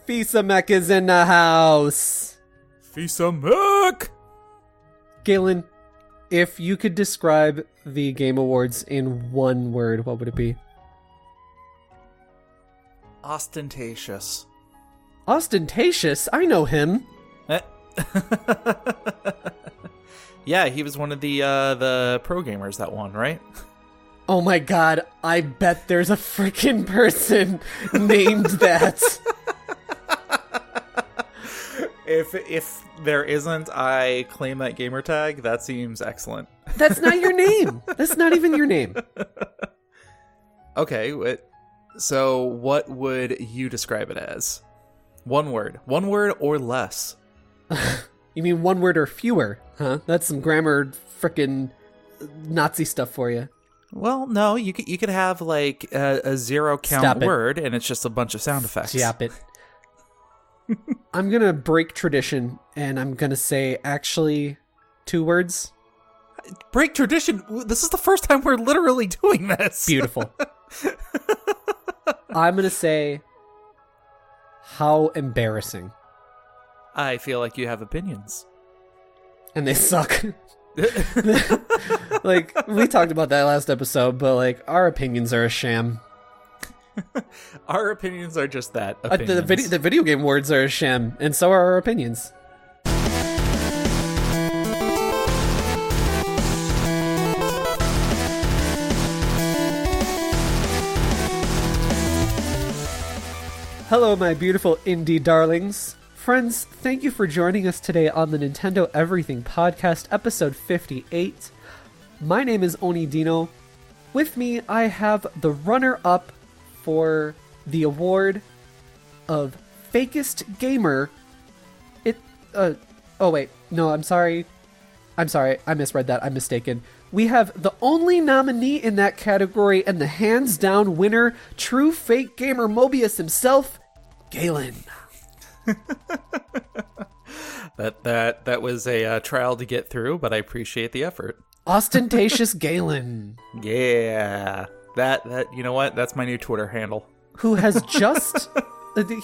Fisamek is in the house. Fisamek! Galen, if you could describe the Game Awards in one word, what would it be? Ostentatious. Ostentatious? I know him. Yeah, he was one of the pro gamers that won, right? Oh my god, I bet there's a freaking person named that. If there isn't, I claim that gamer tag. That seems excellent. That's not your name. That's not even your name. Okay, so what would you describe it as? One word or less. You mean one word or fewer, huh? That's some grammar frickin' Nazi stuff for you. Well, no, you could have like a zero count word, and it's just a bunch of sound effects. Stop it. I'm gonna break tradition, and I'm gonna say actually 2 words. Break tradition? This is the first time we're literally doing this. Beautiful. I'm gonna say how embarrassing. I feel like you have opinions. And they suck. Like, we talked about that last episode, but like, our opinions are a sham. Our opinions are just that. Opinions. The video game awards are a sham, and so are our opinions. Hello, my beautiful indie darlings. Friends, thank you for joining us today on the Nintendo Everything Podcast, episode 58. My name is Oni Dino. With me, I have the runner-up for the award of Fakest Gamer. Oh wait, no, I'm sorry, I misread that, I'm mistaken. We have the only nominee in that category and the hands-down winner, true fake gamer Mobius himself, Galen. That was a trial to get through, but I appreciate the effort. Ostentatious Galen. Yeah. That you know what? That's my new Twitter handle. Who has just...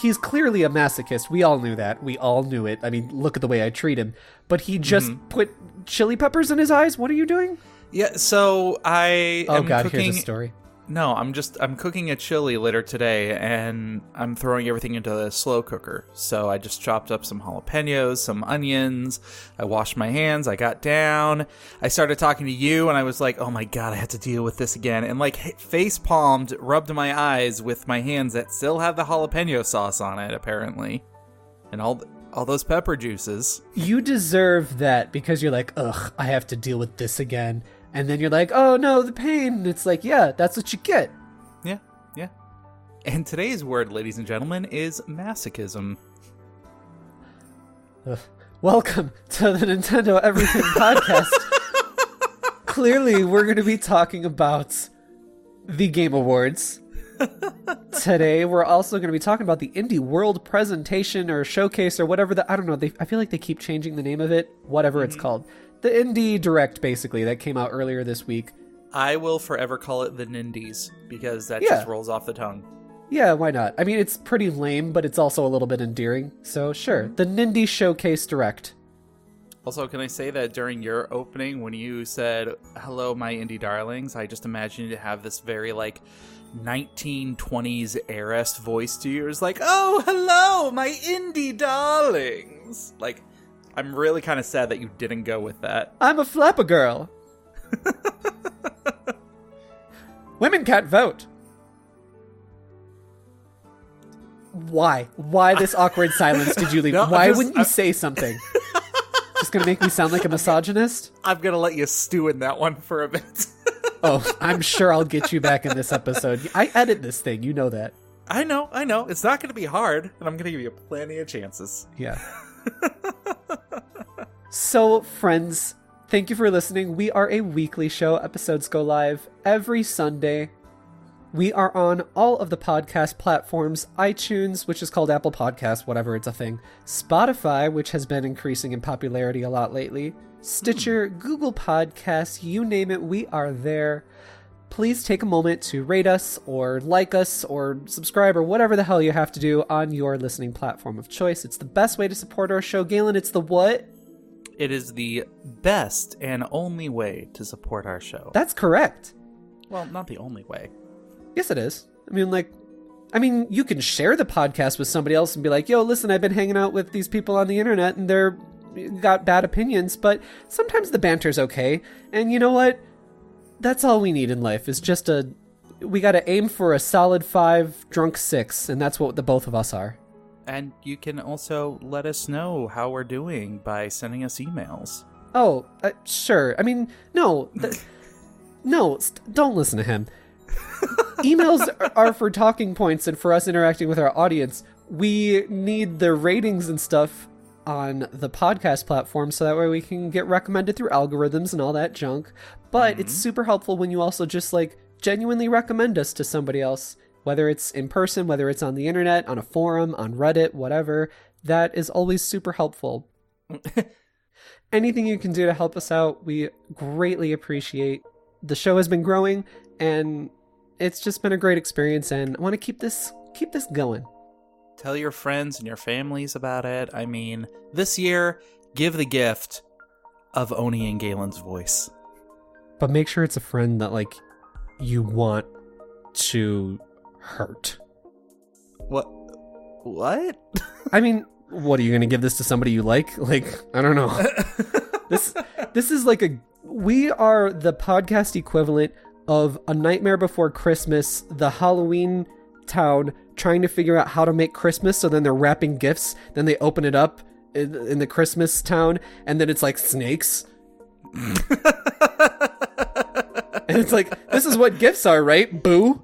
He's clearly a masochist. We all knew that. We all knew it. I mean, look at the way I treat him. But he just put chili peppers in his eyes? What are you doing? Yeah, so I am cooking... here's a story. No, I'm cooking a chili later today, and I'm throwing everything into the slow cooker. So I just chopped up some jalapenos, some onions. I washed my hands. I got down. I started talking to you, and I was like, oh my god, I have to deal with this again. And like face-palmed, rubbed my eyes with my hands that still have the jalapeno sauce on it, apparently. And all those pepper juices. You deserve that because you're like, ugh, I have to deal with this again. And then you're like, oh no, the pain. And it's like, yeah, that's what you get. Yeah. And today's word, ladies and gentlemen, is masochism. Welcome to the Nintendo Everything Podcast. Clearly, we're going to be talking about the Game Awards. Today, we're also going to be talking about the Indie World Presentation or Showcase or whatever. I don't know. I feel like they keep changing the name of it, whatever it's called. The Indie Direct, basically, that came out earlier this week. I will forever call it the Nindies, because that just rolls off the tongue. Yeah, why not? I mean, it's pretty lame, but it's also a little bit endearing. So, sure. The Nindie Showcase Direct. Also, can I say that during your opening, when you said, hello, my indie darlings, I just imagined you to have this very, like, 1920s heiress voice to you. It was like, oh, hello, my indie darlings. Like... I'm really kind of sad that you didn't go with that. I'm a flapper girl. Women can't vote. Why? Why this awkward silence did you leave? No, Why wouldn't you say something? Just gonna make me sound like a misogynist? I'm gonna let you stew in that one for a bit. Oh, I'm sure I'll get you back in this episode. I edit this thing, you know that. I know. It's not gonna be hard, and I'm gonna give you plenty of chances. Yeah. So, friends, thank you for listening. We are a weekly show. Episodes go live every Sunday. We are on all of the podcast platforms, iTunes, which is called Apple Podcasts, whatever, it's a thing, Spotify, which has been increasing in popularity a lot lately, Stitcher, Google Podcasts, you name it, we are there. please take a moment to rate us or like us or subscribe or whatever the hell you have to do on your listening platform of choice. It's the best way to support our show. Galen, it's the what? It is the best and only way to support our show. That's correct. Well, not the only way. Yes, it is. I mean, you can share the podcast with somebody else and be like, yo, listen, I've been hanging out with these people on the internet and they're got bad opinions, but sometimes the banter's okay. And you know what? That's all we need in life is just we got to aim for a solid 5, drunk 6, and that's what the both of us are. And you can also let us know how we're doing by sending us emails. Oh, sure. I mean, no, don't listen to him. Emails are for talking points and for us interacting with our audience. We need the ratings and stuff on the podcast platform so that way we can get recommended through algorithms and all that junk. But it's super helpful when you also just genuinely recommend us to somebody else, whether it's in person, whether it's on the internet, on a forum, on Reddit, whatever. That is always super helpful. Anything you can do to help us out, we greatly appreciate. The show has been growing and it's just been a great experience, and I want to keep this going. Tell your friends and your families about it. I mean, this year, give the gift of Oni and Galen's voice. But make sure it's a friend that, you want to hurt. What? I mean, what, are you going to give this to somebody you like? I don't know. This is we are the podcast equivalent of A Nightmare Before Christmas, the Halloween town trying to figure out how to make Christmas, so then they're wrapping gifts, then they open it up in the Christmas town, and then it's snakes. And it's this is what gifts are, right? Boo.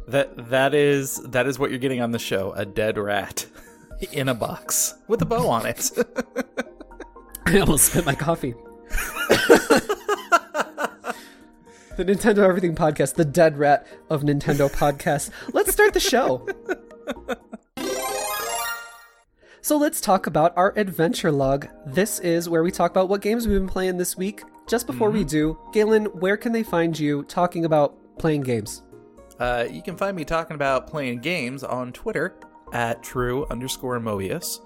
That is what you're getting on the show, a dead rat in a box with a bow on it. I almost spit my coffee. The Nintendo Everything Podcast, the dead rat of Nintendo podcasts. Let's start the show. So let's talk about our adventure log. This is where we talk about what games we've been playing this week. Just before we do, Galen, where can they find you talking about playing games? You can find me talking about playing games on Twitter at true_Mobius.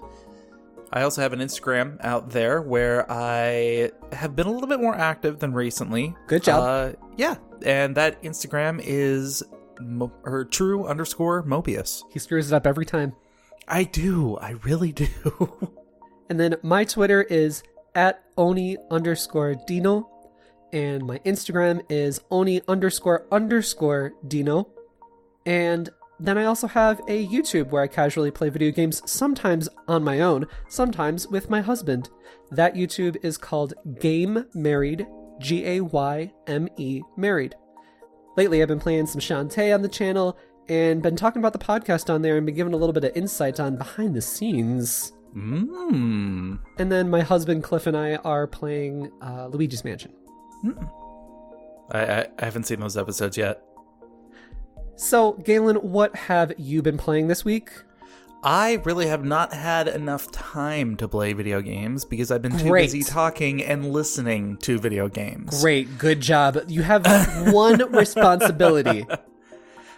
I also have an Instagram out there where I have been a little bit more active than recently. Good job. Yeah, and that Instagram is true_Mobius. He screws it up every time. I do. I really do. And then my Twitter is at Oni_Dino. And my Instagram is Oni__Dino. And then I also have a YouTube where I casually play video games, sometimes on my own, sometimes with my husband. That YouTube is called Game Married, Gayme Married. Lately, I've been playing some Shantae on the channel and been talking about the podcast on there and been giving a little bit of insight on behind the scenes. And then my husband Cliff and I are playing Luigi's Mansion. I haven't seen those episodes yet. So, Galen, what have you been playing this week? I really have not had enough time to play video games because I've been too busy talking and listening to video games. Great, good job. You have one responsibility.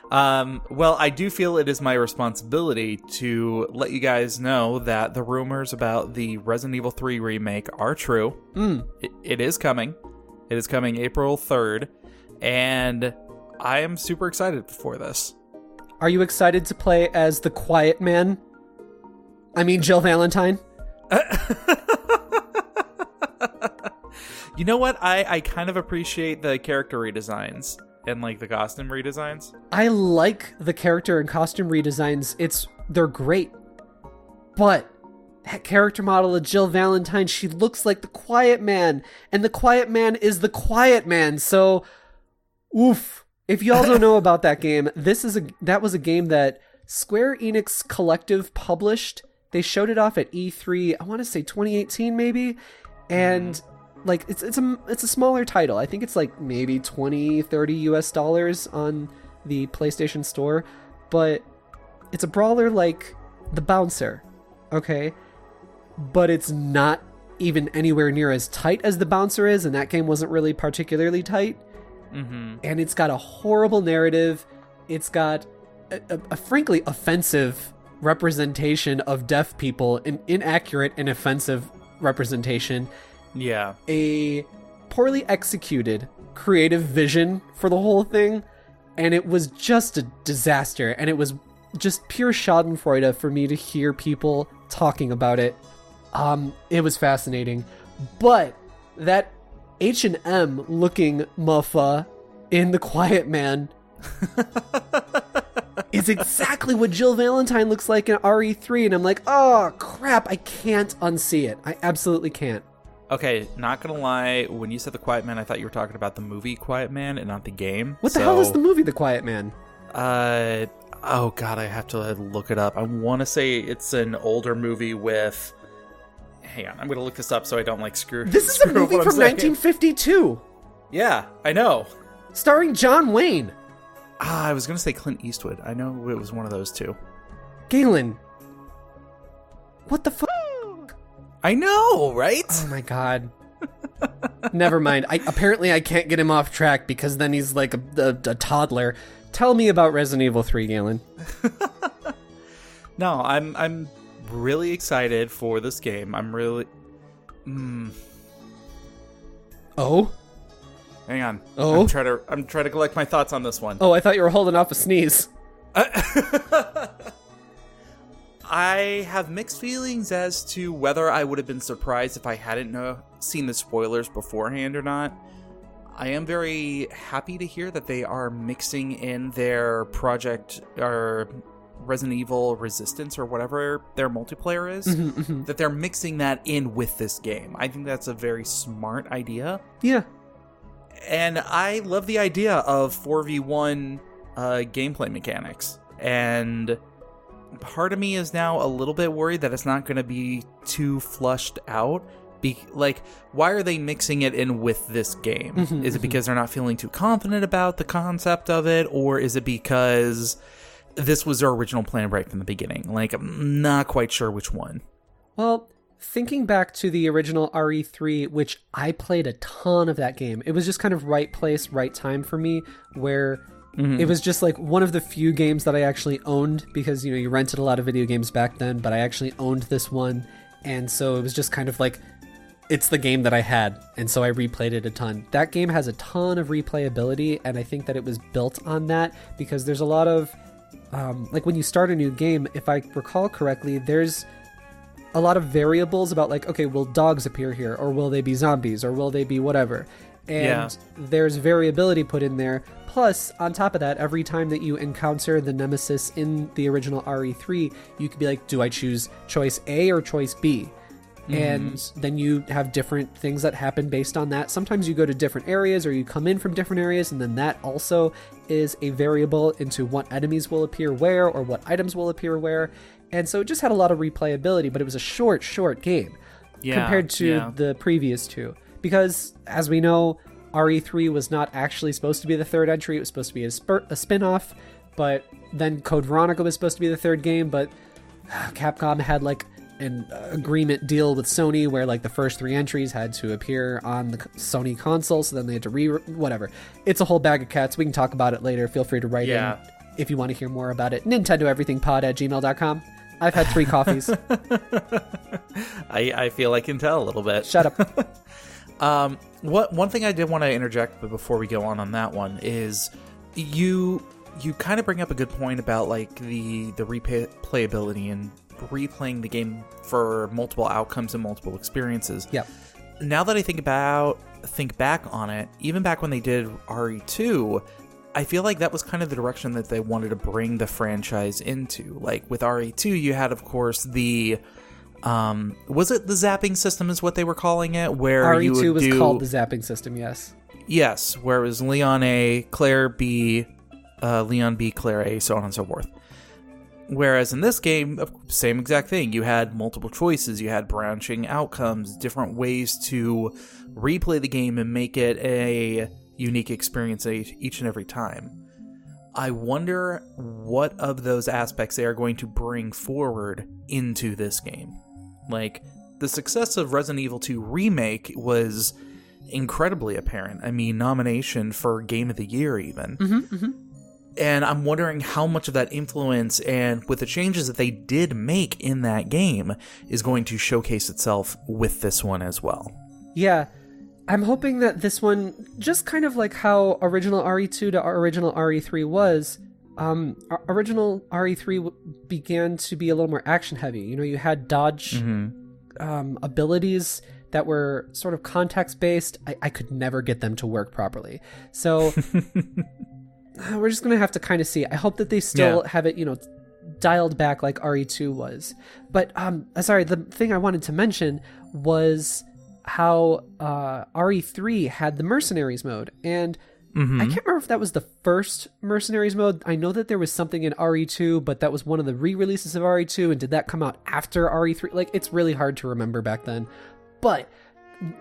Well, I do feel it is my responsibility to let you guys know that the rumors about the Resident Evil 3 remake are true. It is coming. It is coming April 3rd, and I am super excited for this. Are you excited to play as the quiet man? I mean, Jill Valentine? You know what? I kind of appreciate the character redesigns and the costume redesigns. I like the character and costume redesigns. They're great. But that character model of Jill Valentine, she looks like the quiet man, and the quiet man is the quiet man. So, oof. If y'all don't know about that game, that was a game that Square Enix Collective published. They showed it off at E3, I want to say 2018 maybe, and it's a smaller title. I think it's maybe $20-$30 on the PlayStation Store, but it's a brawler like the Bouncer, okay? But it's not even anywhere near as tight as the Bouncer is, and that game wasn't really particularly tight. And it's got a horrible narrative. It's got a frankly offensive representation of deaf people, an inaccurate and offensive representation. Yeah. A poorly executed creative vision for the whole thing, and it was just a disaster. And it was just pure schadenfreude for me to hear people talking about it. It was fascinating. But that H&M looking muffa in The Quiet Man is exactly what Jill Valentine looks like in RE3, and I'm like, oh crap, I can't unsee it. I absolutely can't. Okay, not gonna lie, when you said The Quiet Man, I thought you were talking about the movie Quiet Man and not the game. What the hell is the movie The Quiet Man? Oh god, I have to look it up. I want to say it's an older movie with... Hang on, I'm gonna look this up so I don't screw. This is a movie from 1952. Yeah, I know. Starring John Wayne. I was gonna say Clint Eastwood. I know it was one of those two. Galen. What the fuck? I know, right? Oh my god. Never mind. Apparently I can't get him off track because then he's like a toddler. Tell me about Resident Evil 3, Galen. No, I'm really excited for this game. I'm really... Oh? Hang on. Oh? I'm trying to collect my thoughts on this one. Oh, I thought you were holding off a sneeze. I have mixed feelings as to whether I would have been surprised if I hadn't seen the spoilers beforehand or not. I am very happy to hear that they are mixing in their project or Resident Evil Resistance or whatever their multiplayer is, that they're mixing that in with this game. I think that's a very smart idea. Yeah. And I love the idea of 4v1 gameplay mechanics. And part of me is now a little bit worried that it's not going to be too flushed out. Why are they mixing it in with this game? Is it because they're not feeling too confident about the concept of it? Or is it because this was their original plan right from the beginning? I'm not quite sure which one. Well, thinking back to the original RE3, which I played a ton of that game, it was just kind of right place, right time for me, where it was just one of the few games that I actually owned, because, you rented a lot of video games back then, but I actually owned this one. And so it was just kind of it's the game that I had, and so I replayed it a ton. That game has a ton of replayability, and I think that it was built on that, because there's a lot of, when you start a new game, if I recall correctly, there's a lot of variables about okay, will dogs appear here, or will they be zombies, or will they be whatever? And there's variability put in there. Plus, on top of that, every time that you encounter the nemesis in the original RE3, you could be do I choose choice A or choice B? And then you have different things that happen based on that. Sometimes you go to different areas, or you come in from different areas, and then that also is a variable into what enemies will appear where, or what items will appear where. And so it just had a lot of replayability, but it was a short game compared to the previous two. Because, as we know, RE3 was not actually supposed to be the third entry. It was supposed to be a spin-off, but then Code Veronica was supposed to be the third game, but Capcom had an agreement deal with Sony where the first three entries had to appear on the Sony console, so then they had to whatever. It's a whole bag of cats. We can talk about it later. Feel free to write in if you want to hear more about it. NintendoEverythingPod@gmail.com. I've had 3 coffees. I feel I can tell a little bit. Shut up. One thing I did want to interject before we go on that one is you kind of bring up a good point about the replayability and replaying the game for multiple outcomes and multiple experiences. Yeah. Now that I think back on it, even back when they did RE2, I feel like that was kind of the direction that they wanted to bring the franchise into. With RE2, you had, of course, the was it the zapping system is what they were calling it, where RE2 was called the zapping system, yes. Yes, where it was Leon A, Claire B, Leon B, Claire A, so on and so forth. Whereas in this game, same exact thing. You had multiple choices, you had branching outcomes, different ways to replay the game and make it a unique experience each and every time. I wonder what of those aspects they are going to bring forward into this game. The success of Resident Evil 2 Remake was incredibly apparent. I mean, nomination for Game of the Year even. Mm-hmm, mm-hmm. And I'm wondering how much of that influence and with the changes that they did make in that game is going to showcase itself with this one as well. Yeah, I'm hoping that this one, just kind of like how original RE2 to original RE3 was, original RE3 began to be a little more action heavy. You know, you had dodge abilities that were sort of context based. I could never get them to work properly. So... we're just going to have to kind of see. I hope that they still have it, you know, dialed back like RE2 was. But, sorry, the thing I wanted to mention was how RE3 had the Mercenaries mode. And I can't remember if that was the first Mercenaries mode. I know that there was something in RE2, but that was one of the re-releases of RE2. And did that come out after RE3? Like, it's really hard to remember back then. But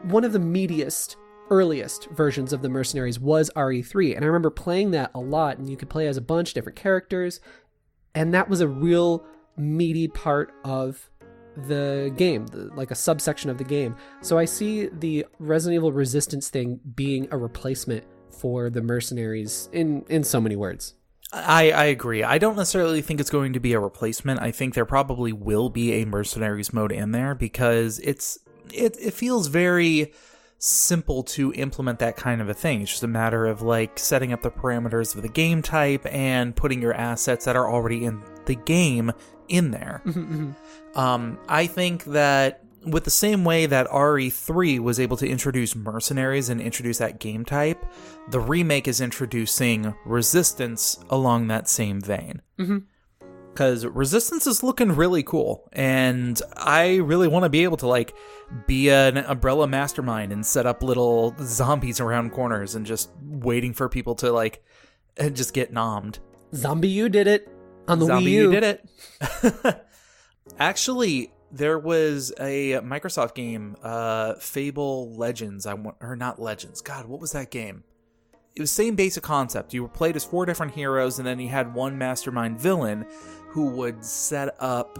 one of the meatiest... earliest versions of the Mercenaries was RE3, and I remember playing that a lot, and you could play as a bunch of different characters, and that was a real meaty part of the game, like a subsection of the game. So I see the Resident Evil Resistance thing being a replacement for the Mercenaries in so many words. I agree. I don't necessarily think it's going to be a replacement. I think there probably will be a Mercenaries mode in there because it feels very simple to implement that kind of a thing. It's just a matter of like setting up the parameters of the game type and putting your assets that are already in the game in there. I think that with the same way that RE3 was able to introduce Mercenaries and introduce that game type, the remake is introducing Resistance along that same vein. Because Resistance is looking really cool, and I really want to be able to, like, be an umbrella mastermind and set up little zombies around corners and just waiting for people to, like, just get nommed. Zombie U did it on the Zombie Wii U. Did it. Actually, there was a Microsoft game, Fable Legends, or not Legends. God, what was that game? It was the same basic concept. You were played as 4 different heroes, and then you had one mastermind villain who would set up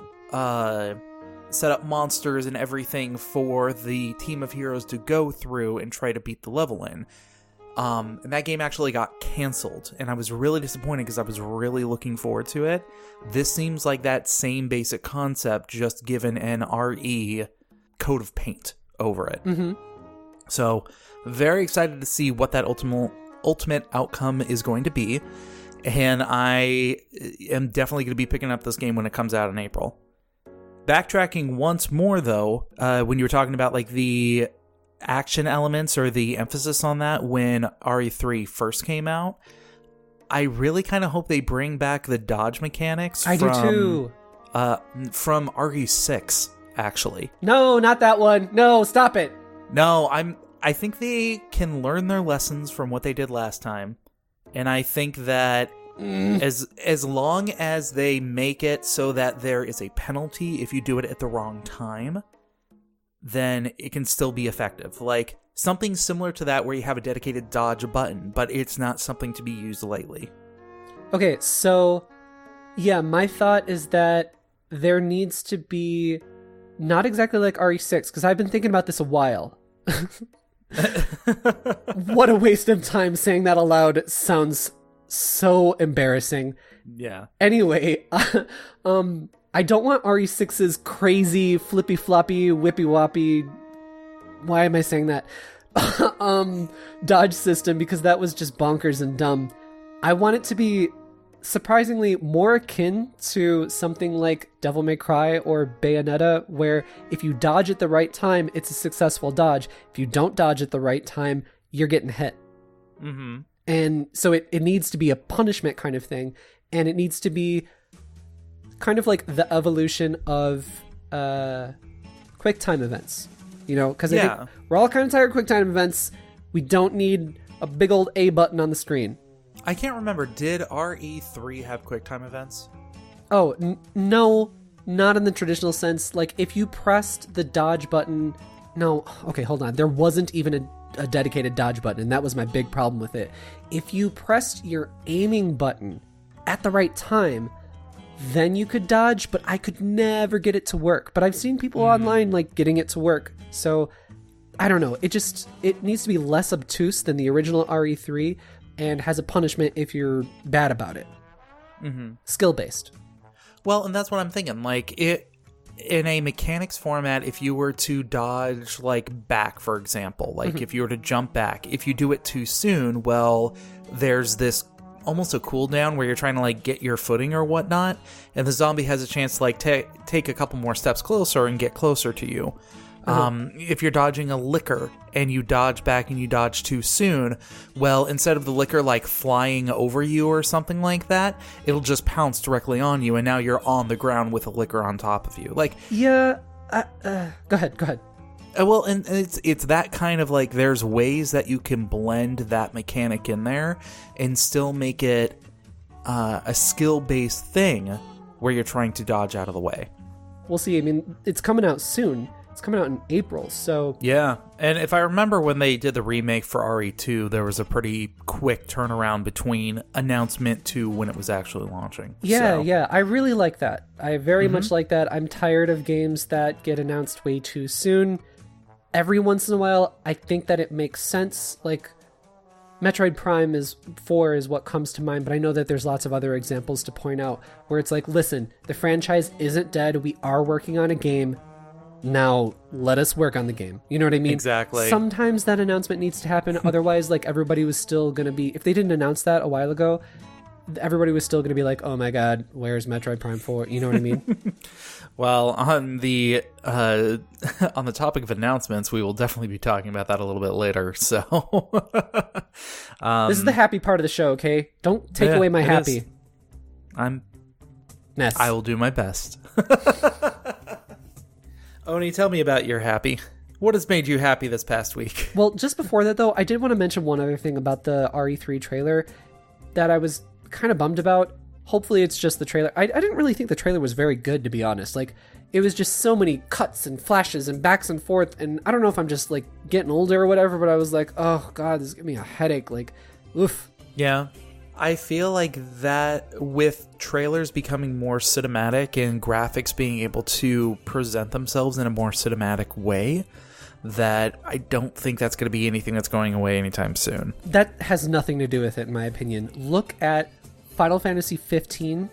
monsters and everything for the team of heroes to go through and try to beat the level in. And that game actually got canceled, and I was really disappointed because I was really looking forward to it. This seems like that same basic concept, just given an RE coat of paint over it. So, very excited to see what that ultimate outcome is going to be, and I am definitely going to be picking up this game when it comes out in April. Backtracking once more, though, when you were talking about like the action elements or the emphasis on that when RE3 first came out, I really kind of hope they bring back the dodge mechanics. I do too. From RE6, actually. No, not that one. No, stop it. No, I think they can learn their lessons from what they did last time. And I think that as long as they make it so that there is a penalty if you do it at the wrong time, then it can still be effective. Like something similar to that where you have a dedicated dodge button, but it's not something to be used lightly. Okay, so yeah, my thought is that there needs to be not exactly like RE6, because I've been thinking about this a while. What a waste of time saying that aloud. It sounds so embarrassing. Yeah. Anyway, I don't want RE6's crazy flippy floppy whippy woppy, why am I saying that, dodge system, because that was just bonkers and dumb. I want it to be surprisingly more akin to something like Devil May Cry or Bayonetta, where if you dodge at the right time, it's a successful dodge. If you don't dodge at the right time, you're getting hit. And so it needs to be a punishment kind of thing, and it needs to be kind of like the evolution of quick time events, you know, because I think we're all kind of tired of quick time events. We don't need a big old A button on the screen. I can't remember. Did RE3 have QuickTime events? Oh, no, not in the traditional sense. Like, if you pressed the dodge button... No, okay, hold on. There wasn't even a dedicated dodge button, and that was my big problem with it. If you pressed your aiming button at the right time, then you could dodge, but I could never get it to work. But I've seen people online, like, getting it to work. So I don't know. It needs to be less obtuse than the original RE3 and has a punishment if you're bad about it. Mm-hmm. Skill-based. Well, and that's what I'm thinking. Like, in a mechanics format, if you were to dodge, like, back, for example, like, if you were to jump back, if you do it too soon, well, there's this almost a cooldown where you're trying to, like, get your footing or whatnot, and the zombie has a chance to, like, take a couple more steps closer and get closer to you. If you're dodging a licker and you dodge back and you dodge too soon, well, instead of the licker like flying over you or something like that, it'll just pounce directly on you, and now you're on the ground with a licker on top of you. Like, yeah, go ahead. Well, and it's that kind of like, there's ways that you can blend that mechanic in there and still make it a skill-based thing where you're trying to dodge out of the way. We'll see. I mean, it's coming out soon. It's coming out in April, so... Yeah, and if I remember when they did the remake for RE2, there was a pretty quick turnaround between announcement to when it was actually launching. Yeah, I really like that. I very much like that. I'm tired of games that get announced way too soon. Every once in a while, I think that it makes sense. Like, Metroid Prime 4 is what comes to mind, but I know that there's lots of other examples to point out where it's like, listen, the franchise isn't dead. We are working on a game. Now let us work on the game. You know what I mean? Exactly. Sometimes that announcement needs to happen. Otherwise, like, everybody was still going to be... If they didn't announce that a while ago, everybody was still going to be like, oh my god, where's Metroid Prime 4? You know what I mean? Well, on the topic of announcements, we will definitely be talking about that a little bit later. So this is the happy part of the show, okay? Don't take away my happy. I will do my best. Oni, tell me about your happy. What has made you happy this past week? Well, just before that, though, I did want to mention one other thing about the RE3 trailer that I was kind of bummed about. Hopefully it's just the trailer. I didn't really think the trailer was very good, to be honest. Like, it was just so many cuts and flashes and backs and forth, and I don't know if I'm just, like, getting older or whatever, but I was like, oh, God, this is giving me a headache. Like, oof. Yeah. I feel like that with trailers becoming more cinematic and graphics being able to present themselves in a more cinematic way, that I don't think that's going to be anything that's going away anytime soon. That has nothing to do with it, in my opinion. Look at Final Fantasy 15,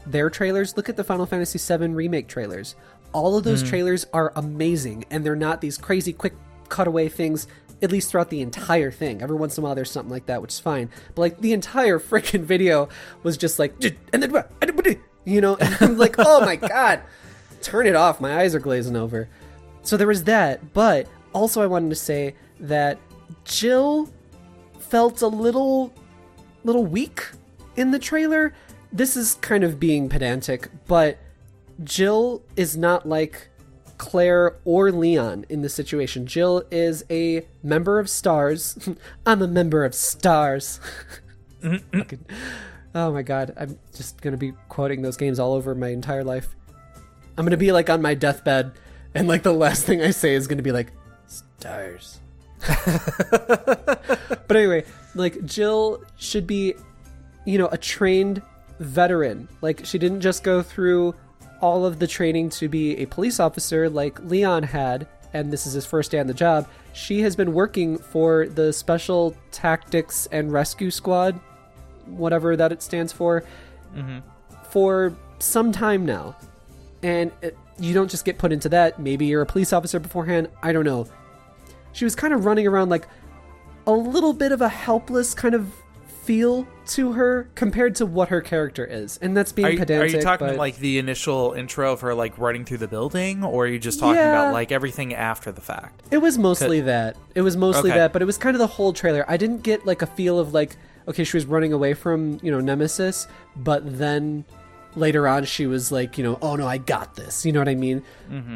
their trailers. Look at the Final Fantasy 7 Remake trailers. All of those trailers are amazing, and they're not these crazy quick cutaway things, at least throughout the entire thing. Every once in a while there's something like that, which is fine. But like, the entire freaking video was just like, and then, you know, and I'm like, oh my god, turn it off. My eyes are glazing over. So there was that, but also I wanted to say that Jill felt a little weak in the trailer. This is kind of being pedantic, but Jill is not like Claire or Leon in this situation. Jill is a member of STARS. I'm a member of STARS. Oh my god, I'm just gonna be quoting those games all over my entire life. I'm gonna be like on my deathbed, and like the last thing I say is gonna be like, STARS. But anyway, like, Jill should be, you know, a trained veteran. Like, she didn't just go through all of the training to be a police officer like Leon had, and this is his first day on the job. She has been working for the Special Tactics and Rescue Squad, whatever that it stands for some time now. And you don't just get put into that. Maybe you're a police officer beforehand. I don't know. She was kind of running around like a little bit of a helpless kind of feel to her compared to what her character is, and that's being pedantic. Are you talking like the initial intro of her like running through the building, or are you just talking about like everything after the fact? It was mostly that. It was mostly that, but it was kind of the whole trailer. I didn't get like a feel of like, okay, she was running away from, you know, Nemesis, but then later on she was like, you know, oh no, I got this. You know what I mean?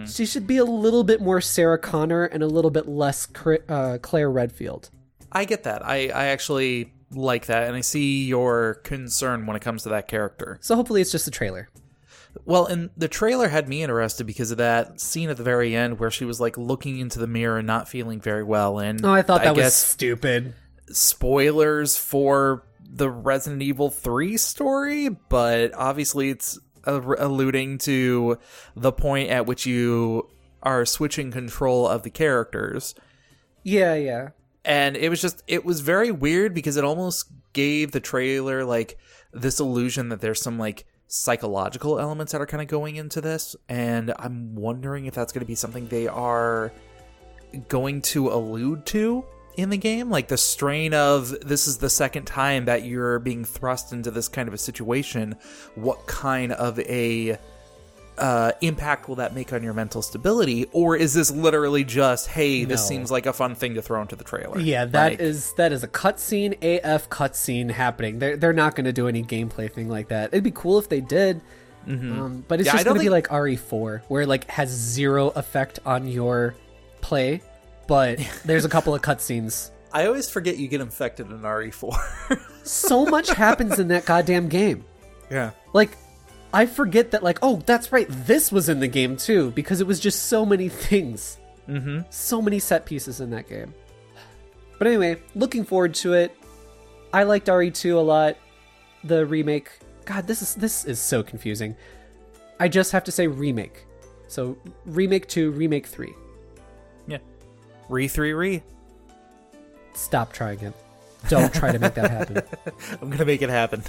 She should be a little bit more Sarah Connor and a little bit less Claire Redfield. I get that. I actually like that, and I see your concern when it comes to that character. So hopefully it's just a trailer. Well, and the trailer had me interested because of that scene at the very end where she was like looking into the mirror and not feeling very well. And I thought that was stupid. Spoilers for the Resident Evil 3 story, but obviously it's alluding to the point at which you are switching control of the characters. Yeah. And it was very weird because it almost gave the trailer like this illusion that there's some like psychological elements that are kind of going into this. And I'm wondering if that's going to be something they are going to allude to in the game, like the strain of this is the second time that you're being thrust into this kind of a situation. What kind of a impact will that make on your mental stability? Or is this literally just, hey, this seems like a fun thing to throw into the trailer? Yeah, that is a cutscene, AF cutscene happening. They're not going to do any gameplay thing like that. It'd be cool if they did, but it's just going to be like RE4, where it like has zero effect on your play, but there's a couple of cutscenes. I always forget you get infected in RE4. So much happens in that goddamn game. Yeah. Like, I forget that, like, oh, that's right, this was in the game too, because it was just so many things. So many set pieces in that game. But anyway, looking forward to it. I liked RE2 a lot. The remake. God, this is so confusing. I just have to say remake. So, Remake 2, Remake 3. Yeah. Re. Stop trying it. Don't try to make that happen. I'm going to make it happen.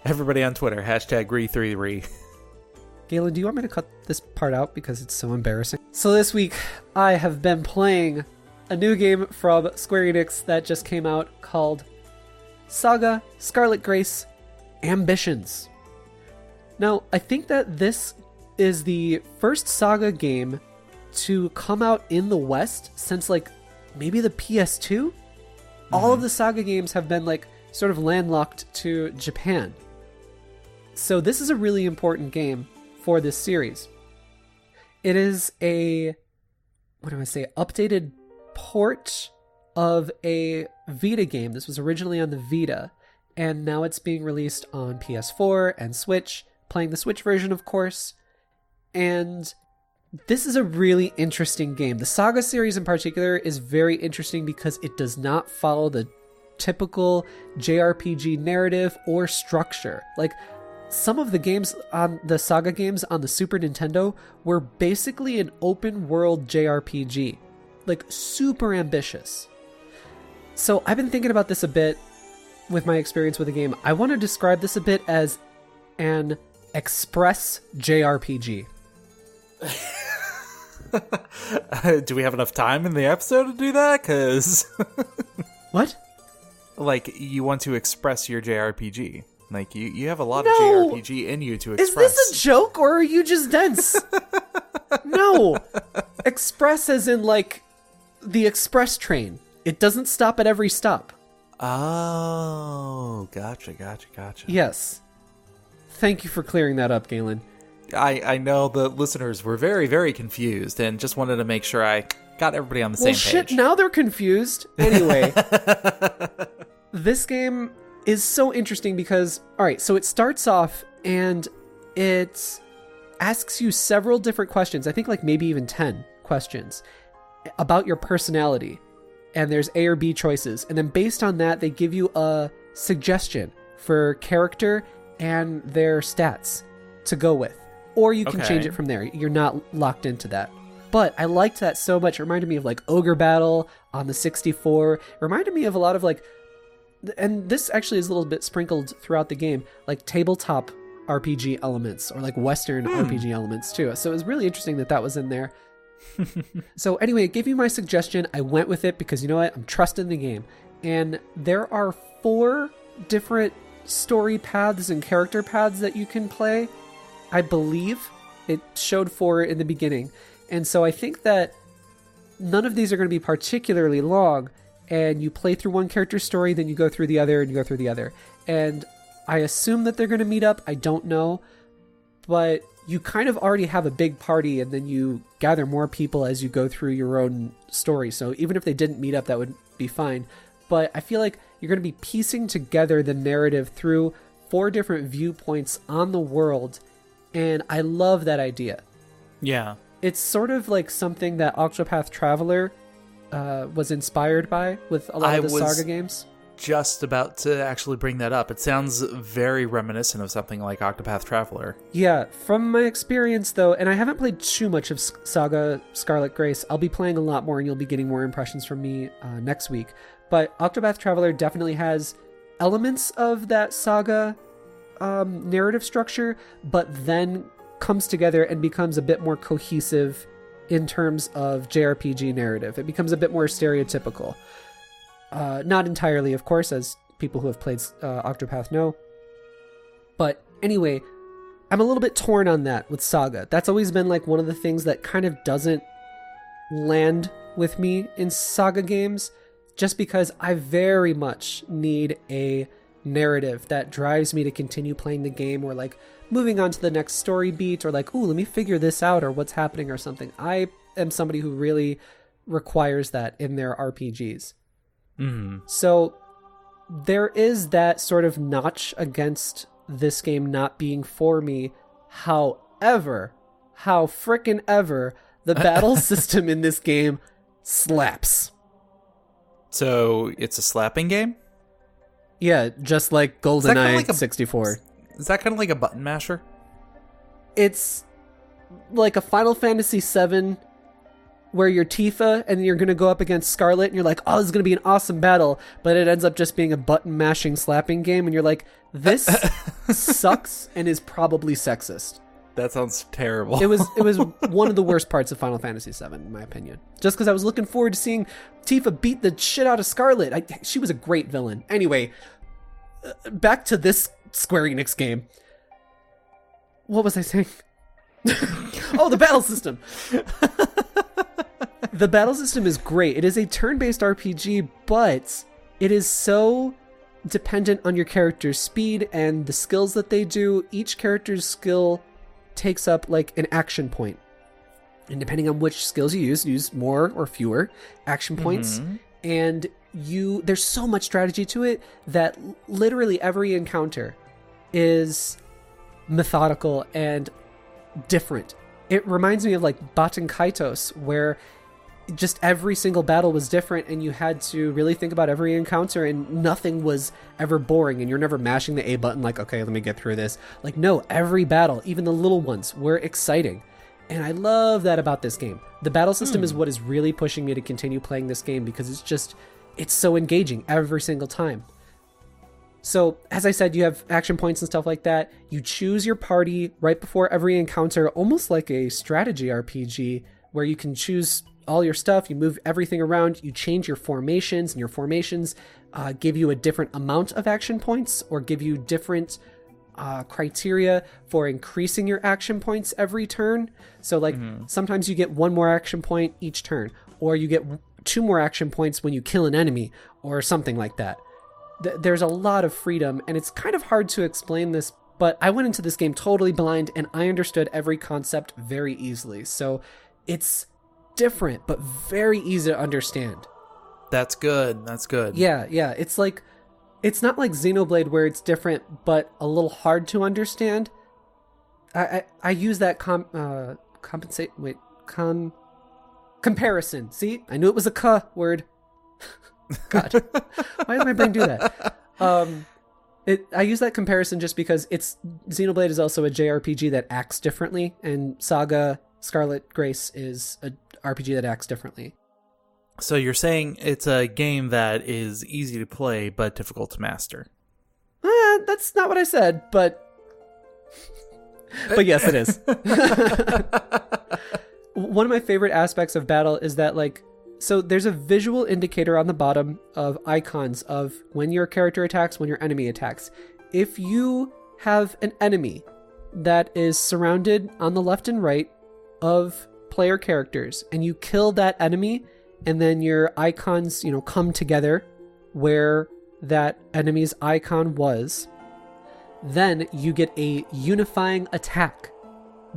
Everybody on Twitter, hashtag Re3Re. Galen, do you want me to cut this part out because it's so embarrassing? So this week, I have been playing a new game from Square Enix that just came out called SaGa Scarlet Grace Ambitions. Now, I think that this is the first SaGa game to come out in the West since, like, maybe the PS2? All of the SaGa games have been, like, sort of landlocked to Japan. So this is a really important game for this series. It is a, updated port of a Vita game. This was originally on the Vita, and now it's being released on PS4 and Switch, playing the Switch version, of course. And this is a really interesting game. The SaGa series in particular is very interesting because it does not follow the typical JRPG narrative or structure. Like, some of the games on the SaGa games on the Super Nintendo were basically an open world JRPG. Like, super ambitious. So I've been thinking about this a bit with my experience with the game. I want to describe this a bit as an express JRPG. Do we have enough time in the episode to do that? Because What? Like, you want to express your JRPG. Like, you have a lot of JRPG in you to express. Is this a joke, or are you just dense? No. Express as in, like, the express train. It doesn't stop at every stop. Oh, gotcha. Yes. Thank you for clearing that up, Galen. I know the listeners were very, very confused and just wanted to make sure I got everybody on the same page. Shit, now they're confused. Anyway, this game is so interesting because, alright, so it starts off and it asks you several different questions. I think like maybe even 10 questions about your personality. And there's A or B choices. And then based on that, they give you a suggestion for character and their stats to go with. Or you can change it from there. You're not locked into that. But I liked that so much. It reminded me of like Ogre Battle on the 64. It reminded me of a lot of like, and this actually is a little bit sprinkled throughout the game, like tabletop RPG elements or like Western RPG elements too. So it was really interesting that that was in there. So anyway, it gave me my suggestion. I went with it because you know what? I'm trusting the game. And there are 4 different story paths and character paths that you can play. I believe it showed 4 in the beginning. And so I think that none of these are going to be particularly long. And you play through one character's story, then you go through the other, and you go through the other. And I assume that they're going to meet up. I don't know. But you kind of already have a big party, and then you gather more people as you go through your own story. So even if they didn't meet up, that would be fine. But I feel like you're going to be piecing together the narrative through 4 different viewpoints on the world. And I love that idea. Yeah. It's sort of like something that Octopath Traveler was inspired by with a lot of the SaGa games. just about to actually bring that up. It sounds very reminiscent of something like Octopath Traveler. Yeah, from my experience, though, and I haven't played too much of SaGa Scarlet Grace. I'll be playing a lot more, and you'll be getting more impressions from me next week. But Octopath Traveler definitely has elements of that SaGa narrative structure, but then comes together and becomes a bit more cohesive in terms of JRPG narrative. It becomes a bit more stereotypical. Not entirely, of course, as people who have played Octopath know. But anyway, I'm a little bit torn on that with SaGa. That's always been like one of the things that kind of doesn't land with me in SaGa games, just because I very much need a narrative that drives me to continue playing the game, or like moving on to the next story beat, or like, ooh, let me figure this out, or what's happening or something. I am somebody who really requires that in their RPGs. So there is that sort of notch against this game not being for me. However, how frickin' ever, the battle system in this game slaps. So it's a slapping game? Yeah, just like GoldenEye like 64. Is that kind of like a button masher? It's like a Final Fantasy VII where you're Tifa and you're going to go up against Scarlet and you're like, oh, this is going to be an awesome battle, but it ends up just being a button mashing slapping game, and you're like, this sucks and is probably sexist. That sounds terrible. It was one of the worst parts of Final Fantasy VII, in my opinion. Just because I was looking forward to seeing Tifa beat the shit out of Scarlet. She was a great villain. Anyway, back to this Square Enix game. What was I saying? Oh, the battle system. The battle system is great. It is a turn-based RPG, but it is so dependent on your character's speed and the skills that they do. Each character's skill takes up like an action point. And depending on which skills you use more or fewer action points. And there's so much strategy to it that literally every encounter is methodical and different. It reminds me of like Baten Kaitos, where just every single battle was different and you had to really think about every encounter, and nothing was ever boring, and you're never mashing the A button like, okay, let me get through this. Like, no, every battle, even the little ones, were exciting. And I love that about this game. The battle system is what is really pushing me to continue playing this game, because it's so engaging every single time. So, as I said, you have action points and stuff like that. You choose your party right before every encounter, almost like a strategy RPG, where you can choose all your stuff, you move everything around, you change your formations, and your formations give you a different amount of action points, or give you different criteria for increasing your action points every turn. So, like, sometimes you get one more action point each turn, or you get 2 more action points when you kill an enemy, or something like that. There's a lot of freedom, and it's kind of hard to explain this, but I went into this game totally blind, and I understood every concept very easily. So it's different, but very easy to understand. That's good. That's good. Yeah. It's not like Xenoblade where it's different, but a little hard to understand. I use that comparison. See, I knew it was a K word. God, why does my brain do that? I use that comparison just because Xenoblade is also a JRPG that acts differently, and SaGa Scarlet Grace is a RPG that acts differently. So you're saying it's a game that is easy to play but difficult to master? That's not what I said, but yes, it is. One of my favorite aspects of battle is that, like, so there's a visual indicator on the bottom of icons of when your character attacks, when your enemy attacks. If you have an enemy that is surrounded on the left and right of player characters, and you kill that enemy, and then your icons, come together where that enemy's icon was, then you get a unifying attack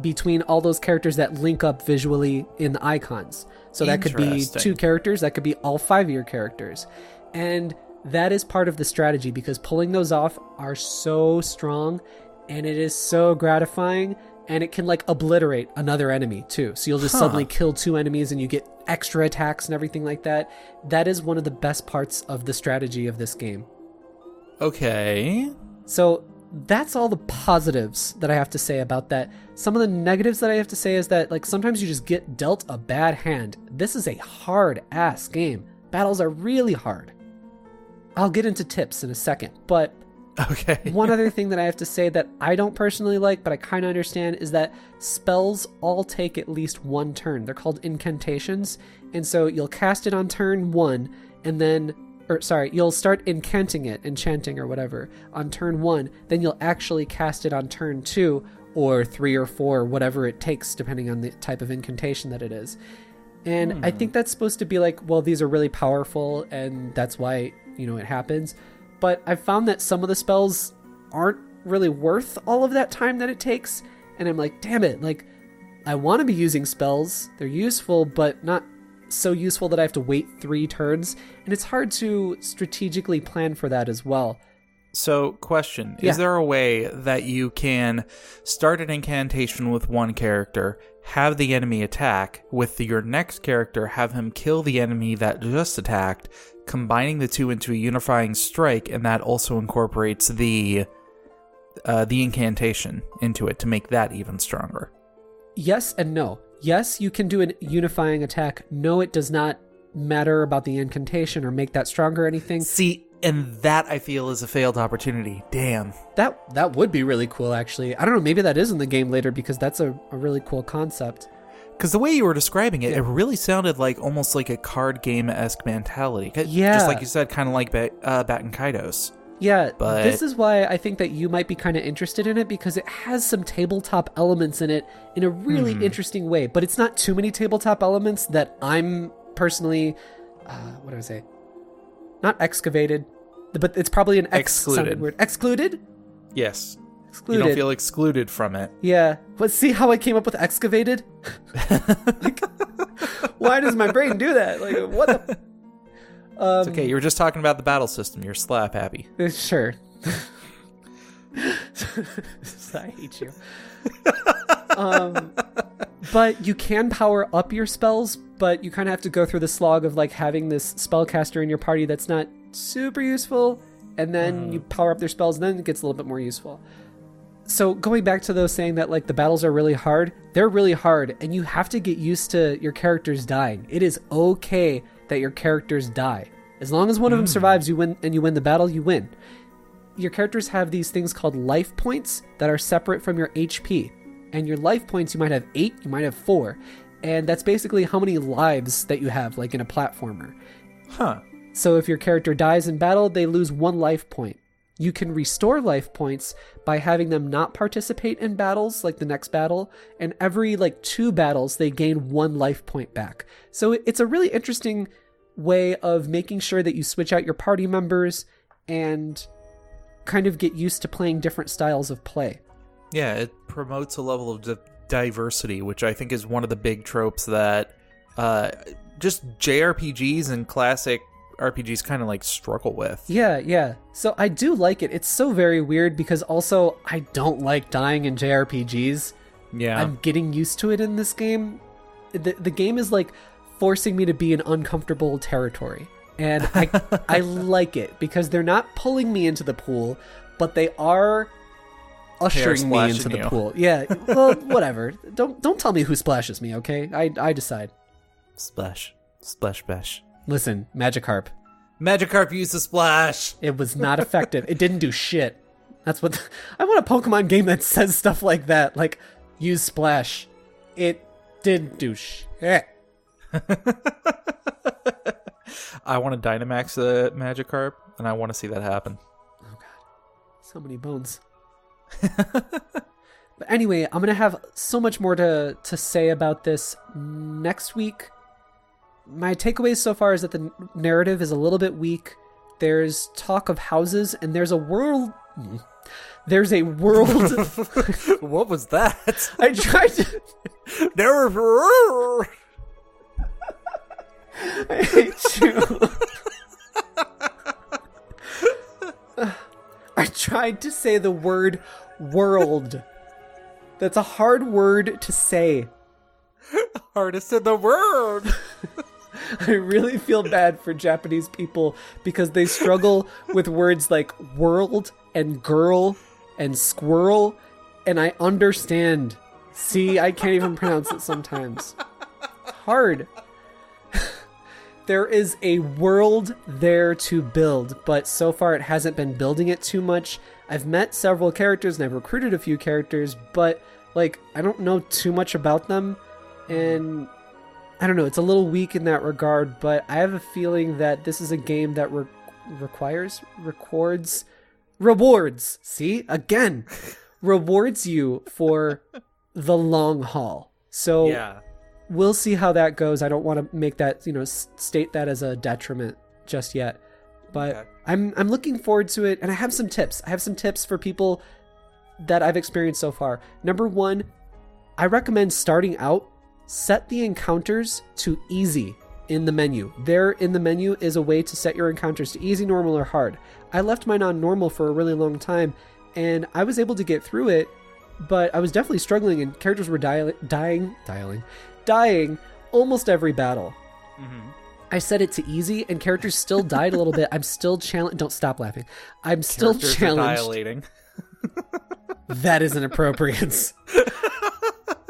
between all those characters that link up visually in the icons. So that could be 2 characters, that could be all 5 of your characters. And that is part of the strategy, because pulling those off are so strong, and it is so gratifying, and it can like obliterate another enemy too. So you'll just suddenly kill 2 enemies and you get extra attacks and everything like that. That is one of the best parts of the strategy of this game. Okay. So that's all the positives that I have to say about that. Some of the negatives that I have to say is that, like, sometimes you just get dealt a bad hand. This is a hard-ass game. Battles are really hard. I'll get into tips in a second, but okay. One other thing that I have to say that I don't personally like, but I kind of understand, is that spells all take at least one turn. They're called incantations, and so you'll cast it on turn 1, and then... you'll start enchanting or whatever on turn 1, then you'll actually cast it on turn 2 or 3 or 4, whatever it takes, depending on the type of incantation that it is. And I think that's supposed to be like, well, these are really powerful and that's why, it happens. But I've found that some of the spells aren't really worth all of that time that it takes. And I'm like, damn it, like, I want to be using spells. They're useful, but not so useful that I have to wait 3 turns, and it's hard to strategically plan for that as well. So, question, is there a way that you can start an incantation with one character, have the enemy attack, with your next character have him kill the enemy that just attacked, combining the two into a unifying strike, and that also incorporates the incantation into it to make that even stronger? Yes and no. Yes, you can do a unifying attack. No, it does not matter about the incantation or make that stronger or anything. See, and that I feel is a failed opportunity. Damn. That would be really cool, actually. I don't know, maybe that is in the game later, because that's a really cool concept. Because the way you were describing it, it really sounded like almost like a card game-esque mentality. Yeah. Just like you said, kind of like Batten Kaidos. Yeah, but this is why I think that you might be kind of interested in it, because it has some tabletop elements in it in a really interesting way. But it's not too many tabletop elements that I'm personally, what do I say? Not excavated, but it's probably an excluded word. Excluded? Yes. Excluded. You don't feel excluded from it. Yeah. But see how I came up with excavated? Like, why does my brain do that? Like, what the... It's okay. You were just talking about the battle system. You're slap happy. Sure. I hate you. But you can power up your spells, but you kind of have to go through the slog of like having this spellcaster in your party that's not super useful, and then you power up their spells, and then it gets a little bit more useful. So going back to those saying that like the battles are really hard, they're really hard, and you have to get used to your characters dying. It is okay that your characters die. As long as one of them survives, you win, and you win the battle, you win. Your characters have these things called life points that are separate from your HP. And your life points, you might have 8, you might have 4. And that's basically how many lives that you have, like in a platformer. Huh. So if your character dies in battle, they lose 1 life point. You can restore life points by having them not participate in battles, like the next battle, and every 2 battles they gain 1 life point back. So it's a really interesting way of making sure that you switch out your party members and kind of get used to playing different styles of play. Yeah, it promotes a level of diversity, which I think is one of the big tropes that just JRPGs and classic RPGs kind of struggle with. Yeah. So I do like it. It's so very weird because also I don't like dying in JRPGs. Yeah. I'm getting used to it in this game. The game is forcing me to be in uncomfortable territory. And I like it because they're not pulling me into the pool, but they are ushering me into the pool. Yeah. Well, whatever. Don't tell me who splashes me, okay? I decide. Splash. Splash bash. Listen, Magikarp. Magikarp used the splash. It was not effective. It didn't do shit. That's what... I want a Pokemon game that says stuff like that. Like, use splash. It didn't do shit. I want to Dynamax the Magikarp, and I want to see that happen. Oh, God. So many bones. But anyway, I'm going to have so much more to say about this next week. My takeaways so far is that the narrative is a little bit weak. There's talk of houses, and there's a world... There's a world... What was that? I tried to... There were... I hate you. I tried to say the word world. That's a hard word to say. Hardest in the world. I really feel bad for Japanese people because they struggle with words like world and girl and squirrel, and I understand. See, I can't even pronounce it sometimes. Hard. There is a world there to build, but so far it hasn't been building it too much. I've met several characters and I've recruited a few characters, but like I don't know too much about them, and I don't know, it's a little weak in that regard, but I have a feeling that this is a game that rewards, see, again, rewards you for the long haul. So Yeah. we'll see how that goes. I don't want to make that, state that as a detriment just yet, but Okay. I'm looking forward to it, and I have some tips. I have some tips for people that I've experienced so far. Number one, I recommend starting out, set the encounters to easy in the menu. There in the menu is a way to set your encounters to easy, normal, or hard. I left mine on normal for a really long time, and I was able to get through it, but I was definitely struggling, and characters were dying almost every battle. Mm-hmm. I set it to easy, and characters still died a little bit. I'm still challenged. Don't stop laughing. I'm still Characters are challenged. dilating. That is inappropriate.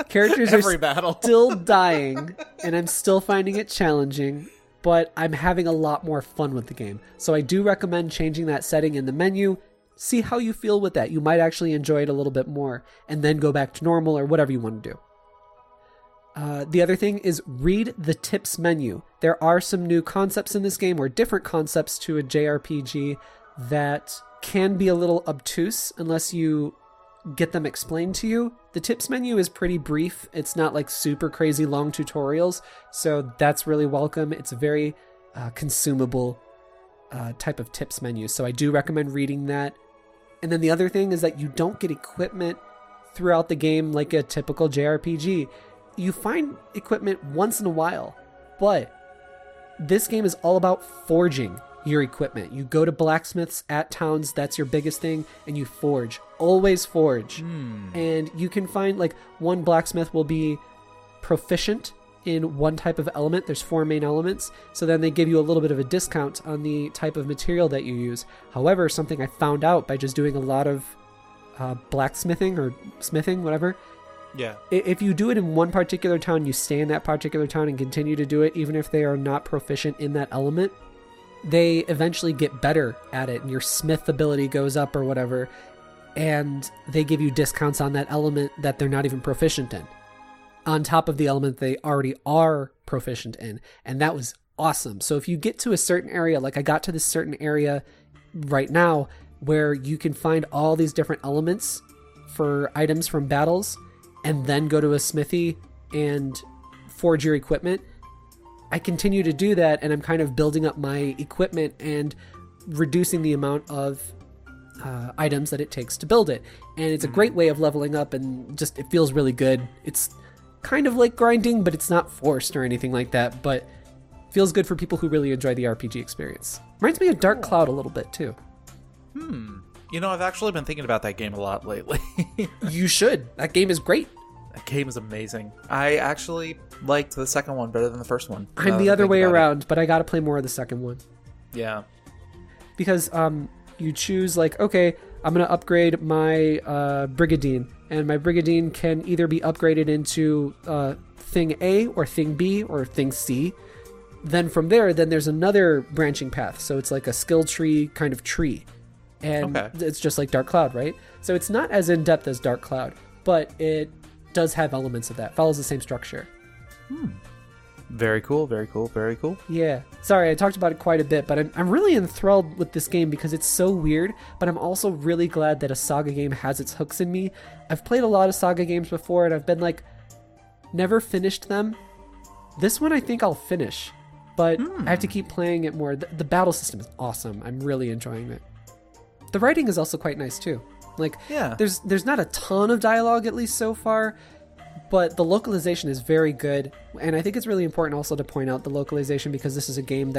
Characters Every are battle. still dying, and I'm still finding it challenging, but I'm having a lot more fun with the game. So I do recommend changing that setting in the menu. See how you feel with that. You might actually enjoy it a little bit more, and then go back to normal or whatever you want to do. The other thing is read the tips menu. There are some new concepts in this game, or different concepts to a JRPG, that can be a little obtuse unless you get them explained to you. The tips menu is pretty brief. It's not like super crazy long tutorials, so that's really welcome. It's a very consumable type of tips menu, so I do recommend reading that. And then the other thing is that you don't get equipment throughout the game like a typical JRPG. You find equipment once in a while, but this game is all about forging your equipment. You go to blacksmiths at towns, that's your biggest thing, and you forge. Always forge. And you can find, like, one blacksmith will be proficient in one type of element. There's 4 main elements, so then they give you a little bit of a discount on the type of material that you use. However, something I found out by just doing a lot of blacksmithing or smithing, whatever, Yeah. if you do it in one particular town, you stay in that particular town and continue to do it, even if they are not proficient in that element, they eventually get better at it, and your smith ability goes up or whatever, and they give you discounts on that element that they're not even proficient in, on top of the element they already are proficient in. And that was awesome. So if you get to a certain area, like I got to this certain area right now where you can find all these different elements for items from battles, and then go to a smithy and forge your equipment, I continue to do that, and I'm kind of building up my equipment and reducing the amount of items that it takes to build it. And it's a great way of leveling up, and just it feels really good. It's kind of like grinding, but it's not forced or anything like that, but feels good for people who really enjoy the RPG experience. Reminds me of Dark Cloud a little bit too. I've actually been thinking about that game a lot lately. You should. That game is great. That game is amazing. I actually liked the second one better than the first one. I'm the other way around, but I gotta play more of the second one. Yeah. Because you choose, like, okay, I'm going to upgrade my Brigadine, and my Brigadine can either be upgraded into thing A or thing B or thing C. Then from there, there's another branching path. So it's like a skill tree kind of tree. And It's just like Dark Cloud, right? So it's not as in-depth as Dark Cloud, but it does have elements of that. Follows the same structure. Very cool, very cool, very cool. Yeah. Sorry, I talked about it quite a bit, but I'm really enthralled with this game because it's so weird, but I'm also really glad that a SaGa game has its hooks in me. I've played a lot of SaGa games before, and I've been like, never finished them. This one I think I'll finish, but I have to keep playing it more. The battle system is awesome. I'm really enjoying it. The writing is also quite nice too. Like, there's not a ton of dialogue, at least so far, but the localization is very good. And I think it's really important also to point out the localization, because this is a game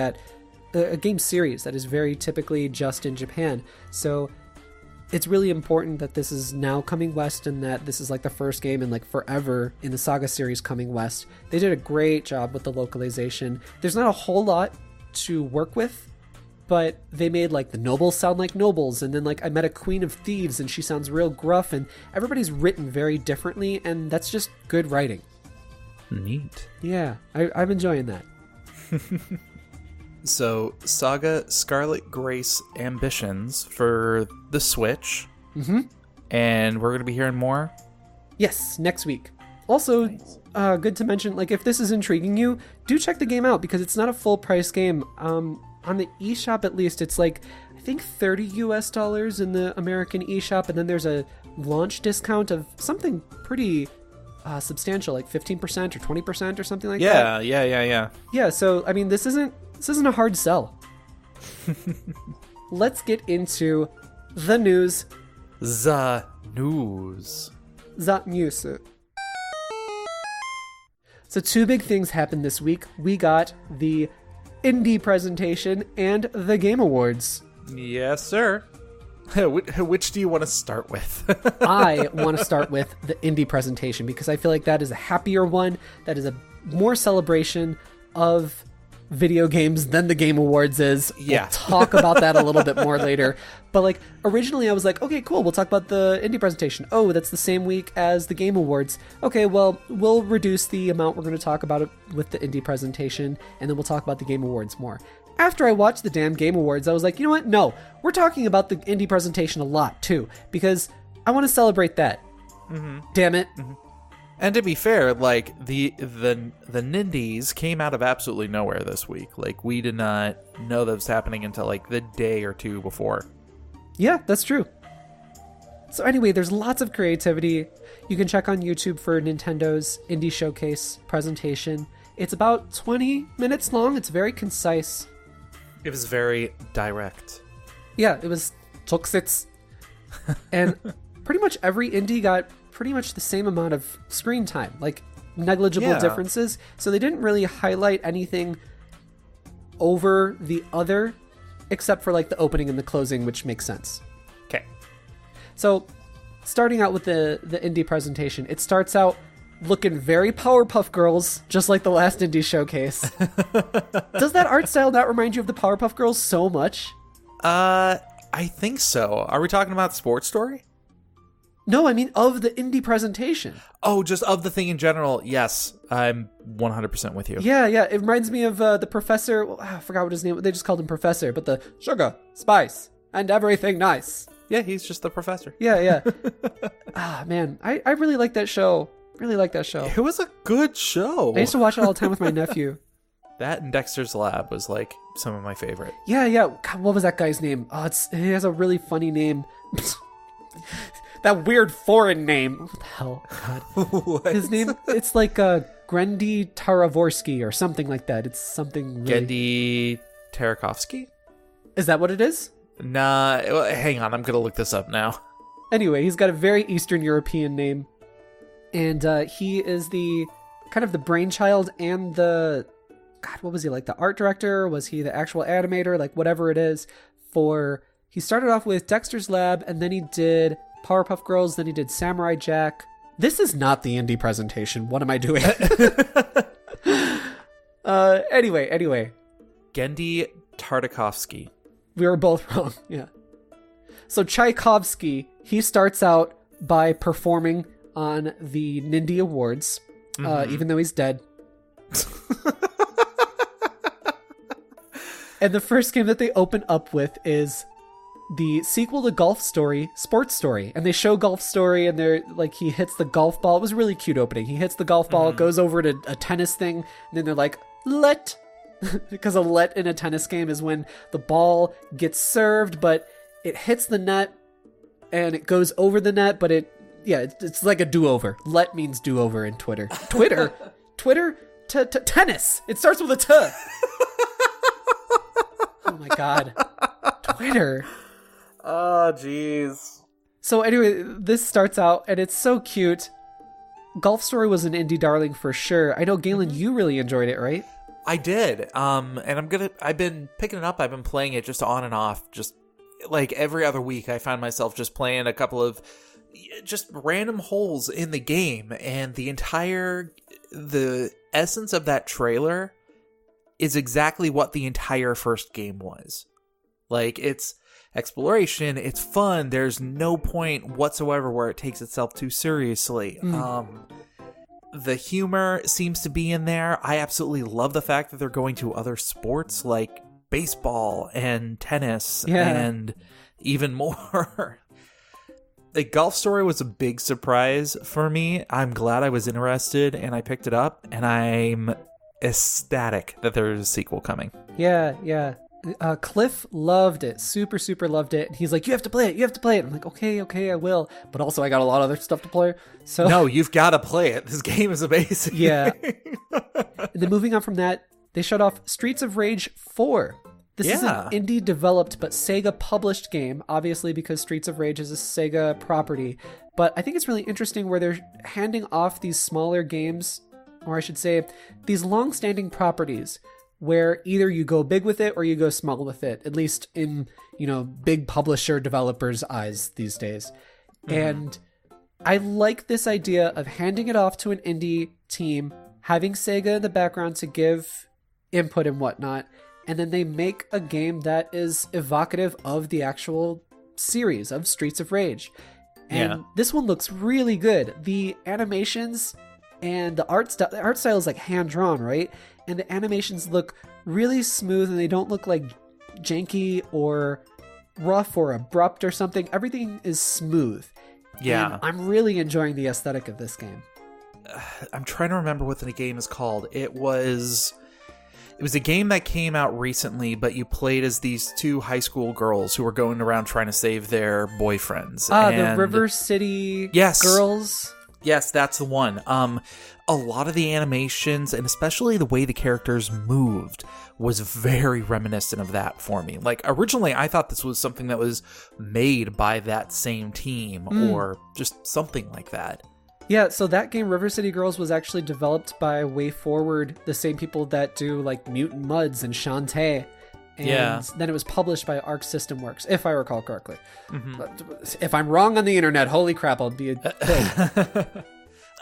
series that is very typically just in Japan. So it's really important that this is now coming west and that this is like the first game in like forever in the SaGa series coming west. They did a great job with the localization. There's not a whole lot to work with, but they made like the nobles sound like nobles, and then like I met a queen of thieves and she sounds real gruff, and everybody's written very differently, and that's just good writing. Neat. Yeah, I'm enjoying that. So, SaGa Scarlet Grace Ambitions for the Switch. Mm-hmm. And we're going to be hearing more? Yes, next week. Also, Nice. Good to mention, like, if this is intriguing you, do check the game out, because it's not a full price game. On the eShop, at least, it's like, I think $30 US in the American eShop, and then there's a launch discount of something pretty substantial, like 15% or 20% or something like that. Yeah. Yeah, so, I mean, this isn't a hard sell. Let's get into the news. The news. The news. So 2 big things happened this week. We got the indie presentation and the Game Awards. Yes, sir. Which do you want to start with? I want to start with the indie presentation because I feel like that is a happier one. That is a more celebration of video games than the Game Awards is. Yeah. We'll talk about that a little bit more later. But like originally I was like, okay, cool, we'll talk about the indie presentation. Oh, that's the same week as the Game Awards. Okay, well, we'll reduce the amount we're going to talk about it with the indie presentation, and then we'll talk about the Game Awards more. After I watched the damn Game Awards, I was like, you know what? No, we're talking about the indie presentation a lot too, because I want to celebrate that. Mm-hmm. Damn it. Mm-hmm. And to be fair, like the Nindies came out of absolutely nowhere this week. Like we did not know that was happening until like the day or two before. Yeah, that's true. So anyway, there's lots of creativity. You can check on YouTube for Nintendo's Indie Showcase presentation. It's about 20 minutes long. It's very concise. It was very direct. Yeah, it was tokusatsu. And pretty much every indie got pretty much the same amount of screen time, like negligible differences. So they didn't really highlight anything over the other, except for like the opening and the closing, which makes sense. Okay. So starting out with the indie presentation, it starts out looking very Powerpuff Girls, just like the last Indie Showcase. Does that art style not remind you of the Powerpuff Girls so much? I think so. Are we talking about Sports Story? No, I mean of the indie presentation. Oh, just of the thing in general. Yes, I'm 100% with you. Yeah. It reminds me of the professor. Well, I forgot what his name was. They just called him Professor, but the sugar, spice, and everything nice. Yeah, he's just the professor. Yeah. Man, I really like that show. Really like that show. It was a good show. I used to watch it all the time with my nephew. That and Dexter's Lab was like some of my favorite. Yeah. God, what was that guy's name? Oh, he has a really funny name. That weird foreign name. What the hell? God. His name, it's like Grendy Taravorsky or something like that. It's something really... Gendy Tarakovsky? Is that what it is? Nah, hang on. I'm going to look this up now. Anyway, he's got a very Eastern European name. And he is the kind of the brainchild and the... God, what was he, like the art director? Was he the actual animator? Like whatever it is for... He started off with Dexter's Lab, and then he did Powerpuff Girls, then he did Samurai Jack. This is not the indie presentation. What am I doing? Anyway. Gendy Tartakovsky. We were both wrong, yeah. So Tchaikovsky, he starts out by performing on the Nindie Awards, even though he's dead. And the first game that they open up with is the sequel to Golf Story, Sports Story. And they show Golf Story, and they're like, he hits the golf ball. It was a really cute opening. He hits the golf ball, goes over to a tennis thing, and then they're like, let. Because a let in a tennis game is when the ball gets served, but it hits the net, and it goes over the net, but it's like a do-over. Let means do-over in Twitter. Twitter, tennis. It starts with a T. Oh my God. Twitter. Oh, jeez. So anyway, this starts out, and it's so cute. Golf Story was an indie darling for sure. I know, Galen, you really enjoyed it, right? I did. And I've been picking it up. I've been playing it just on and off, just like every other week I find myself just playing a couple of just random holes in the game, and the essence of that trailer is exactly what the entire first game was. Like, it's exploration, it's fun, there's no point whatsoever where it takes itself too seriously. The humor seems to be in there. I absolutely love the fact that they're going to other sports like baseball and tennis and even more. The Golf Story was a big surprise for me. I'm glad I was interested and I picked it up, and I'm ecstatic that there's a sequel coming. Yeah. Cliff loved it. Super, super loved it. And he's like, you have to play it. I'm like, okay, I will. But also I got a lot of other stuff to play. So no, you've got to play it. This game is amazing. Yeah. And then moving on from that, they showed off Streets of Rage 4. This is an indie developed but Sega published game, obviously because Streets of Rage is a Sega property. But I think it's really interesting where they're handing off these smaller games, or I should say, these long-standing properties, where either you go big with it or you go small with it, at least in, big publisher developers' eyes these days. And I like this idea of handing it off to an indie team, having Sega in the background to give input and whatnot, and then they make a game that is evocative of the actual series of Streets of Rage. And this one looks really good. The animations and the art style is like hand-drawn, right? And the animations look really smooth, and they don't look like janky or rough or abrupt or something. Everything is smooth. Yeah. And I'm really enjoying the aesthetic of this game. I'm trying to remember what the game is called. It was a game that came out recently, but you played as these two high school girls who were going around trying to save their boyfriends. The River City Girls? Yes, that's the one. A lot of the animations, and especially the way the characters moved, was very reminiscent of that for me. Like, originally, I thought this was something that was made by that same team, or just something like that. Yeah, so that game, River City Girls, was actually developed by WayForward, the same people that do, like, Mutant Mudds and Shantae. And then it was published by Arc System Works, if I recall correctly. If I'm wrong on the internet, holy crap, I'll be a pig.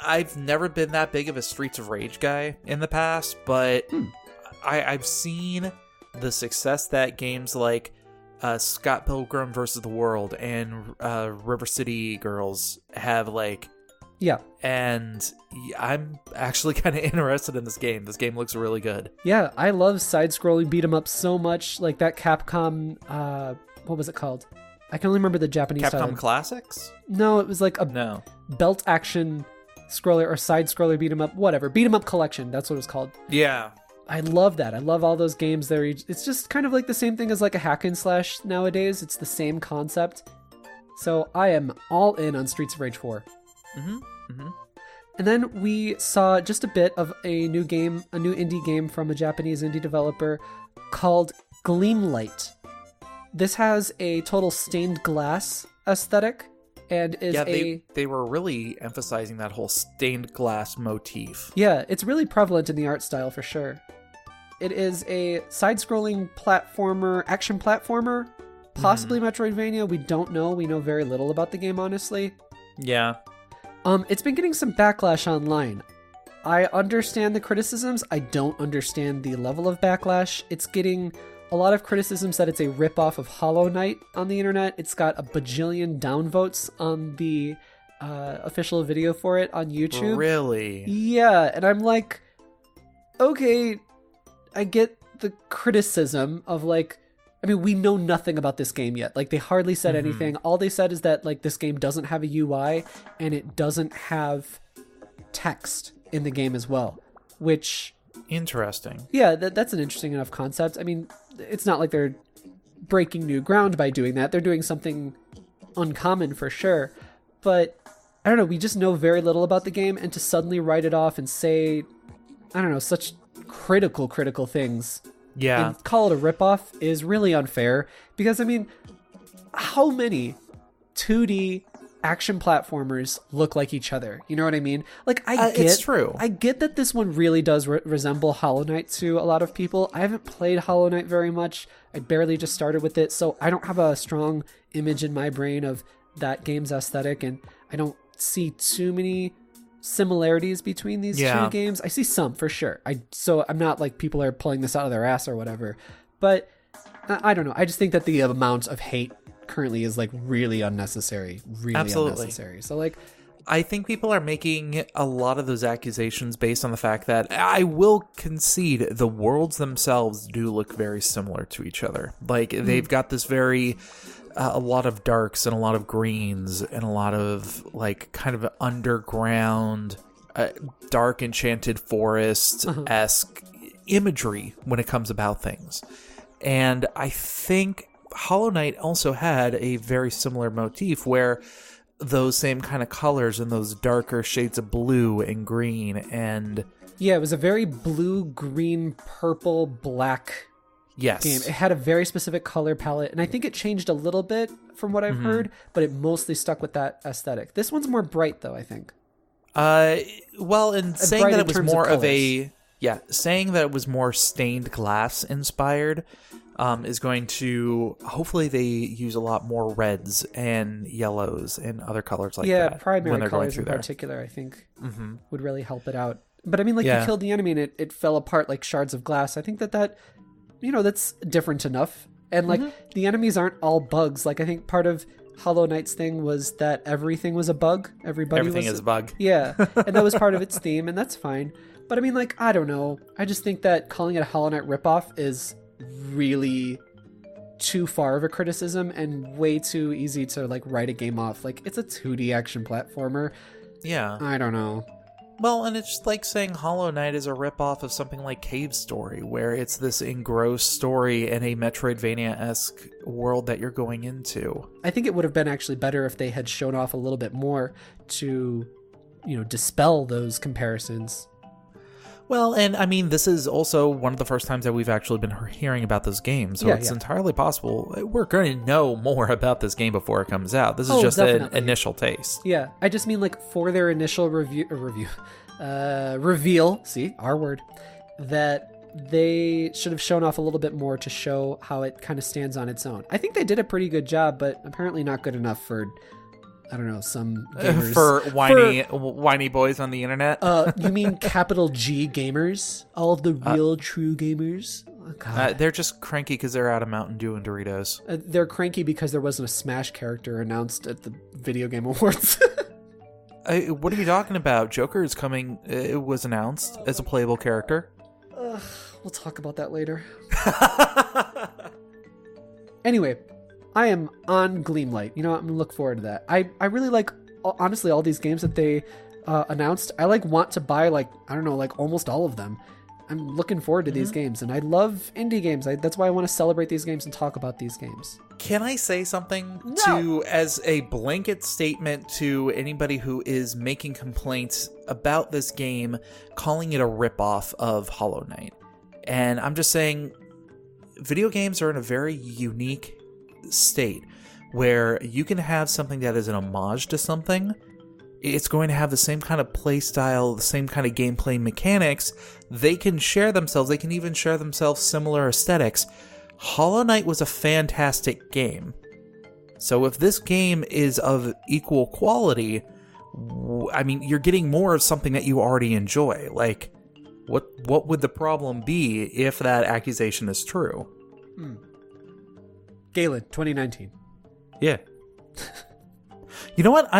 I've never been that big of a Streets of Rage guy in the past, but I've seen the success that games like Scott Pilgrim vs. the World and River City Girls have, like... Yeah. And I'm actually kind of interested in this game. This game looks really good. Yeah, I love side-scrolling beat-em-up so much. Like that Capcom... what was it called? I can only remember the Japanese title. Capcom Classics? No, it was like a belt action scroller or side-scroller beat-em-up, whatever. Beat-em-up collection, that's what it was called. Yeah. I love that. I love all those games. It's just kind of like the same thing as like a hack and slash nowadays. It's the same concept. So I am all in on Streets of Rage 4. And then we saw just a bit of a new game, a new indie game from a Japanese indie developer called Gleamlight. This has a total stained glass aesthetic and is they were really emphasizing that whole stained glass motif. Yeah, it's really prevalent in the art style for sure. It is a side-scrolling platformer, action platformer, possibly Metroidvania. We don't know. We know very little about the game, honestly. Yeah. It's been getting some backlash online. I understand the criticisms. I don't understand the level of backlash. It's getting a lot of criticisms that it's a ripoff of Hollow Knight on the internet. It's got a bajillion downvotes on the official video for it on YouTube. Really? Yeah, and I'm like, okay, I get the criticism of like, I mean, we know nothing about this game yet. Like, they hardly said anything. All they said is that, like, this game doesn't have a UI and it doesn't have text in the game as well, which... Interesting. Yeah, that's an interesting enough concept. I mean, it's not like they're breaking new ground by doing that. They're doing something uncommon for sure. But, I don't know, we just know very little about the game, and to suddenly write it off and say, I don't know, such critical things... Yeah. And call it a ripoff is really unfair because, I mean, how many 2D action platformers look like each other. You know what I mean? Like, it's true. I get that this one really does resemble Hollow Knight to a lot of people. I haven't played Hollow Knight very much. I barely just started with it, so I don't have a strong image in my brain of that game's aesthetic, and I don't see too many similarities between these two games. I see some for sure. So I'm not like people are pulling this out of their ass or whatever, but I don't know. I just think that the amount of hate currently is like really unnecessary, unnecessary. So like, I think people are making a lot of those accusations based on the fact that I will concede the worlds themselves do look very similar to each other. Like they've got this very a lot of darks and a lot of greens and a lot of like kind of underground dark enchanted forest-esque imagery when it comes about things. And I think Hollow Knight also had a very similar motif where those same kind of colors and those darker shades of blue and green and... Yeah, it was a very blue, green, purple, black game. It had a very specific color palette, and I think it changed a little bit from what I've heard, but it mostly stuck with that aesthetic. This one's more bright, though, I think. Well, and saying that it was more of a... Yeah, saying that it was more stained glass inspired is going to... Hopefully they use a lot more reds and yellows and other colors like that. Yeah, primary colors in particular, I think, would really help it out. But I mean, like, you killed the enemy and it fell apart like shards of glass. I think that that's different enough. And, like, the enemies aren't all bugs. Like, I think part of Hollow Knight's thing was that everything was a bug. Everything is a bug. Yeah, and that was part of its theme, and that's fine. But, I mean, like, I don't know. I just think that calling it a Hollow Knight ripoff is really too far of a criticism and way too easy to, like, write a game off. Like, it's a 2D action platformer. Yeah. I don't know. Well, and it's just like saying Hollow Knight is a ripoff of something like Cave Story, where it's this engrossed story in a Metroidvania-esque world that you're going into. I think it would have been actually better if they had shown off a little bit more to, dispel those comparisons. Well, and I mean, this is also one of the first times that we've actually been hearing about this game, so it's entirely possible we're going to know more about this game before it comes out. This is just an initial taste. Yeah, I just mean, like, for their initial reveal, see, our word, that they should have shown off a little bit more to show how it kind of stands on its own. I think they did a pretty good job, but apparently not good enough for... I don't know, some gamers. For whiny boys on the internet? You mean capital G gamers? All of the real, true gamers? Oh, God. They're just cranky because they're out of Mountain Dew and Doritos. They're cranky because there wasn't a Smash character announced at the Video Game Awards. What are you talking about? Joker is coming. It was announced as a playable character. We'll talk about that later. Anyway. I am on Gleamlight. I'm going to look forward to that. I really like, honestly, all these games that they announced. I want to buy, almost all of them. I'm looking forward to these games, and I love indie games. That's why I want to celebrate these games and talk about these games. Can I say something as a blanket statement to anybody who is making complaints about this game, calling it a ripoff of Hollow Knight? And I'm just saying, video games are in a very unique state where you can have something that is an homage to something. It's going to have the same kind of play style, the same kind of gameplay mechanics. They can share themselves. They can even share themselves similar aesthetics. Hollow Knight was a fantastic game. So if this game is of equal quality, I mean, you're getting more of something that you already enjoy. Like, what would the problem be if that accusation is true? Galen, 2019. Yeah. You know what?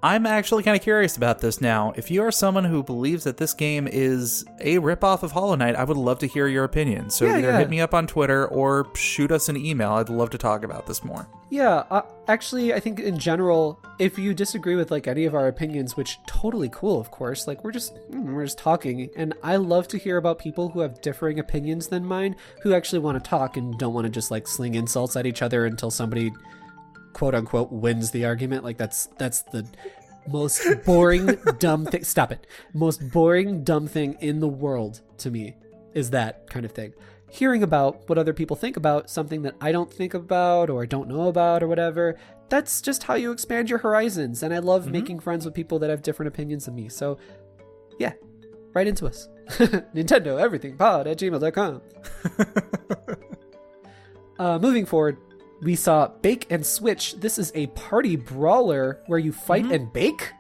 I'm actually kind of curious about this now. If you are someone who believes that this game is a ripoff of Hollow Knight, I would love to hear your opinion. So either hit me up on Twitter or shoot us an email. I'd love to talk about this more. Yeah, actually, I think in general, if you disagree with any of our opinions, which totally cool, of course, we're just talking, and I love to hear about people who have differing opinions than mine, who actually want to talk and don't want to just sling insults at each other until somebody, quote unquote, wins the argument. That's the most boring dumb thing. Stop it. Most boring dumb thing in the world to me is that kind of thing. hearing about what other people think about something that I don't think about or don't know about or whatever. That's just how you expand your horizons. And I love making friends with people that have different opinions than me. So yeah, write into us. Nintendo everything pod at gmail.com. Moving forward, we saw Bake and Switch. This is a party brawler where you fight and bake.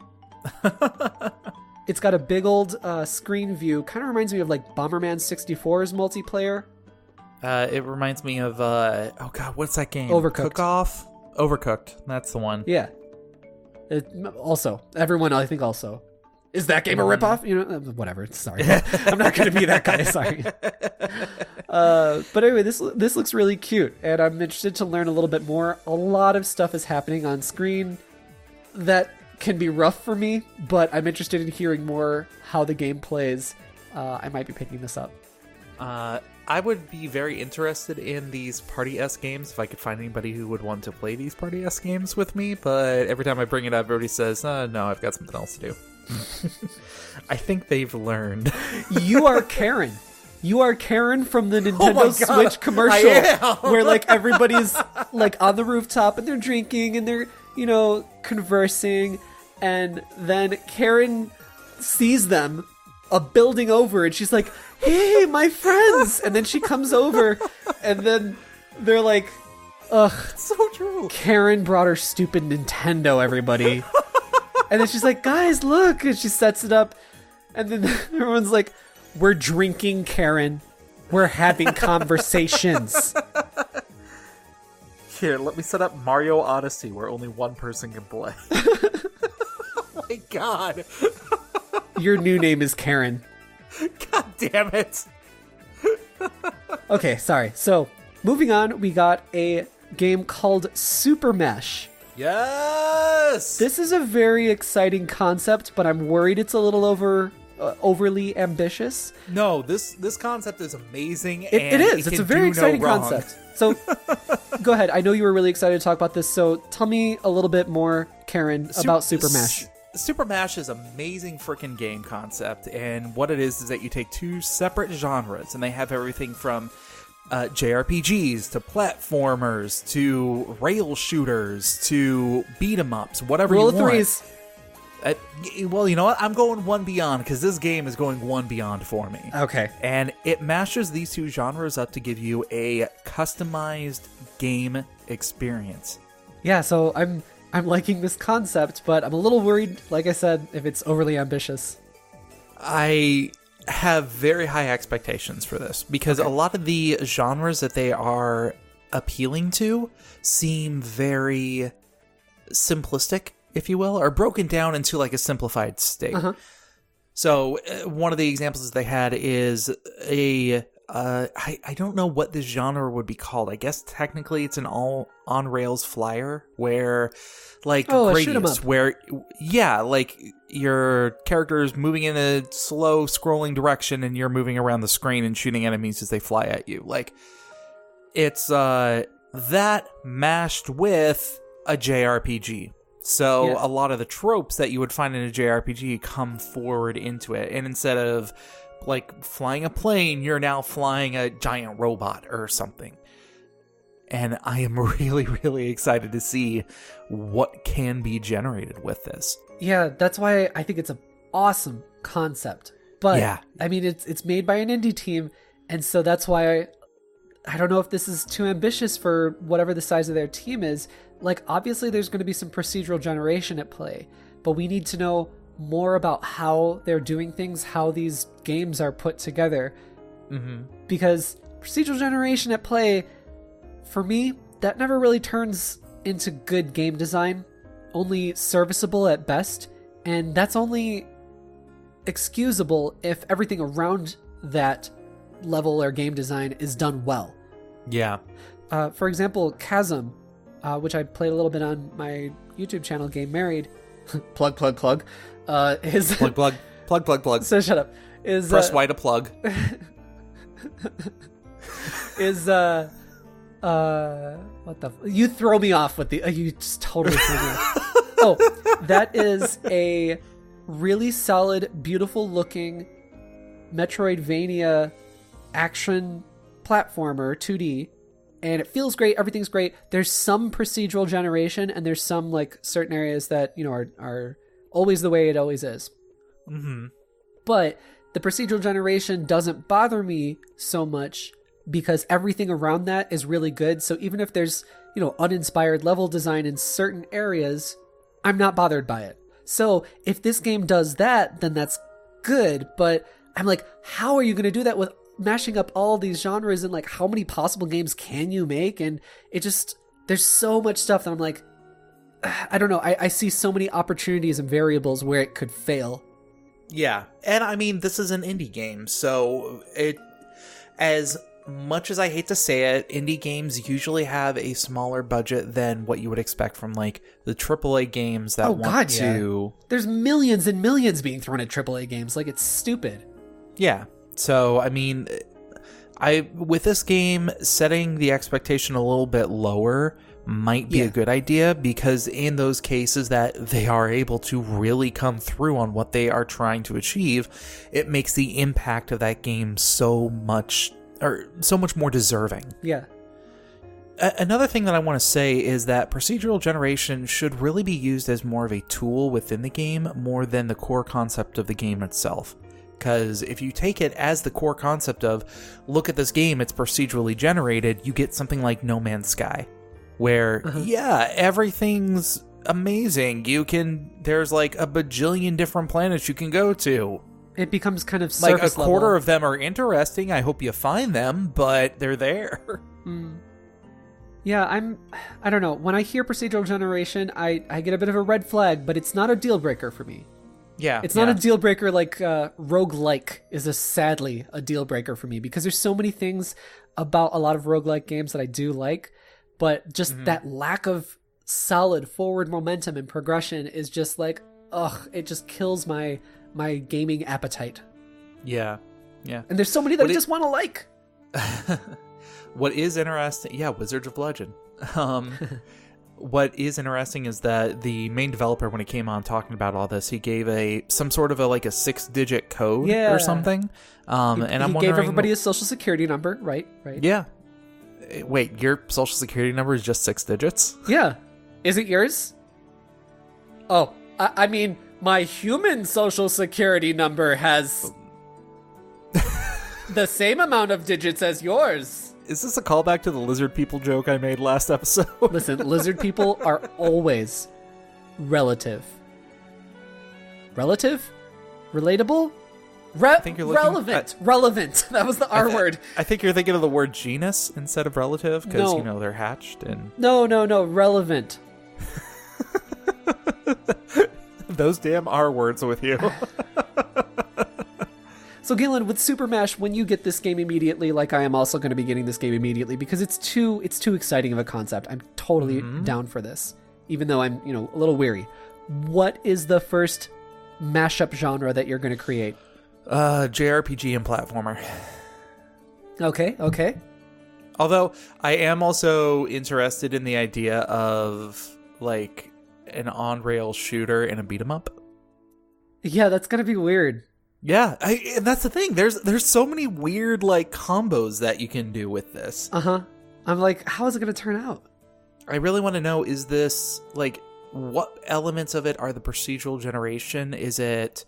It's got a big old screen view. Kind of reminds me of like Bomberman 64's multiplayer. It reminds me of, oh god, what's that game? Overcooked. Cook-Off? Overcooked. That's the one. Yeah. Also, everyone I think also. Is that game a ripoff? You know, whatever. Sorry. I'm not going to be that guy. Sorry. But anyway, this looks really cute, and I'm interested to learn a little bit more. A lot of stuff is happening on screen that can be rough for me, but I'm interested in hearing more how the game plays. I might be picking this up. I would be very interested in these Party-esque games if I could find anybody who would want to play these Party-esque games with me, but every time I bring it up, everybody says, no, I've got something else to do. I think they've learned. You are Karen. You are Karen from the Nintendo Switch commercial where like everybody's like on the rooftop and they're drinking and they're, you know, conversing, and then Karen sees them a building over and she's like, hey, my friends, and then she comes over and then they're like, ugh, so true, Karen brought her stupid Nintendo, everybody. And then she's like, guys, look, and she sets it up, and then everyone's like, we're drinking, Karen, we're having conversations. Here, let me set up Mario Odyssey where only one person can play. Oh my god. Your new name is Karen. God damn it. Okay, sorry. So, moving on, we got a game called Super Mesh. Yes! This is a very exciting concept, but I'm worried it's a little overly ambitious. No, this concept is amazing. It is. It's a very exciting concept. So, go ahead. I know you were really excited to talk about this, so tell me a little bit more, Karen, about Super Mesh. Super Mesh is amazing freaking game concept, and what it is that you take two separate genres, and they have everything from JRPGs to platformers to rail shooters to beat 'em ups, whatever Roll you want. threes. Well, you know what? I'm going one beyond because this game is going one beyond for me. Okay. And it mashes these two genres up to give you a customized game experience. Yeah, so I'm liking this concept, but I'm a little worried, like I said, if it's overly ambitious. I have very high expectations for this because a lot of the genres that they are appealing to seem very simplistic, if you will, or broken down into like a simplified state. So one of the examples they had is I don't know what this genre would be called. I guess technically it's an all on rails flyer where like gradients where like your character is moving in a slow scrolling direction and you're moving around the screen and shooting enemies as they fly at you. Like it's that mashed with a JRPG. So a lot of the tropes that you would find in a JRPG come forward into it. And instead of like flying a plane, you're now flying a giant robot or something. And I am really, really excited to see what can be generated with this. Yeah, that's why I think it's an awesome concept. But I mean, it's made by an indie team, and so that's why I don't know if this is too ambitious for whatever the size of their team is. Like, obviously there's going to be some procedural generation at play, but we need to know more about how they're doing things, how these games are put together. Because procedural generation at play, for me, that never really turns into good game design, only serviceable at best, and that's only excusable if everything around that level or game design is done well. Yeah. For example, Chasm, which I played a little bit on my YouTube channel, Game Married, plug, is... Plug. So shut up. Is Press Y to plug. Is, what the... You throw me off with the... you just totally threw me off. Oh, that is a really solid, beautiful looking Metroidvania action platformer, 2D, and it feels great. Everything's great. There's some procedural generation, and there's some like certain areas that, you know, are always the way it always is. Mm-hmm. But the procedural generation doesn't bother me so much because everything around that is really good. So even if there's, you know, uninspired level design in certain areas, I'm not bothered by it. So if this game does that, then that's good. But I'm like, how are you going to do that with mashing up all these genres, and like how many possible games can you make? And it just, there's so much stuff that I'm like, I don't know. I see so many opportunities and variables where it could fail. Yeah. And I mean, this is an indie game, so it, as much as I hate to say it, indie games usually have a smaller budget than what you would expect from like the AAA games that want to. There's millions and millions being thrown at AAA games. Like, it's stupid. Yeah. So, I mean, with this game, setting the expectation a little bit lower might be a good idea, because in those cases that they are able to really come through on what they are trying to achieve, it makes the impact of that game so much more deserving. Yeah. Another thing that I want to say is that procedural generation should really be used as more of a tool within the game more than the core concept of the game itself. Because if you take it as the core concept of, look at this game, it's procedurally generated, you get something like No Man's Sky, where, everything's amazing. There's like a bajillion different planets you can go to. It becomes kind of surface like a quarter of them are interesting. I hope you find them, but they're there. Yeah, I don't know. When I hear procedural generation, I get a bit of a red flag, but it's not a deal breaker for me. Yeah. It's not a deal breaker like roguelike is sadly a deal breaker for me, because there's so many things about a lot of roguelike games that I do like, but just that lack of solid forward momentum and progression is just like, it just kills my gaming appetite. Yeah. And there's so many that I just want to like. What is interesting, Wizards of Legend. What is interesting is that the main developer, when he came on talking about all this, he gave some sort of a 6-digit code or something. And I'm wondering, gave everybody a social security number, right? Yeah. Wait, your social security number is just 6 digits? Yeah. Is it yours? Oh, I mean, my human social security number has the same amount of digits as yours. Is this a callback to the lizard people joke I made last episode? Listen, lizard people are always relative. Relative? Relatable? Relevant. Relevant. That was the R word. I think you're thinking of the word genus instead of relative, because, they're hatched. And No. Relevant. Those damn R words with you. So, Galen, with Super Mash, when you get this game immediately, like I am also going to be getting this game immediately, because it's too exciting of a concept. I'm totally down for this, even though I'm, a little weary. What is the first mashup genre that you're going to create? JRPG and platformer. Okay. Although I am also interested in the idea of an on-rail shooter and a beat 'em up. Yeah, that's going to be weird. Yeah, and that's the thing. There's so many weird combos that you can do with this. I'm like, how is it going to turn out? I really want to know, is this what elements of it are the procedural generation? Is it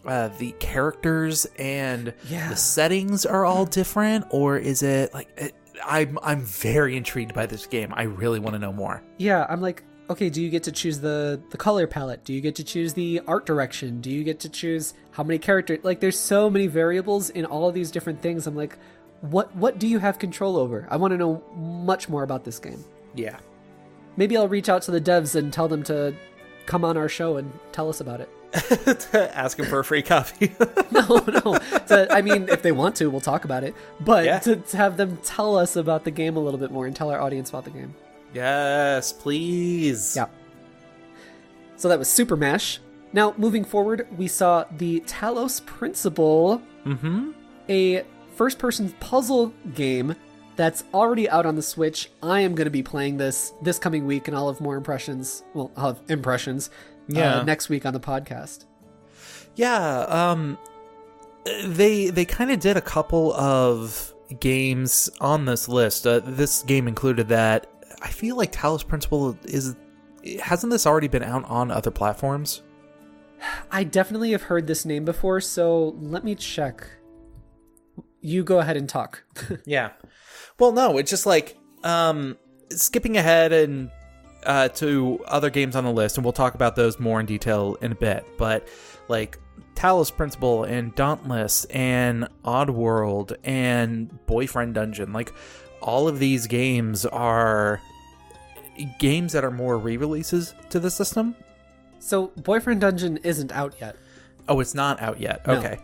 the characters and the settings are all different, or is it I'm very intrigued by this game. I really want to know more. Yeah, I'm like, okay, do you get to choose the color palette? Do you get to choose the art direction? Do you get to choose how many characters? There's so many variables in all of these different things. I'm like, what do you have control over? I want to know much more about this game. Yeah. Maybe I'll reach out to the devs and tell them to come on our show and tell us about it. Ask them for a free copy. No. I mean, if they want to, we'll talk about it. But to have them tell us about the game a little bit more and tell our audience about the game. Yes, please. Yeah. So that was Super Mash. Now, moving forward, we saw the Talos Principle, a first-person puzzle game that's already out on the Switch. I am going to be playing this coming week, and I'll have more impressions. Well, I'll have impressions next week on the podcast. Yeah, they kind of did a couple of games on this list, this game included that. I feel like Talos Principle hasn't this already been out on other platforms? I definitely have heard this name before, so let me check. You go ahead and talk. Yeah. Well, no, it's just like skipping ahead and to other games on the list, and we'll talk about those more in detail in a bit. But like Talos Principle and Dauntless and Oddworld and Boyfriend Dungeon, like all of these games are games that are more re-releases to the system. So Boyfriend Dungeon isn't out yet. Oh, it's not out yet. No. Okay.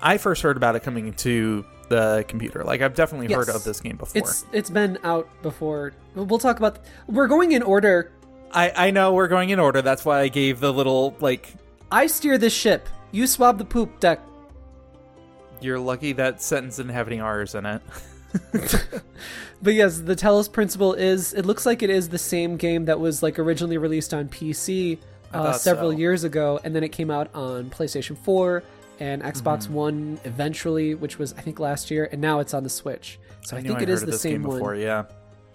I first heard about it coming to the computer. Like, I've definitely heard of this game before. It's been out before. We'll talk about... We're going in order. I know we're going in order. That's why I gave the little, like... I steer this ship. You swab the poop deck. You're lucky that sentence didn't have any R's in it. But yes, the Talos Principle is... It looks like it is the same game that was like originally released on PC several years ago, and then it came out on PlayStation 4 and Xbox One eventually, which was, I think, last year, and now it's on the Switch. So I think it is the same one. Before, yeah.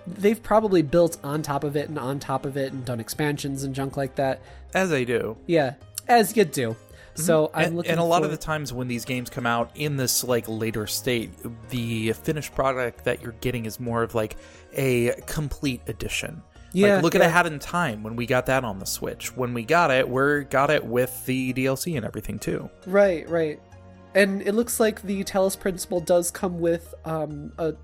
They've probably built on top of it and done expansions and junk like that. As they do. Yeah, as you do. So I'm looking and a lot of the times when these games come out in this like later state, the finished product that you're getting is more of like a complete edition. Yeah, like, look at A Hat in Time when we got that on the Switch. When we got it, got it with the DLC and everything too. Right. And it looks like the Talos Principle does come with a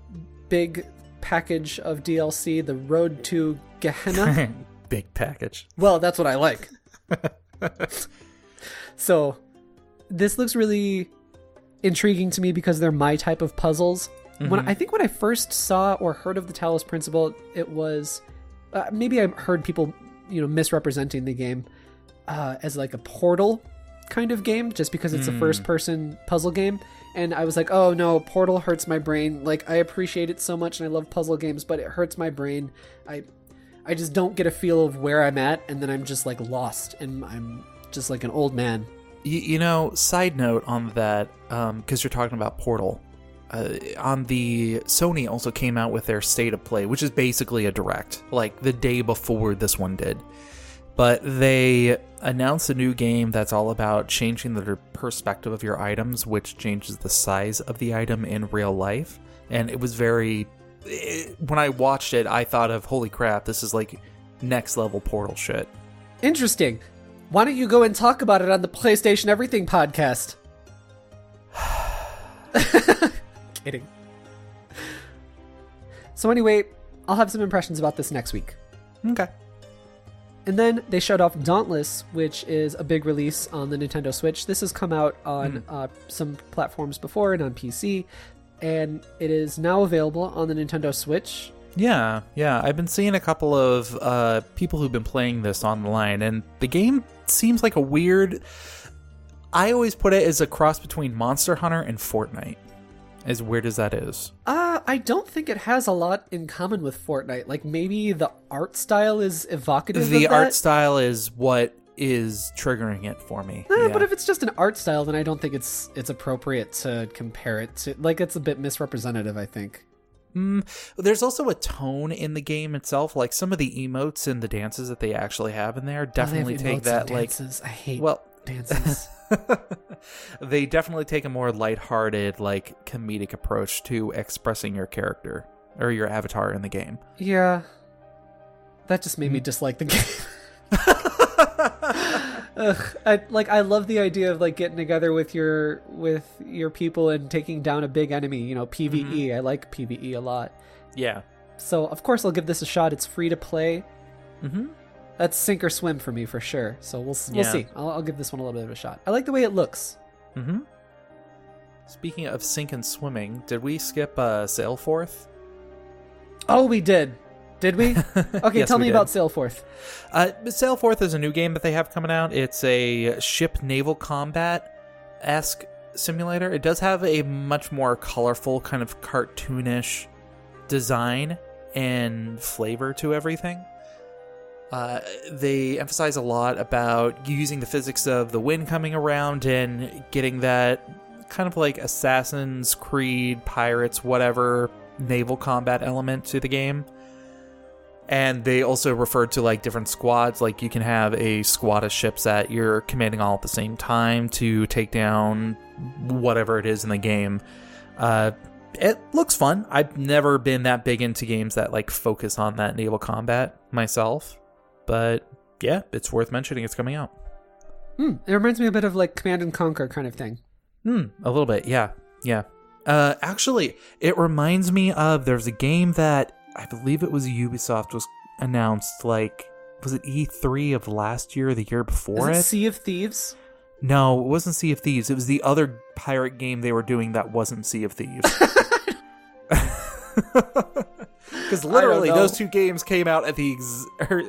big package of DLC, the Road to Gehenna. Big package. Well, that's what I like. So this looks really intriguing to me because they're my type of puzzles. When I think when I first saw or heard of the Talos Principle, it was... maybe I heard people, misrepresenting the game as like a Portal kind of game, just because it's a first-person puzzle game. And I was like, oh no, Portal hurts my brain. Like, I appreciate it so much and I love puzzle games, but it hurts my brain. I just don't get a feel of where I'm at, and then I'm just like lost, and I'm just like an old man. Side note on that, because you're talking about Portal. On the Sony also came out with their State of Play, which is basically a direct, like the day before this one did. But they announced a new game that's all about changing the perspective of your items, which changes the size of the item in real life. And it was when I watched it, I thought of, holy crap, this is like next level Portal shit. Interesting. Why don't you go and talk about it on the PlayStation Everything podcast? Kidding. So anyway, I'll have some impressions about this next week. Okay. And then they showed off Dauntless, which is a big release on the Nintendo Switch. This has come out on some platforms before and on PC, and it is now available on the Nintendo Switch. Yeah. I've been seeing a couple of people who've been playing this online, and the game seems like a weird... I always put it as a cross between Monster Hunter and Fortnite. As weird as that is. I don't think it has a lot in common with Fortnite. Like, maybe the art style is evocative of that. The art style is what is triggering it for me. But if it's just an art style, then I don't think it's appropriate to compare it to... Like, it's a bit misrepresentative, I think. There's also a tone in the game itself. Like, some of the emotes and the dances that they actually have in there definitely take that, like... I hate dances. They definitely take a more lighthearted, like, comedic approach to expressing your character or your avatar in the game. Yeah. That just made me dislike the game. I love the idea of like getting together with your people and taking down a big enemy, PvE. I like PvE a lot. Yeah. So of course I'll give this a shot. It's free to play. That's sink or swim for me for sure. So we'll see. I'll give this one a little bit of a shot. I like the way it looks. Speaking of sink and swimming, did we skip Sailforth? Oh, we did. Did we? Okay, yes, tell me about Sailforth. Sailforth is a new game that they have coming out. It's a ship naval combat-esque simulator. It does have a much more colorful, kind of cartoonish design and flavor to everything. They emphasize a lot about using the physics of the wind coming around and getting that kind of like Assassin's Creed, Pirates, whatever naval combat element to the game. And they also referred to like different squads. Like you can have a squad of ships that you're commanding all at the same time to take down whatever it is in the game. It looks fun. I've never been that big into games that like focus on that naval combat myself. But yeah, it's worth mentioning. It's coming out. It reminds me a bit of like Command and Conquer kind of thing. A little bit. Yeah. Actually, it reminds me of, there's a game that I believe it was Ubisoft was announced, like, was it E3 of last year or the year before Is it? it Sea of Thieves? No, it wasn't Sea of Thieves. It was the other pirate game they were doing that wasn't Sea of Thieves. Because literally those two games came out at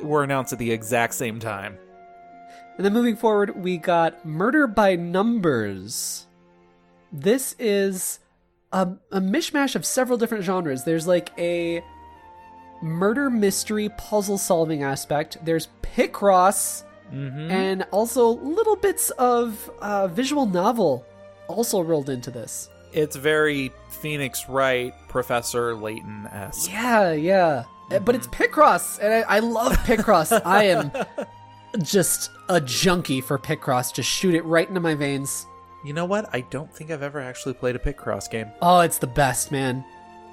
were announced at the exact same time. And then moving forward, we got Murder by Numbers. This is a mishmash of several different genres. There's like a murder mystery puzzle solving aspect. There's Picross, and also little bits of visual novel also rolled into this. It's very Phoenix Wright, Professor Layton-esque. Yeah. But it's Picross, and I love Picross. I am just a junkie for Picross. Just shoot it right into my veins. You know what? I don't think I've ever actually played a Picross game. Oh, it's the best, man.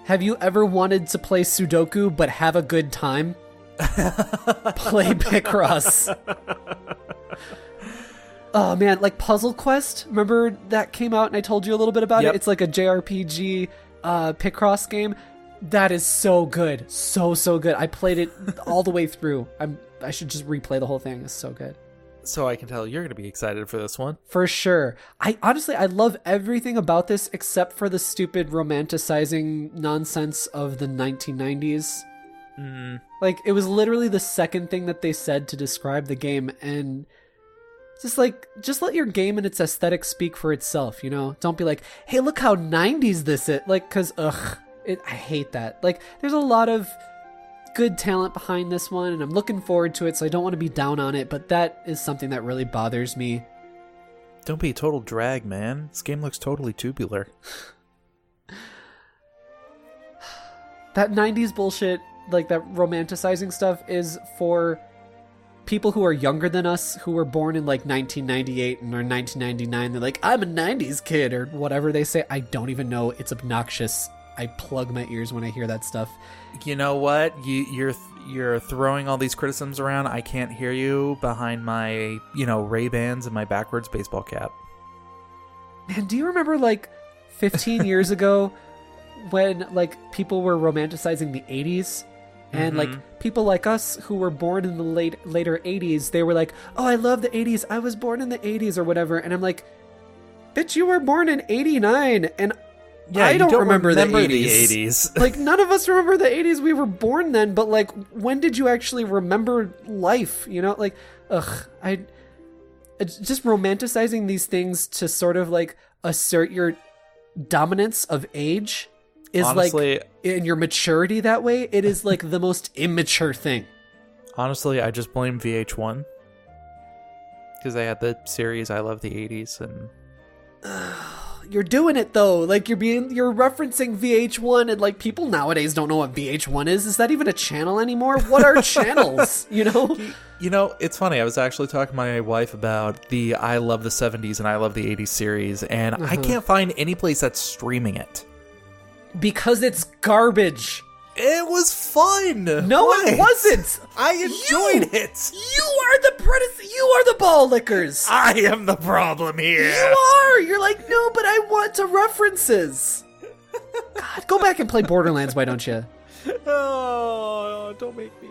Have you ever wanted to play Sudoku but have a good time? Play Picross. Oh man, like Puzzle Quest, remember that came out and I told you a little bit about it? It's like a JRPG Picross game. That is so good. So good. I played it all the way through. I should just replay the whole thing. It's so good. So I can tell you're going to be excited for this one. For sure. I love everything about this except for the stupid romanticizing nonsense of the 1990s. Like, it was literally the second thing that they said to describe the game, and just let your game and its aesthetic speak for itself, you know? Don't be like, hey, look how 90s this is. Like, because, I hate that. Like, there's a lot of good talent behind this one, and I'm looking forward to it, so I don't want to be down on it, but that is something that really bothers me. Don't be a total drag, man. This game looks totally tubular. That 90s bullshit, like that romanticizing stuff, is for people who are younger than us, who were born in like 1998 or 1999. They're like, I'm a 90s kid, or whatever they say. I don't even know. It's obnoxious. I plug my ears when I hear that stuff. You know what? You're throwing all these criticisms around. I can't hear you behind my, Ray-Bans and my backwards baseball cap. Man, do you remember like 15 years ago when like people were romanticizing the 80s? And like people like us who were born in the later 80s, they were like, oh, I love the 80s. I was born in the 80s or whatever. And I'm like, bitch, you were born in 89. And yeah, I don't remember the 80s. Like, none of us remember the 80s. We were born then, but like, when did you actually remember life? You know, like, just romanticizing these things to sort of like assert your dominance of age is honestly, like, in your maturity that way, it is like the most immature thing. Honestly, I just blame VH1 because they had the series I Love the 80s, and you're doing it though. Like, you're referencing VH1, and like people nowadays don't know what VH1 is. Is that even a channel anymore? What are channels? You know? You know, it's funny. I was actually talking to my wife about the I Love the 70s and I Love the 80s series, and I can't find any place that's streaming it. Because it's garbage. It was fun. No, what? It wasn't. I enjoyed it. You are the You are the ball lickers. I am the problem here. You are. You're like, no, but I want to references. God, go back and play Borderlands, why don't you? Oh, don't make me.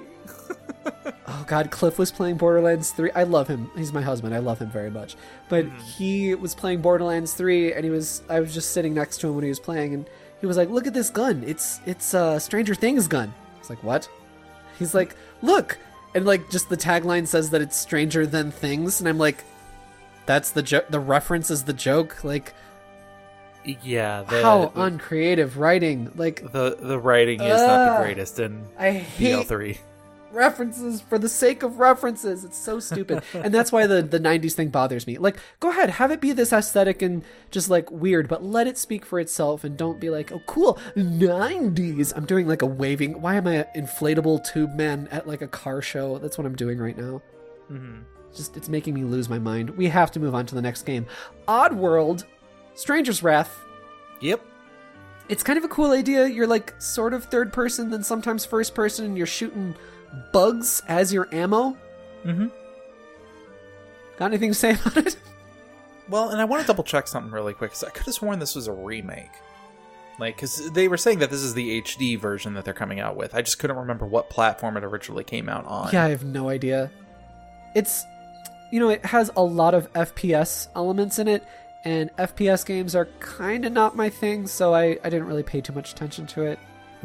Oh God, Cliff was playing Borderlands 3. I love him. He's my husband. I love him very much. But he was playing Borderlands 3, and I was just sitting next to him when he was playing, and he was like, look at this gun. It's Stranger Things gun. I was like, what? He's like, look. And like, just the tagline says that it's Stranger Than Things. And I'm like, that's the joke. The reference is the joke. Like, yeah. How uncreative writing. Like, the writing is not the greatest in BL3. references for the sake of references. It's so stupid. And that's why the 90s thing bothers me. Like, go ahead, have it be this aesthetic and just like weird, but let it speak for itself and don't be like, oh, cool, 90s. I'm doing like a waving. Why am I an inflatable tube man at like a car show? That's what I'm doing right now. Mm-hmm. It's making me lose my mind. We have to move on to the next game. Oddworld, Stranger's Wrath. Yep. It's kind of a cool idea. You're like sort of third person, then sometimes first person, and you're shooting bugs as your ammo. Mm-hmm. Got anything to say about it? Well, and I want to double check something really quick, because I could have sworn this was a remake. Like, because they were saying that this is the HD version that they're coming out with. I just couldn't remember what platform it originally came out on. Yeah, I have no idea. It's, it has a lot of FPS elements in it, and FPS games are kind of not my thing, so I didn't really pay too much attention to it.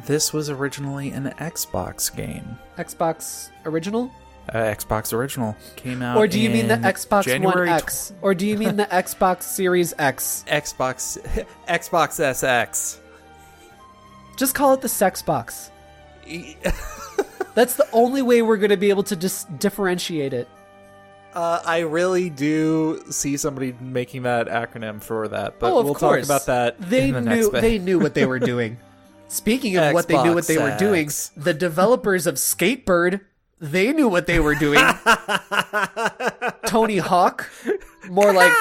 This was originally an Xbox game. Xbox original? Xbox original. Came out Or do you mean the Xbox January One X? Or do you mean the Xbox Series X? Xbox SX. Just call it the Sexbox. That's the only way we're going to be able to differentiate it. I really do see somebody making that acronym for that, but we'll course. talk about that in the next bit. They knew what they were doing. Speaking of what they knew what they were doing, the developers of Skatebird, they knew what they were doing. Tony Hawk, more like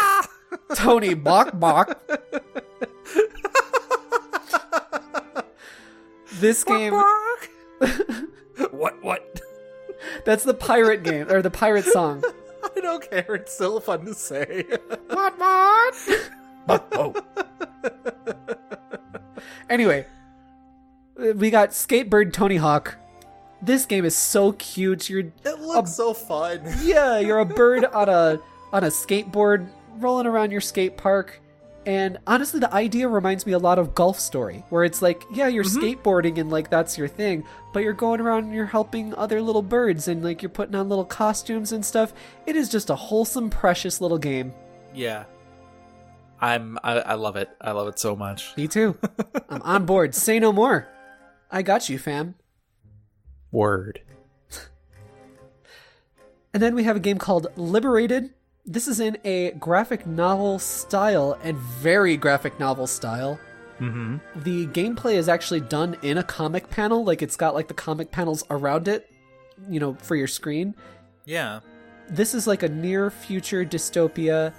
Tony Bok. This game... What? That's the pirate game, or the pirate song. I don't care. It's still fun to say. What? Oh. Anyway, we got Skatebird Tony Hawk. This game is so cute. It looks so fun. Yeah, you're a bird on a skateboard rolling around your skate park. And honestly, the idea reminds me a lot of Golf Story, where it's like, yeah, you're skateboarding and like that's your thing, but you're going around and you're helping other little birds and like you're putting on little costumes and stuff. It is just a wholesome, precious little game. Yeah. I love it. I love it so much. Me too. I'm on board. Say no more. I got you, fam. Word. And then we have a game called Liberated. This is in a graphic novel style, and very graphic novel style. Mm-hmm. The gameplay is actually done in a comic panel, like it's got like the comic panels around it, for your screen. Yeah. This is like a near future dystopia,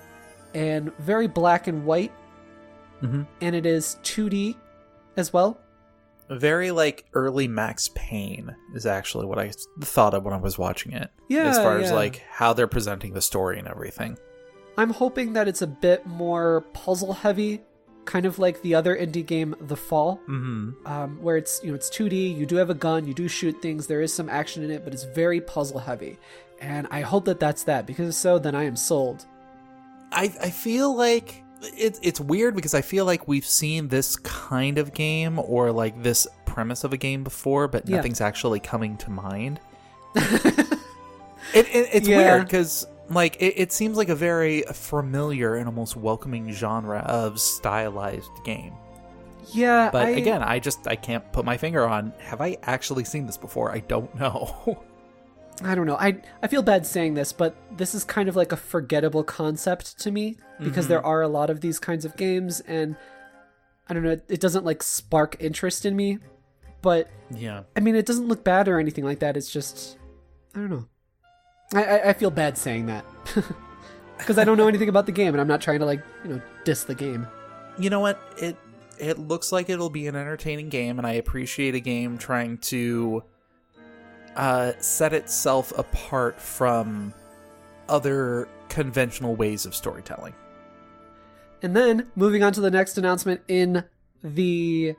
and very black and white, and it is 2D as well. Very like early Max Payne is actually what I thought of when I was watching it. Yeah, as far as like how they're presenting the story and everything. I'm hoping that it's a bit more puzzle heavy, kind of like the other indie game, The Fall, where it's it's 2D. You do have a gun, you do shoot things. There is some action in it, but it's very puzzle heavy, and I hope that that's that, because if so, then I am sold. I feel like it's weird because I feel like we've seen this kind of game or like this premise of a game before, but nothing's actually coming to mind. It's weird because like it seems like a very familiar and almost welcoming genre of stylized game. Yeah, but again, I can't put my finger on, have I actually seen this before? I don't know. I don't know. I feel bad saying this, but this is kind of like a forgettable concept to me, because there are a lot of these kinds of games, and I don't know, it doesn't like spark interest in me, but yeah, I mean, it doesn't look bad or anything like that. It's just, I don't know. I feel bad saying that because I don't know anything about the game, and I'm not trying to like, diss the game. You know what? It looks like it'll be an entertaining game, and I appreciate a game trying to set itself apart from other conventional ways of storytelling. And then, moving on to the next announcement in the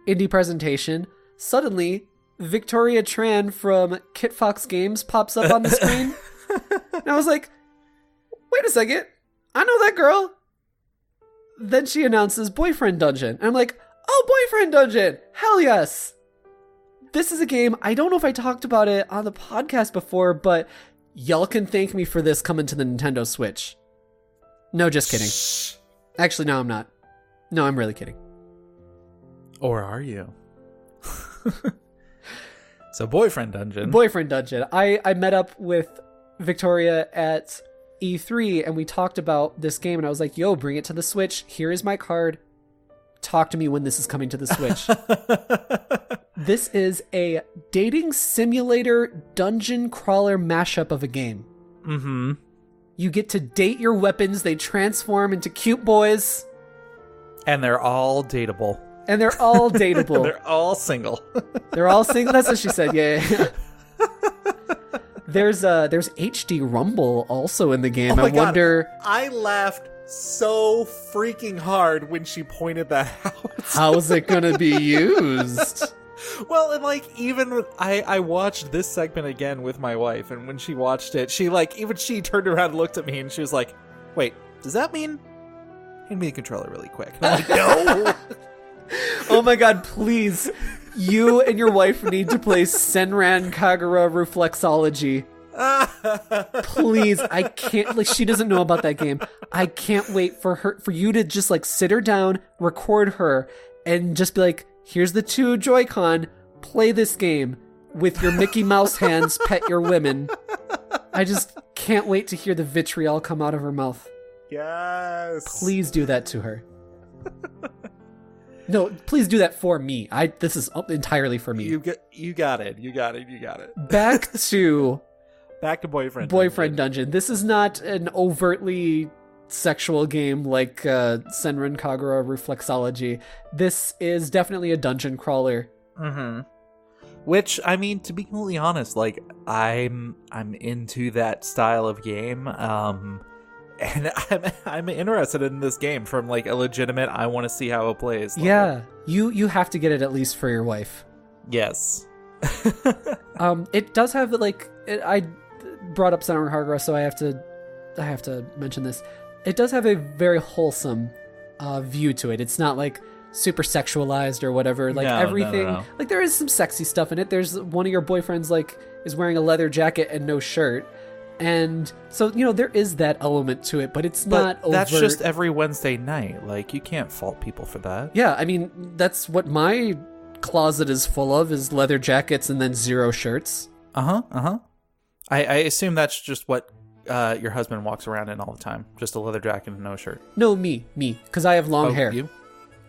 indie presentation, suddenly, Victoria Tran from Kit Fox Games pops up on the screen. And I was like, wait a second, I know that girl. Then she announces Boyfriend Dungeon. And I'm like, oh, Boyfriend Dungeon! Hell yes! This is a game, I don't know if I talked about it on the podcast before, but y'all can thank me for this coming to the Nintendo Switch. No, just kidding. Shh. Actually, no, I'm not. No, I'm really kidding. Or are you? So boyfriend dungeon. Boyfriend dungeon. I met up with Victoria at E3 and we talked about this game and I was like, yo, bring it to the Switch. Here is my card. Talk to me when this is coming to the Switch. This is a dating simulator dungeon crawler mashup of a game. Mm-hmm. You get to date your weapons. They transform into cute boys. And they're all dateable. They're all dateable. They're all single. They're all single. That's what she said. Yeah. There's HD Rumble also in the game. I wonder. I laughed so freaking hard when she pointed that out. How's it gonna be used? Well, and like even I watched this segment again with my wife, and when she watched it, she turned around and looked at me, and she was like, "Wait, does that mean hand me the controller really quick?" And I'm like, "No." Oh my god, please. You and your wife need to play Senran Kagura Reflexology. Please, I can't, like, she doesn't know about that game. I can't wait for you to just like sit her down, record her, and just be like, here's the 2 Joy-Con, play this game with your Mickey Mouse hands, pet your women. I just can't wait to hear the vitriol come out of her mouth. Yes. Please do that to her. No, please do that for me. This is entirely for me. You got it. Back to Boyfriend Dungeon. This is not an overtly sexual game like Senran Kagura Reflexology. This is definitely a dungeon crawler. Mm-hmm. Which, I mean, to be completely honest, like I'm into that style of game. And I'm interested in this game from like a legitimate, I want to see how it plays level. Yeah, you have to get it at least for your wife. Yes. It does have like I brought up Senran Kagura, so I have to mention this. It does have a very wholesome view to it. It's not like super sexualized or whatever. Like everything, no. Like there is some sexy stuff in it. There's one of your boyfriends like is wearing a leather jacket and no shirt. And so, there is that element to it, but it's not overt. That's just every Wednesday night. Like, you can't fault people for that. Yeah, I mean, that's what my closet is full of, is leather jackets and then 0 shirts. I assume that's just what your husband walks around in all the time. Just a leather jacket and no shirt. No, me, because I have long hair. You?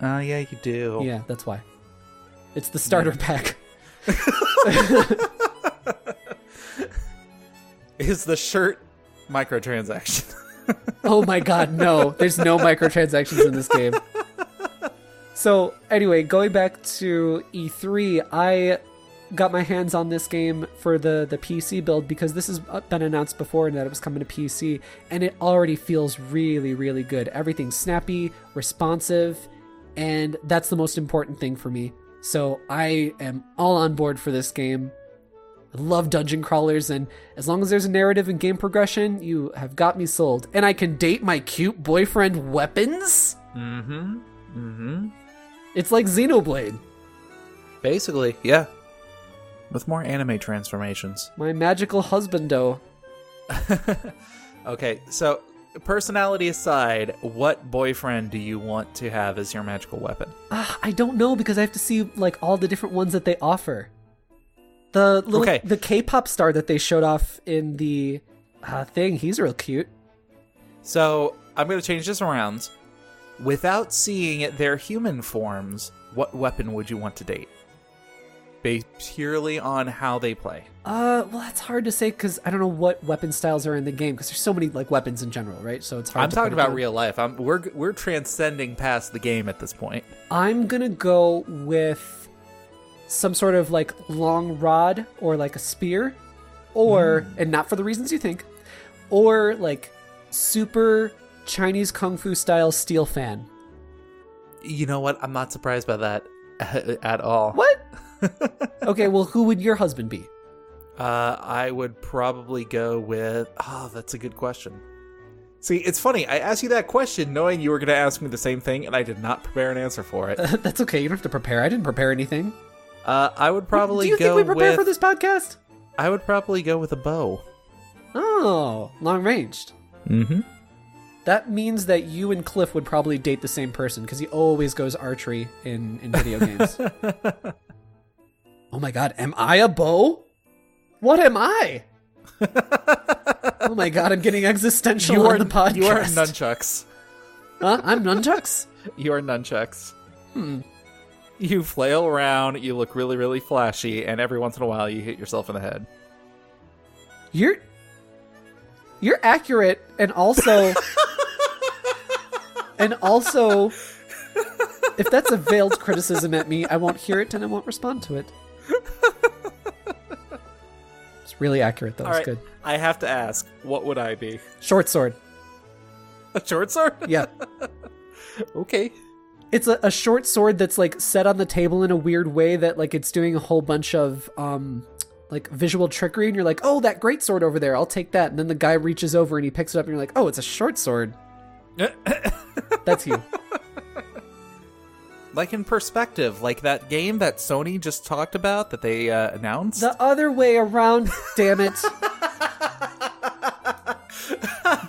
Yeah, you do. Yeah, that's why. It's the starter pack. Is the shirt microtransaction? Oh my god, no. There's no microtransactions in this game. So, anyway, going back to E3, I got my hands on this game for the PC build because this has been announced before and that it was coming to PC, and it already feels really, really good. Everything's snappy, responsive, and that's the most important thing for me. So I am all on board for this game. I love dungeon crawlers, and as long as there's a narrative and game progression, you have got me sold. And I can date my cute boyfriend weapons? It's like Xenoblade. Basically, yeah. With more anime transformations. My magical husbando. Okay, so personality aside, what boyfriend do you want to have as your magical weapon? I don't know, because I have to see like all the different ones that they offer. The K-pop star that they showed off in the thing, he's real cute. So I'm going to change this around. Without seeing their human forms, what weapon would you want to date? Based purely on how they play. Well, that's hard to say because I don't know what weapon styles are in the game, because there's so many like weapons in general, right? So it's hard. I'm talking about real life. We're transcending past the game at this point. I'm gonna go with some sort of like long rod or like a spear, or and not for the reasons you think, or like super Chinese kung fu style steel fan. You know what? I'm not surprised by that at all. What? Okay, well, who would your husband be? I would probably go with... Oh, that's a good question. See, it's funny. I asked you that question knowing you were going to ask me the same thing, and I did not prepare an answer for it. That's okay. You don't have to prepare. I didn't prepare anything. I would probably go with... Do you think we prepare for this podcast? I would probably go with a bow. Oh, long-ranged. Mm-hmm. That means that you and Cliff would probably date the same person, because he always goes archery in video games. Oh my god, am I a bow? What am I? Oh my god, I'm getting existential on the podcast. You are nunchucks. Huh? I'm nunchucks? You are nunchucks. You flail around, you look really, really flashy, and every once in a while you hit yourself in the head. You're accurate, and also... if that's a veiled criticism at me, I won't hear it and I won't respond to it. It's really accurate, though. All it's right. good. I have to ask, what would I be? Short sword. A short sword? Yeah. Okay. It's a short sword that's, like, set on the table in a weird way that, like, it's doing a whole bunch of, like, visual trickery, and you're like, oh, that great sword over there, I'll take that. And then the guy reaches over and he picks it up, and you're like, oh, it's a short sword. That's you. Like in perspective, like that game that Sony just talked about that they announced. The other way around, damn it.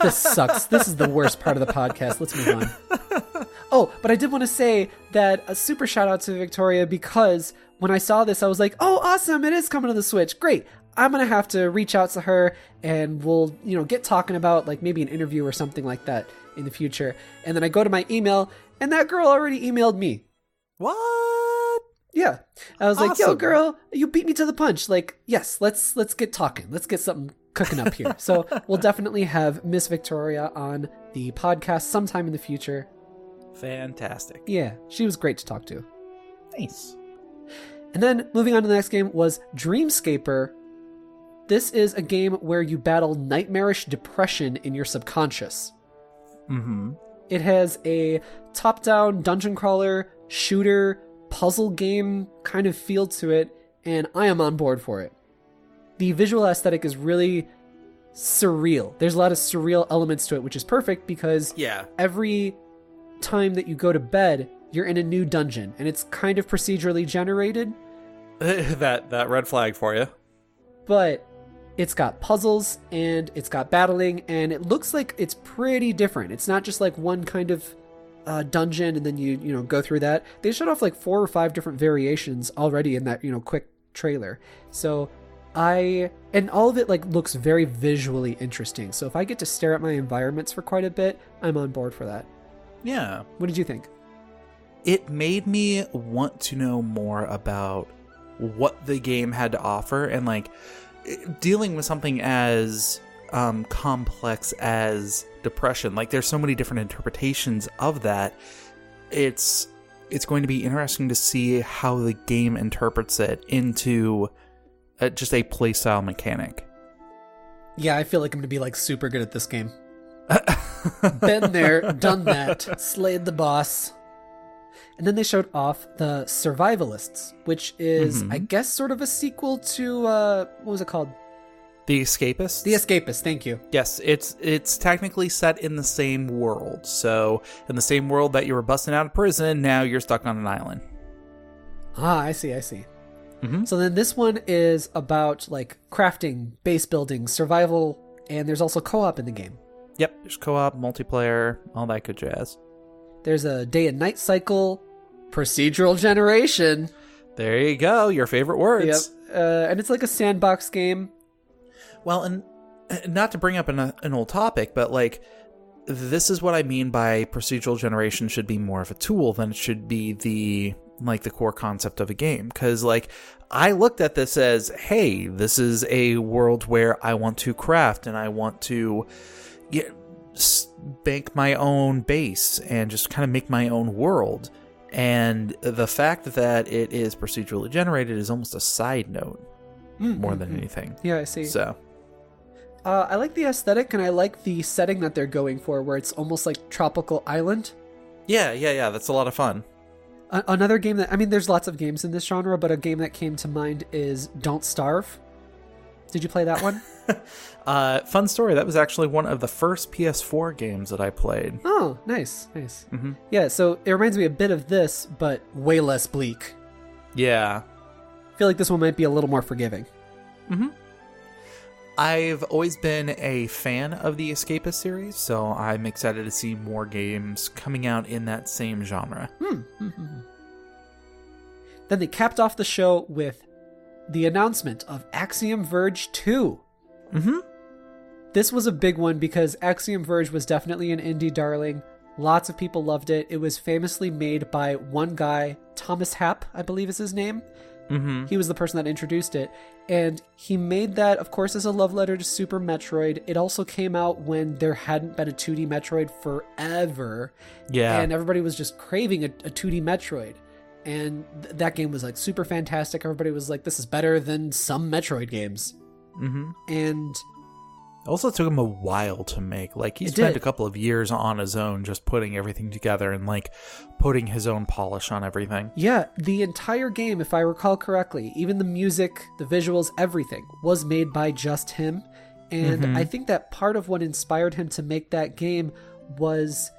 This sucks. This is the worst part of the podcast. Let's move on. Oh, but I did want to say that a super shout out to Victoria, because when I saw this, I was like, oh, awesome. It is coming to the Switch. Great. I'm going to have to reach out to her and we'll, get talking about like maybe an interview or something like that in the future. And then I go to my email and that girl already emailed me. What? Yeah. I was like, yo, Awesome. girl, you beat me to the punch. Like, yes, let's get talking. Let's get something cooking up here. So we'll definitely have Miss Victoria on the podcast sometime in the future. Fantastic. Yeah, she was great to talk to. Nice. And then moving on to the next game was Dreamscaper. This is a game where you battle nightmarish depression in your subconscious. Mm-hmm. It has a top-down dungeon crawler, shooter, puzzle game kind of feel to it, and I am on board for it. The visual aesthetic is really surreal. There's a lot of surreal elements to it, which is perfect because every time that you go to bed, you're in a new dungeon, and it's kind of procedurally generated. that red flag for you. But it's got puzzles, and it's got battling, and it looks like it's pretty different. It's not just like one kind of dungeon, and then you go through that. They showed off like 4 or 5 different variations already in that quick trailer. So and all of it like looks very visually interesting. So if I get to stare at my environments for quite a bit, I'm on board for that. Yeah. What did you think? It made me want to know more about what the game had to offer, and like dealing with something as complex as depression. Like there's so many different interpretations of that. It's going to be interesting to see how the game interprets it into just a playstyle mechanic. Yeah, I feel like I'm going to be like super good at this game. Been there, done that, slayed the boss. And then they showed off the Survivalists, which is, I guess, sort of a sequel to, what was it called? The Escapist? The Escapist, thank you. Yes, it's technically set in the same world. So, in the same world that you were busting out of prison, now you're stuck on an island. Ah, I see. Mm-hmm. So then this one is about, like, crafting, base building, survival, and there's also co-op in the game. Yep, there's co-op, multiplayer, all that good jazz. There's a day and night cycle, procedural generation. There you go, your favorite words. Yep, and it's like a sandbox game. Well, and not to bring up an old topic, but like, this is what I mean by procedural generation should be more of a tool than it should be the core concept of a game. Because like, I looked at this as, hey, this is a world where I want to craft and I want to bank my own base and just kind of make my own world. And the fact that it is procedurally generated is almost a side note more than anything. Yeah, I see. So I like the aesthetic, and I like the setting that they're going for, where it's almost like tropical island. Yeah, that's a lot of fun. Another game that, I mean, there's lots of games in this genre, but a game that came to mind is Don't Starve. Did you play that one? Fun story. That was actually one of the first PS4 games that I played. Oh, nice. Mm-hmm. Yeah, so it reminds me a bit of this, but way less bleak. Yeah. I feel like this one might be a little more forgiving. Mm-hmm. I've always been a fan of the Escapist series, so I'm excited to see more games coming out in that same genre. Then they capped off the show with the announcement of Axiom Verge 2. Mm-hmm. This was a big one because Axiom Verge was definitely an indie darling. Lots of people loved it. It was famously made by one guy, Thomas Happ, I believe is his name. Mm-hmm. He was the person that introduced it. And he made that, of course, as a love letter to Super Metroid. It also came out when there hadn't been a 2D Metroid forever. Yeah. And everybody was just craving a 2D Metroid. And that game was like super fantastic. Everybody was like, this is better than some Metroid games. Mm-hmm. And it also took him a while to make. Like, he It spent did. a couple of years on his own just putting everything together and, like, putting his own polish on everything. yeah, the entire game, if I recall correctly, even the music, the visuals, everything was made by just him. And I think that part of what inspired him to make that game was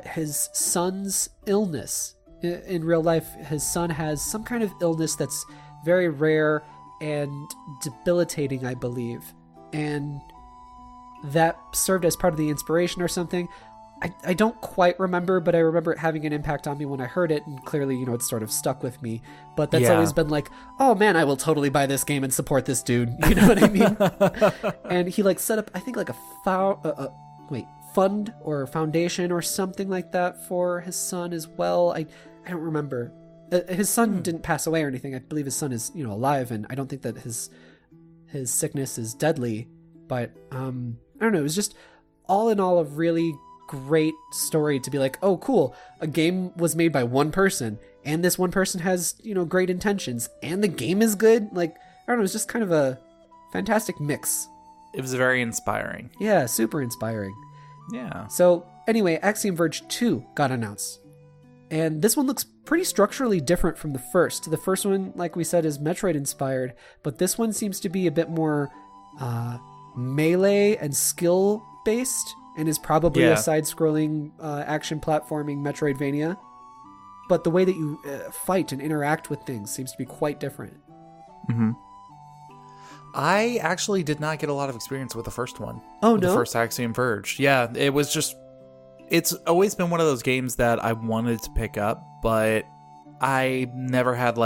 his son's illness. In real life, his son has some kind of illness that's very rare and debilitating, I believe. And that served as part of the inspiration or something. I don't quite remember, but I remember it having an impact on me when I heard it, and clearly, it's sort of stuck with me. But that's always been like, oh man, I will totally buy this game and support this dude. You know what I mean? And he set up, I think, like a fund or foundation or something like that for his son as well. I don't remember. His son didn't pass away or anything. I believe his son is alive, and I don't think that his sickness is deadly. But I don't know. It was just all in all a really great story to be like, oh cool, a game was made by one person, and this one person has great intentions, and the game is good. Like, I don't know. It's just kind of a fantastic mix. It was very inspiring. Yeah, super inspiring. Yeah. So anyway, Axiom Verge 2 got announced. And this one looks pretty structurally different from the first. The first one, like we said, is Metroid inspired, but this one seems to be a bit more melee and skill based, and is probably a side-scrolling action platforming Metroidvania. But the way that you fight and interact with things seems to be quite different. Mm-hmm. I actually did not get a lot of experience with the first one. Oh, no? no? The first Axiom Verge. Yeah, it was just... It's always been one of those games that I wanted to pick up, but I never had,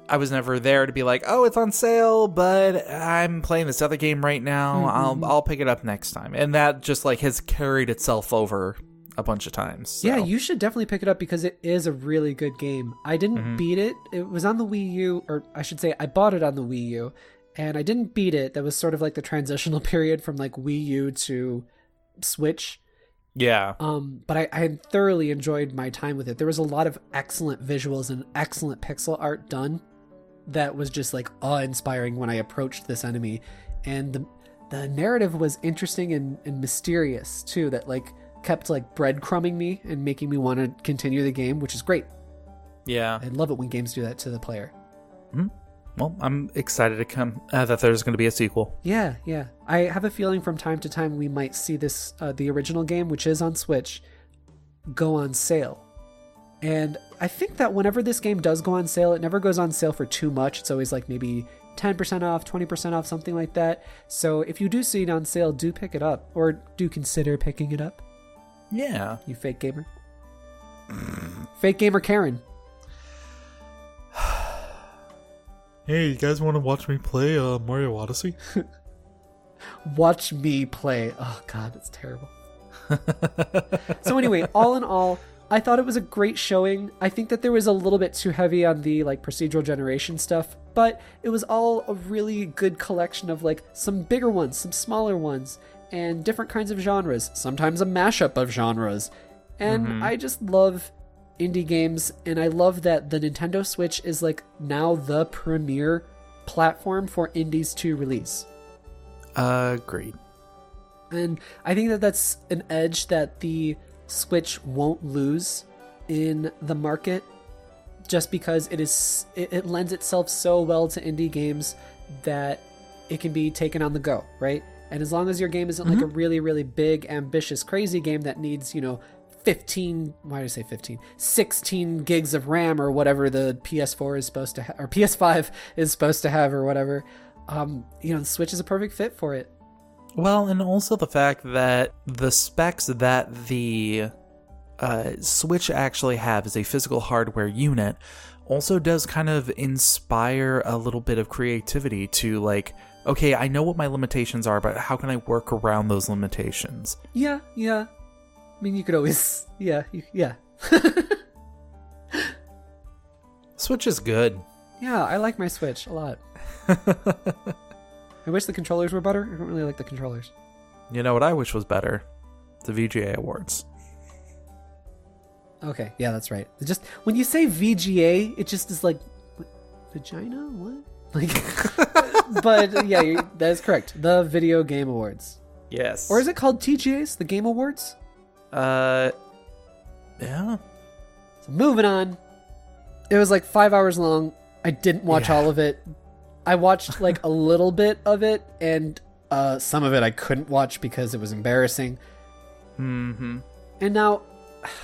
I was never there to be like, oh, it's on sale, but I'm playing this other game right now. Mm-hmm. I'll pick it up next time. And that just, has carried itself over a bunch of times. So. Yeah, you should definitely pick it up because it is a really good game. I didn't beat it. It was on the Wii U, or I should say I bought it on the Wii U, and I didn't beat it. That was sort of the transitional period from Wii U to Switch. Yeah. But I had thoroughly enjoyed my time with it. There was a lot of excellent visuals and excellent pixel art done that was just awe-inspiring when I approached this enemy. And the narrative was interesting and mysterious too, that kept breadcrumbing me and making me want to continue the game, which is great. Yeah. I love it when games do that to the player. Mm-hmm. Well, I'm excited that there's going to be a sequel. Yeah. I have a feeling from time to time we might see this, the original game, which is on Switch, go on sale. And I think that whenever this game does go on sale, it never goes on sale for too much. It's always maybe 10% off, 20% off, something like that. So if you do see it on sale, do pick it up, or do consider picking it up. Yeah. You fake gamer. Fake gamer Karen. Hey, you guys want to watch me play Mario Odyssey? Watch me play. Oh god, that's terrible. So anyway, all in all, I thought it was a great showing. I think that there was a little bit too heavy on the procedural generation stuff, but it was all a really good collection of some bigger ones, some smaller ones, and different kinds of genres, sometimes a mashup of genres. And I just love indie games, and I love that the Nintendo Switch is now the premier platform for indies to release. Agreed. And I think that that's an edge that the Switch won't lose in the market, just because it lends itself so well to indie games that it can be taken on the go, right? And as long as your game isn't a really, really big, ambitious, crazy game that needs, 16 gigs of RAM or whatever the PS4 is supposed to have, or PS5 is supposed to have, or whatever, the Switch is a perfect fit for it. Well, and also the fact that the specs that the Switch actually have as a physical hardware unit also does kind of inspire a little bit of creativity to like, okay, I know what my limitations are, but how can I work around those limitations? Yeah. I mean, you could always, yeah. Switch is good. Yeah, I like my Switch a lot. I wish the controllers were better. I don't really like the controllers. You know what I wish was better? The VGA Awards. Okay, yeah, that's right. Just when you say VGA, it just is like, what, vagina? What? Like, but yeah, that is correct. The Video Game Awards. Yes. Or is it called TGAs? The Game Awards? Yeah. So moving on. It was like 5 hours long. I didn't watch all of it. I watched like a little bit of it, and some of it I couldn't watch because it was embarrassing. Mm-hmm. And now,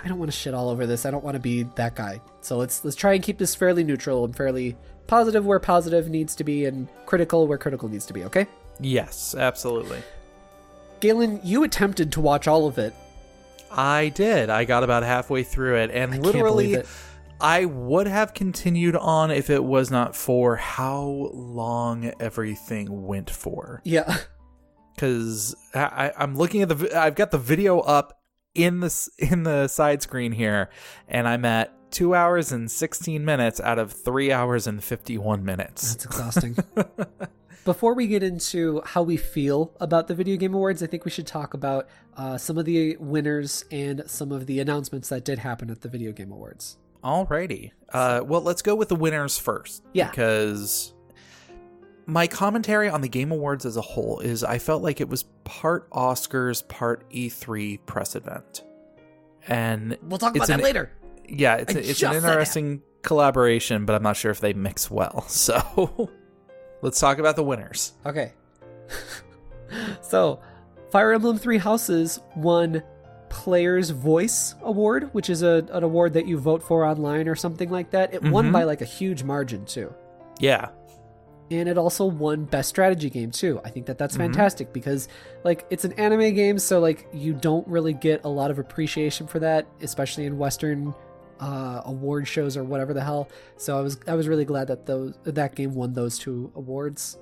I don't want to shit all over this. I don't want to be that guy. So let's try and keep this fairly neutral and fairly positive where positive needs to be, and critical where critical needs to be. Okay? Yes, absolutely. Galen, you attempted to watch all of it. I did. I got about halfway through it, and literally, I would have continued on if it was not for how long everything went for. Yeah. Because I'm looking at I've got the video up in the side screen here, and I'm at 2 hours and 16 minutes out of 3 hours and 51 minutes. That's exhausting. Before we get into how we feel about the Video Game Awards, I think we should talk about some of the winners and some of the announcements that did happen at the Video Game Awards. Alrighty. Well, let's go with the winners first. Yeah. Because my commentary on the Game Awards as a whole is I felt like it was part Oscars, part E3 press event. And we'll talk about that later. Yeah, it's an interesting collaboration, but I'm not sure if they mix well. So let's talk about the winners. Okay. So, Fire Emblem Three Houses won Player's Voice Award, which is an award that you vote for online or something like that. It won by like a huge margin too. Yeah. And it also won Best Strategy Game too. I think that's fantastic because like it's an anime game, so like you don't really get a lot of appreciation for that, especially in Western award shows or whatever the hell. So I was really glad that that game won those two awards.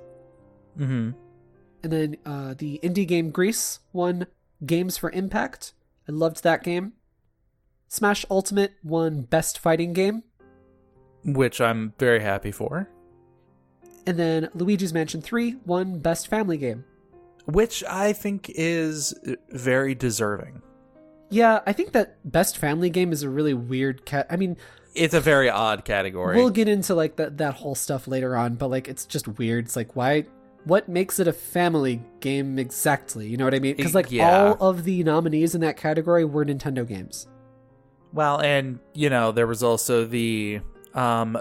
Mm-hmm. And then the indie game Grease won Games for Impact. I loved that game. Smash Ultimate won Best Fighting Game, which I'm very happy for. And then Luigi's Mansion 3 won Best Family Game, which I think is very deserving. Yeah, I think that Best Family Game is a really weird I mean, it's a very odd category. We'll get into like that whole stuff later on, but like it's just weird. It's like what makes it a family game exactly? You know what I mean? Because like all of the nominees in that category were Nintendo games. Well, and you know there was also the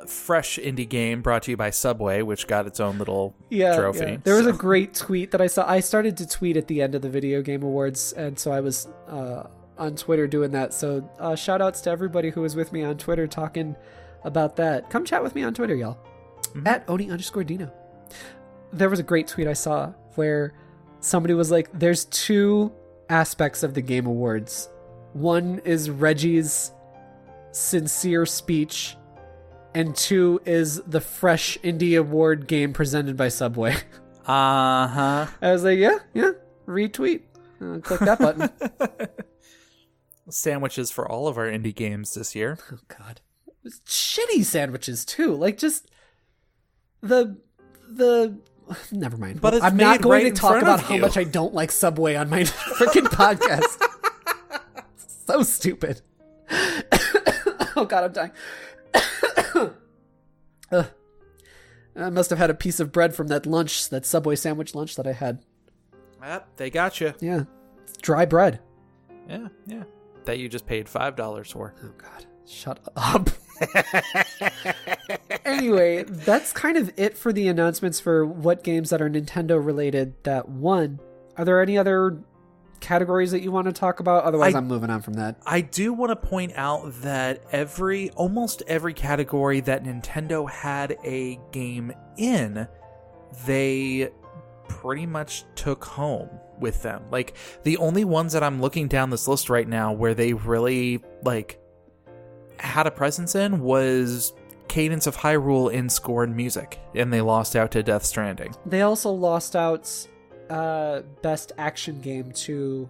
fresh indie game brought to you by Subway, which got its own little trophy. Yeah. There was a great tweet that I saw. I started to tweet at the end of the Video Game Awards, and so I was on Twitter doing that. So shout outs to everybody who was with me on Twitter talking about that. Come chat with me on Twitter, y'all. At Oni_Dino. There was a great tweet I saw where somebody was like, there's two aspects of the Game Awards. One is Reggie's sincere speech, and two is the fresh indie award game presented by Subway. Uh-huh. I was like, yeah, retweet. Click that button. Sandwiches for all of our indie games this year. Oh, God. It's shitty sandwiches, too. Like, just the never mind. But I'm not going to talk about how much I don't like Subway on my freaking podcast. So stupid. Oh, God, I'm dying. I must have had a piece of bread from that Subway sandwich lunch that I had. Yep, they got you. Yeah. It's dry bread. Yeah. That you just paid $5 for. Oh, God. Shut up. Anyway, that's kind of it for the announcements for what games that are Nintendo related that won. Are there any other categories that you want to talk about? Otherwise, I'm moving on from that. I do want to point out that almost every category that Nintendo had a game in, they pretty much took home with them. Like, the only ones that I'm looking down this list right now where they really, like, had a presence in was Cadence of Hyrule in score and music, and they lost out to Death Stranding. They also lost out best action game to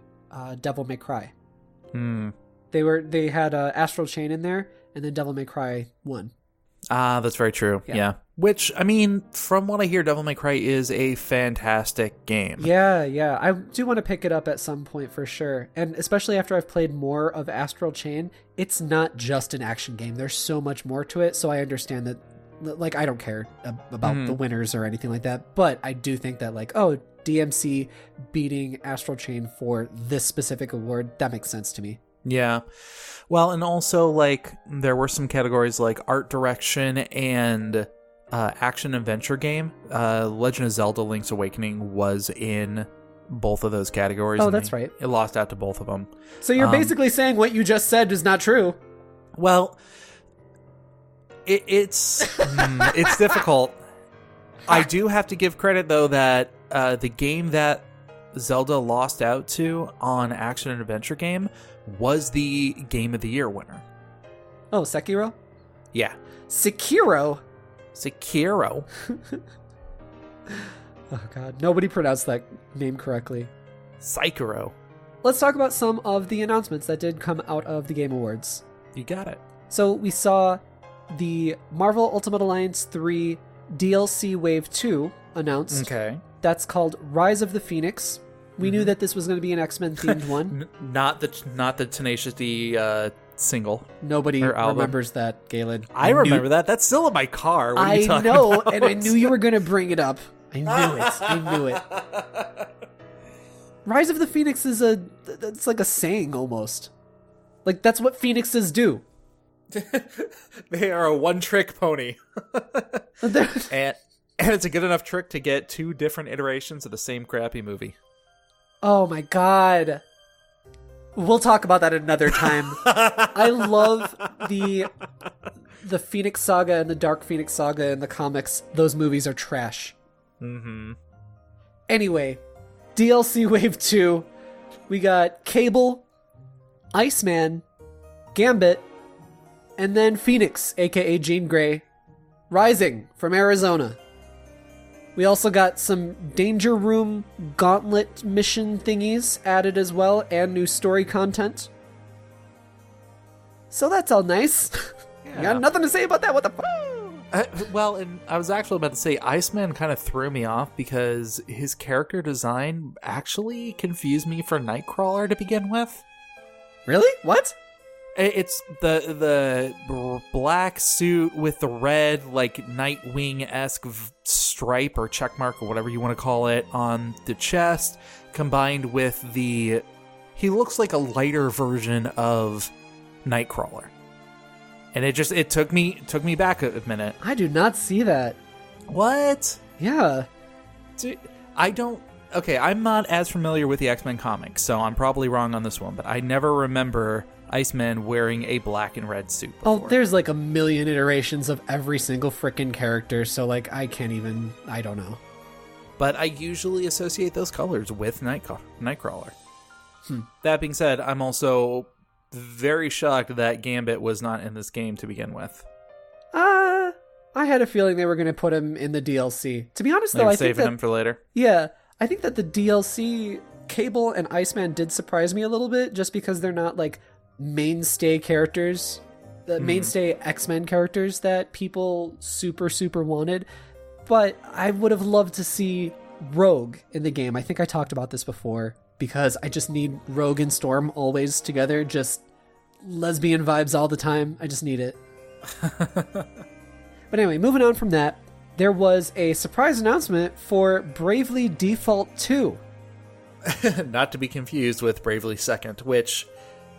Devil May Cry. They had Astral Chain in there, and then Devil May Cry won. That's very true. Yeah. Which, I mean, from what I hear, Devil May Cry is a fantastic game. Yeah. I do want to pick it up at some point for sure. And especially after I've played more of Astral Chain, it's not just an action game. There's so much more to it. So I understand that, like, I don't care about the winners or anything like that. But I do think that, like, DMC beating Astral Chain for this specific award, that makes sense to me. Yeah. Well, and also, like, there were some categories like art direction and action adventure game. Legend of Zelda Link's Awakening was in both of those categories. Oh, that's right. It lost out to both of them. So you're basically saying what you just said is not true. Well, it's it's difficult. I do have to give credit, though, that the game that Zelda lost out to on action and adventure game was the Game of the Year winner. Oh, Sekiro? Yeah. Sekiro? Oh, God. Nobody pronounced that name correctly. Sekiro. Let's talk about some of the announcements that did come out of the Game Awards. You got it. So we saw the Marvel Ultimate Alliance 3 DLC Wave 2 announced. Okay. That's called Rise of the Phoenix. We knew that this was going to be an X-Men themed one. Not the Tenacious D single. Nobody remembers that, Galen. I remember that. That's still in my car. What are you talking about? And I knew you were going to bring it up. I knew it. Rise of the Phoenix is it's like a saying almost. Like, that's what phoenixes do. They are a one-trick pony. and it's a good enough trick to get two different iterations of the same crappy movie. Oh my God. We'll talk about that another time. I love the Phoenix Saga and the Dark Phoenix Saga in the comics. Those movies are trash. Mm-hmm. Anyway, DLC Wave 2. We got Cable, Iceman, Gambit, and then Phoenix, aka Jean Grey, rising from Arizona. We also got some Danger Room Gauntlet mission thingies added as well, and new story content. So that's all nice. Yeah. You got nothing to say about that? What the fuck? Well, and I was actually about to say, Iceman kind of threw me off because his character design actually confused me for Nightcrawler to begin with. Really? What? It's the black suit with the red, like, Nightwing-esque stripe or checkmark or whatever you want to call it on the chest, combined with he looks like a lighter version of Nightcrawler. And it took me back a minute. I do not see that. What? Yeah. I'm not as familiar with the X-Men comics, so I'm probably wrong on this one, but I never remember Iceman wearing a black and red suit before. Oh, there's like a million iterations of every single frickin' character, so like I don't know. But I usually associate those colors with Nightcrawler. That being said, I'm also very shocked that Gambit was not in this game to begin with. I had a feeling they were going to put him in the DLC. To be honest, though, I think saving him for later. Yeah, I think that the DLC Cable and Iceman did surprise me a little bit, just because they're not like mainstay characters, mainstay X-Men characters that people super wanted. But I would have loved to see Rogue in the game. I think I talked about this before, because I just need Rogue and Storm always together, just lesbian vibes all the time. I just need it. But anyway, moving on from that, there was a surprise announcement for Bravely Default 2. Not to be confused with Bravely Second, which,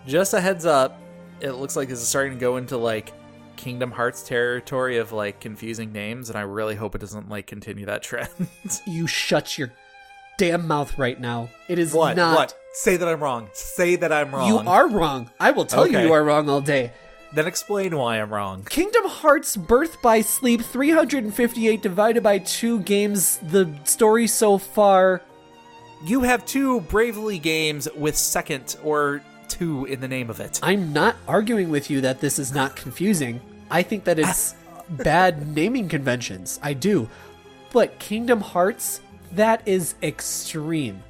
just a heads up, it looks like this is starting to go into like Kingdom Hearts territory of like confusing names, and I really hope it doesn't like continue that trend. You shut your damn mouth right now. It is not. What? Say that I'm wrong. Say that I'm wrong. You are wrong. I will tell you are wrong all day. Then explain why I'm wrong. Kingdom Hearts Birth by Sleep 358 divided by 2 games. The story so far. You have 2 Bravely games with second or 2 in the name of it. I'm not arguing with you that this is not confusing. I think that it's bad naming conventions. I do. But Kingdom Hearts, that is extreme.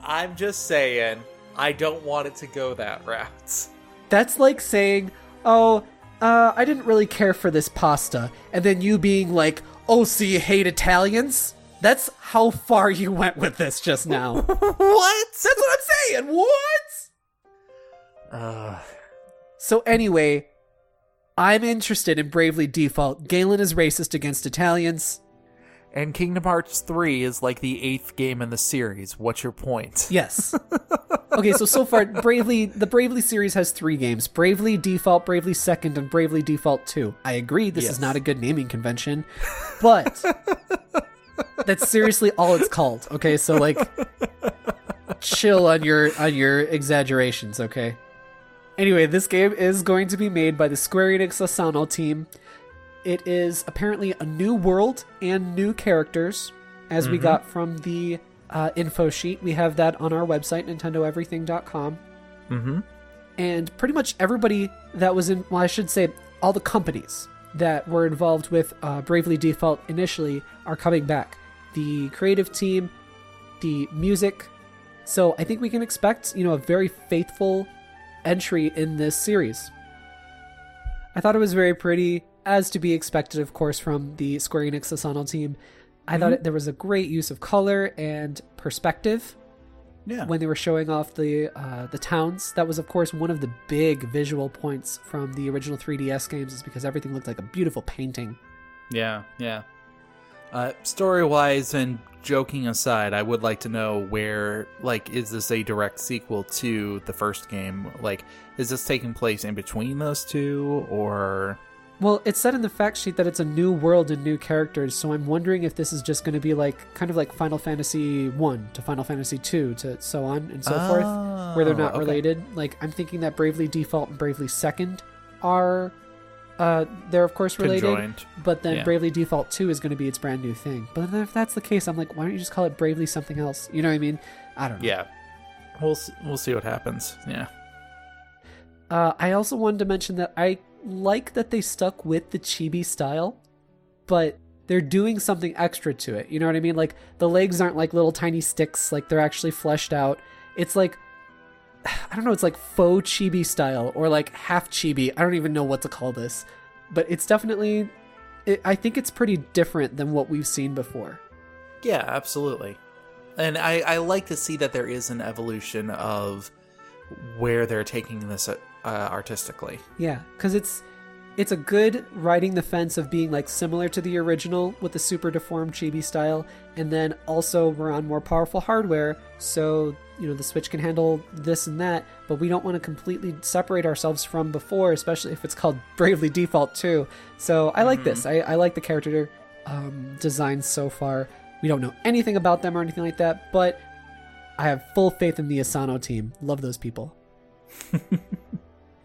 I'm just saying, I don't want it to go that route. That's like saying, I didn't really care for this pasta. And then you being like, oh, so you hate Italians? That's how far you went with this just now. What? That's what I'm saying. What? So anyway, I'm interested in Bravely Default. Galen is racist against Italians. And Kingdom Hearts 3 is like the 8th game in the series. What's your point? Yes. Okay, so far, the Bravely series has 3 games. Bravely Default, Bravely Second, and Bravely Default 2. I agree, this is not a good naming convention, but that's seriously all it's called, okay? So, like, chill on your exaggerations, okay? Anyway, this game is going to be made by the Square Enix Asano team. It is apparently a new world and new characters, as we got from the info sheet. We have that on our website, nintendoeverything.com. Mm-hmm. And pretty much everybody that was in, well, I should say all the companies that were involved with Bravely Default initially are coming back. The creative team, the music. So I think we can expect, a very faithful entry in this series. I thought it was very pretty, as to be expected, of course, from the Square Enix Asano team. I thought there was a great use of color and perspective when they were showing off the towns. That was, of course, one of the big visual points from the original 3DS games, is because everything looked like a beautiful painting. Yeah. Story-wise and joking aside, I would like to know where, is this a direct sequel to the first game? Is this taking place in between those two, or... Well, it said in the fact sheet that it's a new world and new characters, so I'm wondering if this is just going to be kind of like Final Fantasy 1 to Final Fantasy 2 to so on and so forth, where they're not related. I'm thinking that Bravely Default and Bravely Second are, they're of course related, conjoined. But then Bravely Default 2 is going to be its brand new thing. But then if that's the case, I'm like, why don't you just call it Bravely something else? You know what I mean? I don't know. Yeah. We'll see what happens. Yeah. I also wanted to mention that I like that they stuck with the chibi style, but they're doing something extra to it. You know what I mean? The legs aren't like little tiny sticks, they're actually fleshed out. It's I don't know, it's like faux chibi style or half chibi. I don't even know what to call this, but it's definitely, I think it's pretty different than what we've seen before. Yeah, absolutely. And I like to see that there is an evolution of where they're taking this artistically. Yeah, because it's a good riding the fence of being similar to the original with the super deformed chibi style, and then also we're on more powerful hardware, so the Switch can handle this and that, but we don't want to completely separate ourselves from before, especially if it's called Bravely Default 2. So I like this. I like the character designs so far. We don't know anything about them or anything like that, but I have full faith in the Asano team. Love those people.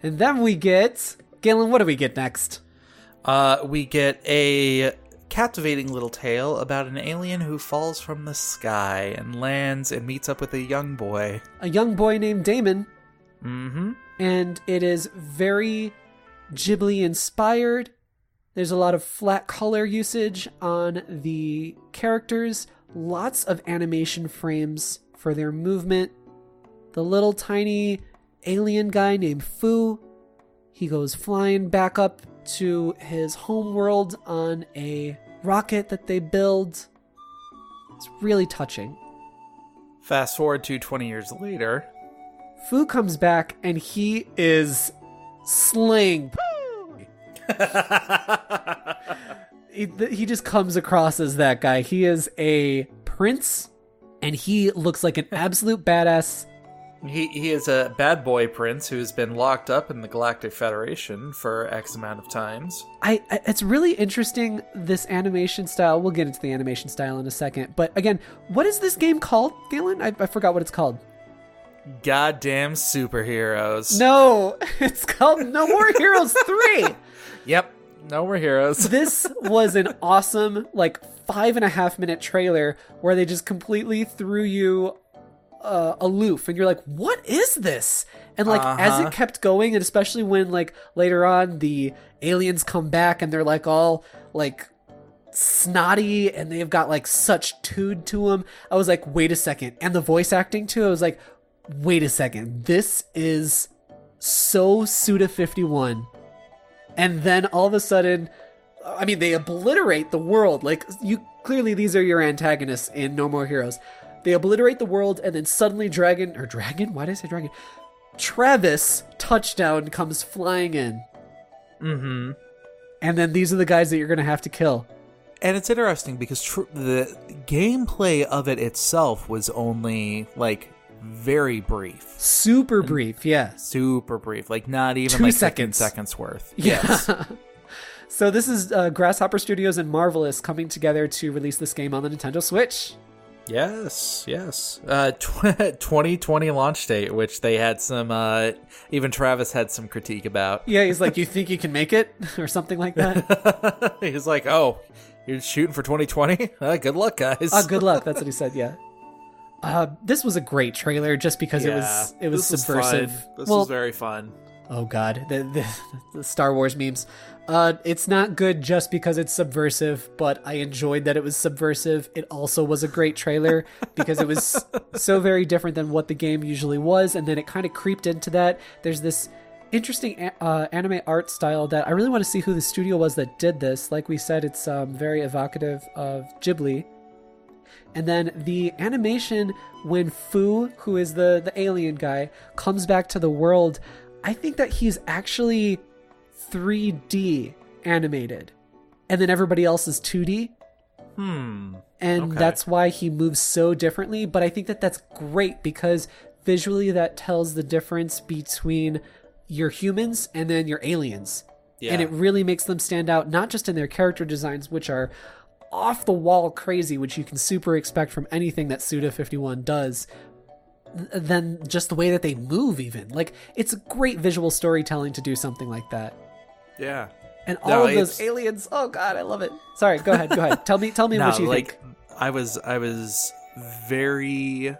And then we get... Galen, what do we get next? We get a captivating little tale about an alien who falls from the sky and lands and meets up with a young boy. A young boy named Damon. Mm-hmm. And it is very Ghibli-inspired. There's a lot of flat color usage on the characters. Lots of animation frames for their movement. The little tiny alien guy named Fu, he goes flying back up to his home world on a rocket that they build. It's really touching. Fast forward to 20 years later. Fu comes back and he is slaying. He just comes across as that guy. He is a prince and he looks like an absolute badass. He is a bad boy prince who's been locked up in the Galactic Federation for X amount of times. It's really interesting, this animation style. We'll get into the animation style in a second. But again, what is this game called, Galen? I forgot what it's called. Goddamn superheroes. No, it's called No More Heroes 3. Yep, No More Heroes. This was an awesome, 5.5 minute trailer where they just completely threw you aloof, and you're like, what is this? And like as it kept going, and especially when like later on the aliens come back and they're like all like snotty and they've got like such tood to them, I was like, wait a second. And the voice acting too, I was like, wait a second, this is so Suda 51. And then all of a sudden, I mean, they obliterate the world. Like, you clearly, these are your antagonists in No More Heroes. They obliterate the world, and then suddenly Dragon? Why did I say Dragon? Travis touchdown comes flying in. Mm-hmm. And then these are the guys that you're going to have to kill. And it's interesting because the gameplay of it itself was only like very brief. Super brief, yeah. Super brief. Like not even 2 like seconds. 15 seconds worth. Yeah. Yes. So this is Grasshopper Studios and Marvelous coming together to release this game on the Nintendo Switch. Yes. 2020 launch date, which they had some, even Travis had some critique about. Yeah, he's like, you think you can make it? Or something like that. He's like, oh, you're shooting for 2020? Good luck, guys. Good luck. That's what he said, yeah. This was a great trailer just because it was subversive. This was very fun. Oh god, the Star Wars memes. It's not good just because it's subversive, but I enjoyed that it was subversive. It also was a great trailer because it was so very different than what the game usually was, and then it kind of creeped into that. There's this interesting anime art style that I really want to see who the studio was that did this. Like we said, it's very evocative of Ghibli. And then the animation when Fu, who is the alien guy, comes back to the world, I think that he's actually 3D animated. And then everybody else is 2D. And that's why he moves so differently. But I think that that's great because visually that tells the difference between your humans and then your aliens. Yeah. And it really makes them stand out, not just in their character designs, which are off the wall crazy, which you can super expect from anything that Suda 51 does, than just the way that they move even. Like, it's great visual storytelling to do something like that. Yeah. And all of those aliens, oh god, I love it. Sorry, go ahead. Tell me what you think. I was very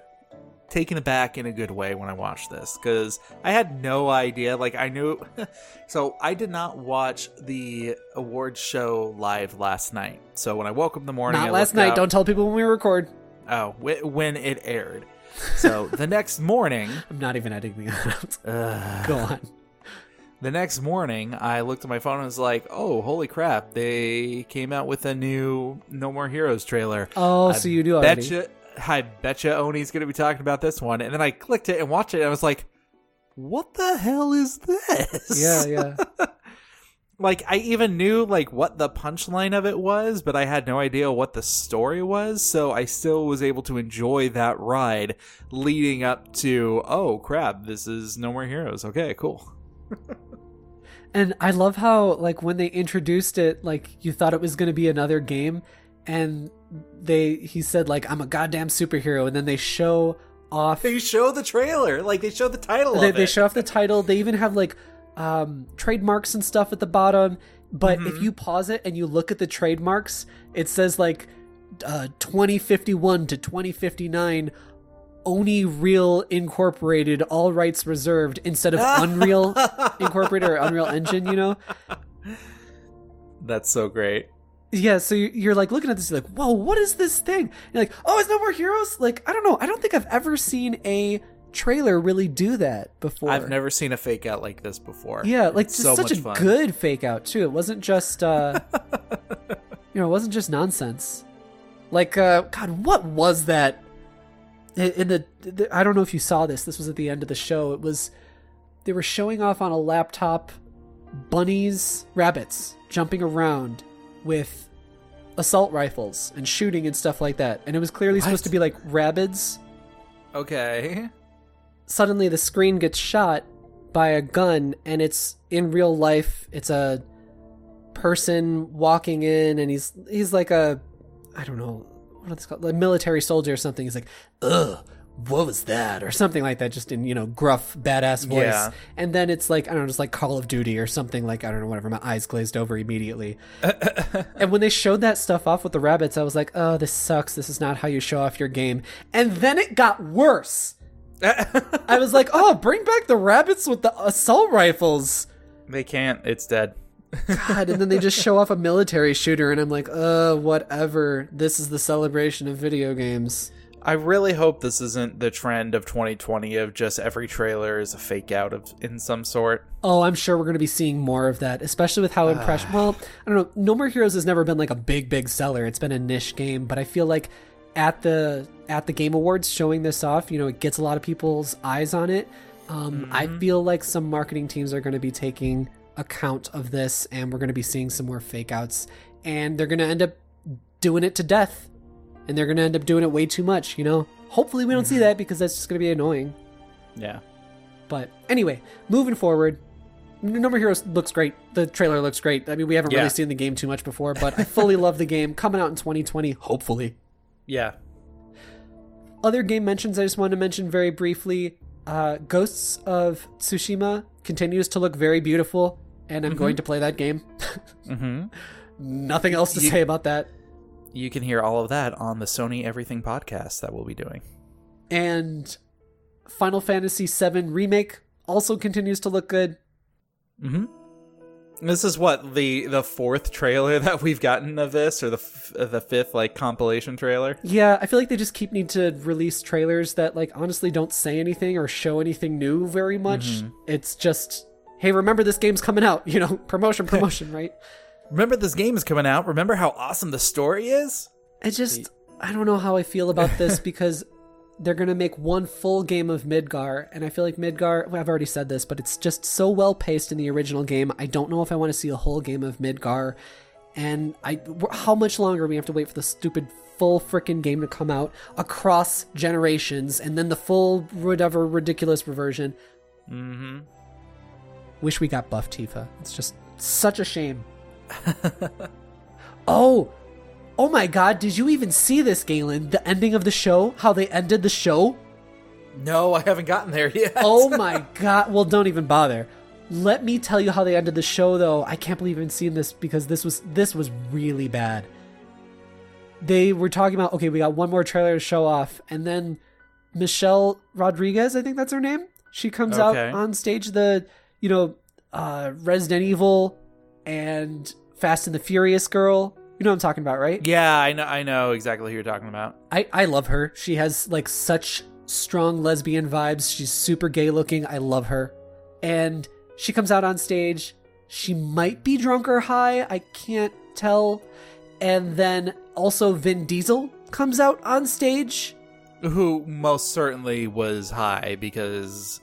taken aback in a good way when I watched this because I had no idea. Like, I knew so I did not watch the awards show live last night. So when I woke up in the morning, not last night, don't tell people when we record. Oh, when it aired. So the next morning, I'm not even editing that out. Go on. The next morning, I looked at my phone and was like, oh, holy crap, they came out with a new No More Heroes trailer. Oh, so you do already. I betcha Oni's going to be talking about this one. And then I clicked it and watched it, and I was like, what the hell is this? Yeah. Like, I even knew, like, what the punchline of it was, but I had no idea what the story was, so I still was able to enjoy that ride leading up to, oh, crap, this is No More Heroes. Okay, cool. And I love how, like, when they introduced it, like, you thought it was going to be another game, and he said, like, I'm a goddamn superhero, and then they show off... They show the trailer! Like, they show the title of it. They show off the title. They even have, like, trademarks and stuff at the bottom, but if you pause it and you look at the trademarks, it says, like, 2051 to 2059... Oni Real Incorporated, all rights reserved, instead of Unreal Incorporated or Unreal Engine, you know? That's so great. Yeah, so you're like looking at this, you're like, whoa, what is this thing? You're like, oh, it's No More Heroes? Like, I don't know. I don't think I've ever seen a trailer really do that before. I've never seen a fake out like this before. Yeah, like it's just so such a fun. Good fake out, too. It wasn't just, it wasn't just nonsense. Like, God, what was that? In the I don't know if you saw this. This was at the end of the show. They were showing off on a laptop rabbits jumping around with assault rifles and shooting and stuff like that. And it was clearly supposed to be like rabbids. Okay. Suddenly the screen gets shot by a gun, and it's in real life. It's a person walking in, and he's like a, I don't know, what is this called? A military soldier or something. He's like, ugh, what was that? Or something like that, just in, gruff, badass voice. Yeah. And then it's like, I don't know, just like Call of Duty or something like, I don't know, whatever. My eyes glazed over immediately. And when they showed that stuff off with the rabbits, I was like, oh, this sucks. This is not how you show off your game. And then it got worse. I was like, oh, bring back the rabbits with the assault rifles. They can't. It's dead. God, and then they just show off a military shooter, and I'm like, whatever. This is the celebration of video games. I really hope this isn't the trend of 2020 of just every trailer is a fake out of in some sort. Oh, I'm sure we're going to be seeing more of that, especially with how well, I don't know, No More Heroes has never been like a big seller. It's been a niche game, but I feel like at the Game Awards showing this off, it gets a lot of people's eyes on it. I feel like some marketing teams are going to be taking account of this, and we're going to be seeing some more fake outs, and they're going to end up doing it to death. And they're going to end up doing it way too much, Hopefully we don't see that, because that's just going to be annoying. Yeah. But anyway, moving forward, No More Heroes looks great. The trailer looks great. I mean, we haven't really seen the game too much before, but I fully love the game. Coming out in 2020, hopefully. Yeah. Other game mentions I just wanted to mention very briefly. Ghosts of Tsushima continues to look very beautiful, and I'm going to play that game. Nothing else to say about that. You can hear all of that on the Sony Everything podcast that we'll be doing. And Final Fantasy VII Remake also continues to look good. This is what, the fourth trailer that we've gotten of this, or the fifth compilation trailer? Yeah, I feel like they just keep needing to release trailers that honestly don't say anything or show anything new very much. It's just, hey, remember this game's coming out, promotion, right? Remember this game is coming out. Remember how awesome the story is? I don't know how I feel about this, because they're going to make one full game of Midgar, and I feel like Midgar, I've already said this, but it's just so well paced in the original game. I don't know if I want to see a whole game of Midgar, and how much longer we have to wait for the stupid full frickin' game to come out across generations, and then the full whatever ridiculous reversion. Wish we got buff Tifa. It's just such a shame. Oh my god, did you even see this, Galen? The ending of the show? How they ended the show? No, I haven't gotten there yet. Oh my god. Well, don't even bother. Let me tell you how they ended the show, though. I can't believe I haven't seen this, because this was really bad. They were talking about, okay, we got one more trailer to show off, and then Michelle Rodriguez, I think that's her name, she comes out on stage, the Resident Evil and Fast and the Furious girl. You know what I'm talking about, right? Yeah, I know exactly who you're talking about. I love her. She has such strong lesbian vibes. She's super gay looking. I love her. And she comes out on stage. She might be drunk or high. I can't tell. And then also Vin Diesel comes out on stage. Who most certainly was high, because,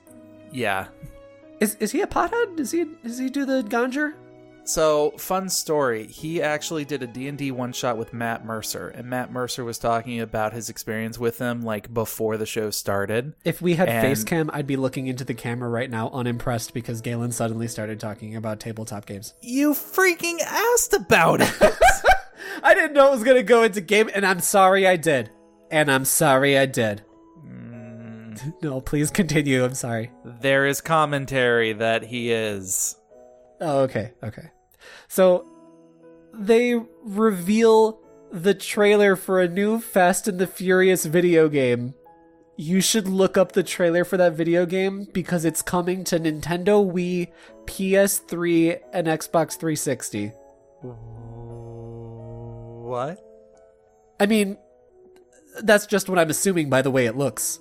yeah. Is he a pothead? Does he do the ganja? So, fun story. He actually did a D&D one-shot with Matt Mercer, and Matt Mercer was talking about his experience with them, before the show started. If we had face cam, I'd be looking into the camera right now, unimpressed, because Galen suddenly started talking about tabletop games. You freaking asked about it! I didn't know it was going to go into game, and I'm sorry I did. No, please continue, I'm sorry. There is commentary that he is. Oh, okay. So, they reveal the trailer for a new Fast and the Furious video game. You should look up the trailer for that video game, because it's coming to Nintendo Wii, PS3, and Xbox 360. What? I mean, that's just what I'm assuming by the way it looks.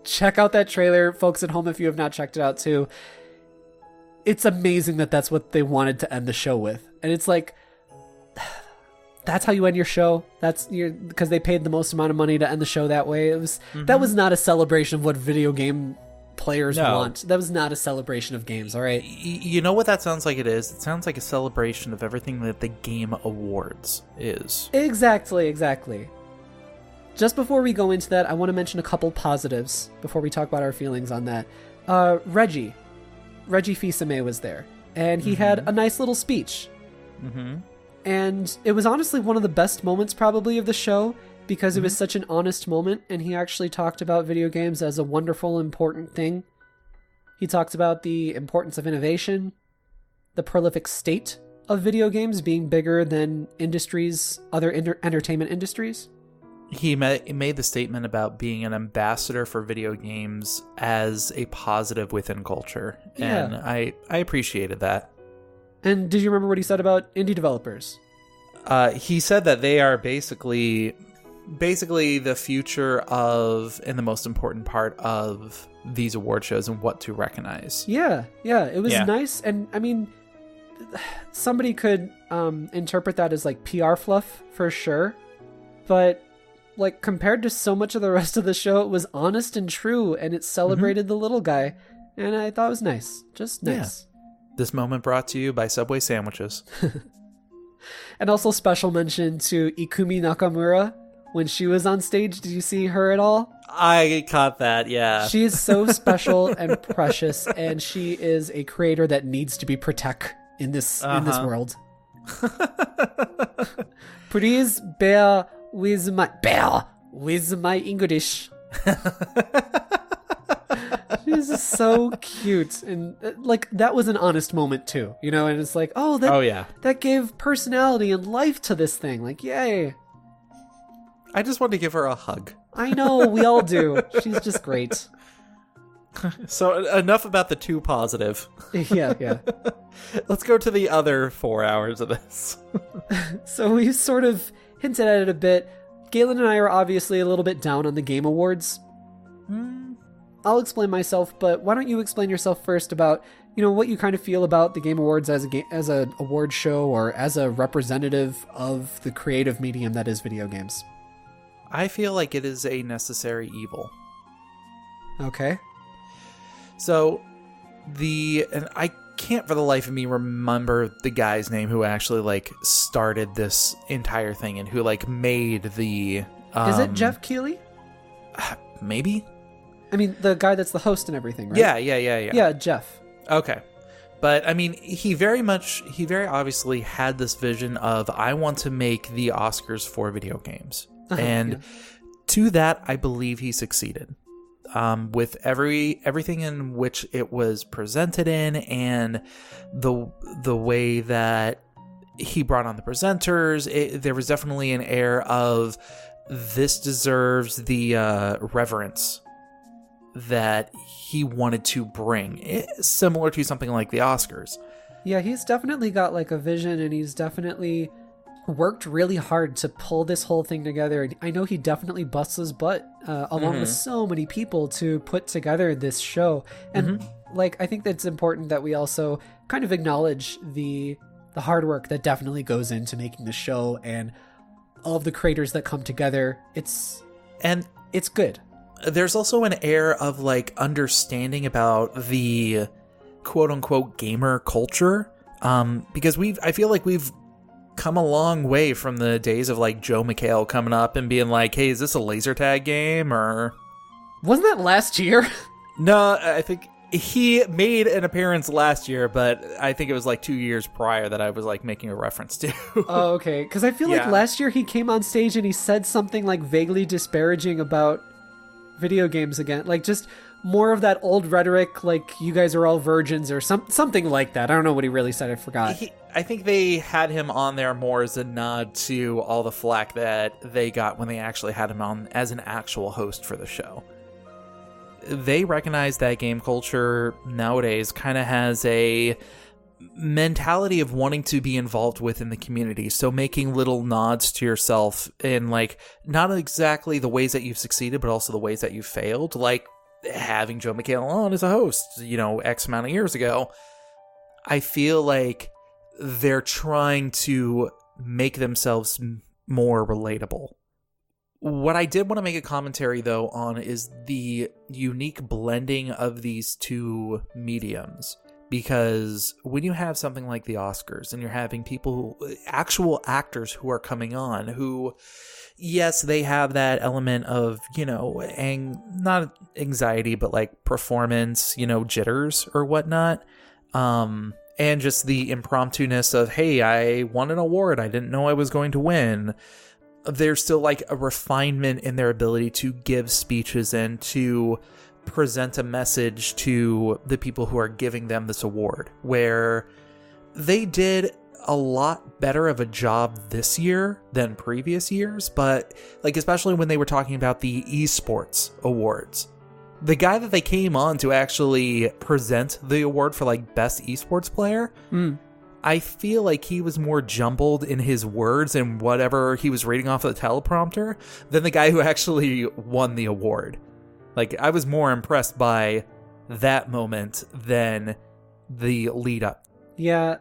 Check out that trailer, folks at home, if you have not checked it out too. It's amazing that that's what they wanted to end the show with. And it's that's how you end your show. Because they paid the most amount of money to end the show that way. That was not a celebration of what video game players want. That was not a celebration of games, all right? You know what that sounds like it is? It sounds like a celebration of everything that the Game Awards is. Exactly. Just before we go into that, I want to mention a couple positives before we talk about our feelings on that. Reggie Fils-Aimé was there, and he had a nice little speech. And it was honestly one of the best moments probably of the show, because it was such an honest moment, and he actually talked about video games as a wonderful, important thing. He talked about the importance of innovation, the prolific state of video games being bigger than industries, other entertainment industries. He made the statement about being an ambassador for video games as a positive within culture. Yeah. And I appreciated that. And did you remember what he said about indie developers? He said that they are basically the future of, and the most important part of these award shows and what to recognize. Yeah, it was nice. And I mean, somebody could interpret that as like PR fluff for sure, but like compared to so much of the rest of the show, it was honest and true, and it celebrated the little guy, and I thought it was nice. Just nice. Yeah. This moment brought to you by Subway sandwiches. And also special mention to Ikumi Nakamura when she was on stage. Did you see her at all? I caught that, yeah. She is so special and precious, and she is a creator that needs to be protected in this world. Please bear with my English. She's so cute, and like that was an honest moment too, you know. And it's like, that gave personality and life to this thing. Like, yay! I just wanted to give her a hug. I know, we all do. She's just great. So enough about the too positive. Yeah. Let's go to the other 4 hours of this. So we sort of hinted at it a bit. Galen and I are obviously a little bit down on the Game Awards. I'll explain myself, but why don't you explain yourself first about, you know, what you kind of feel about the Game Awards as a award show, or as a representative of the creative medium that is video games. I feel like it is a necessary evil. Okay. So, and I can't for the life of me remember the guy's name who actually, like, started this entire thing and who, like, made the... is it Jeff Keighley? Maybe? I mean, the guy that's the host and everything, right? Yeah. Yeah, Jeff. Okay. But, I mean, he very obviously had this vision of, I want to make the Oscars for video games. And to that, I believe he succeeded. With everything in which it was presented in, and the way that he brought on the presenters, there was definitely an air of, this deserves the reverence that he wanted to bring, similar to something like the Oscars. Yeah, he's definitely got like a vision, and he's definitely worked really hard to pull this whole thing together. I know he definitely busts his butt along with so many people to put together this show. And like, I think that's important that we also kind of acknowledge the hard work that definitely goes into making the show, and all of the creators that come together. It's good. There's also an air of like understanding about the quote unquote gamer culture. Because I feel like we've come a long way from the days of like Joe McHale coming up and being like, hey, is this a laser tag game? Or wasn't that last year? No, I think he made an appearance last year, but I think it was like 2 years prior that I was like making a reference to. Oh, okay. Because I feel like last year he came on stage and he said something like vaguely disparaging about video games again. Like just more of that old rhetoric, like you guys are all virgins or something like that. I don't know what he really said. I forgot. I think they had him on there more as a nod to all the flack that they got when they actually had him on as an actual host for the show. They recognize that game culture nowadays kind of has a mentality of wanting to be involved within the community. So making little nods to yourself in like not exactly the ways that you've succeeded, but also the ways that you've failed. Like having Joe McHale on as a host, X amount of years ago. I feel like they're trying to make themselves more relatable. What I did want to make a commentary, though, on is the unique blending of these two mediums. Because when you have something like the Oscars and you're having actual actors who are coming on who, yes, they have that element of, not anxiety, but like performance, jitters or whatnot. And just the impromptu-ness of, hey, I won an award I didn't know I was going to win. there's still like a refinement in their ability to give speeches and to present a message to the people who are giving them this award, where they did a lot better of a job this year than previous years. But like, especially when they were talking about the esports awards, the guy that they came on to actually present the award for like best esports player, I feel like he was more jumbled in his words and whatever he was reading off of the teleprompter than the guy who actually won the award. Like, I was more impressed by that moment than the lead up. Yeah.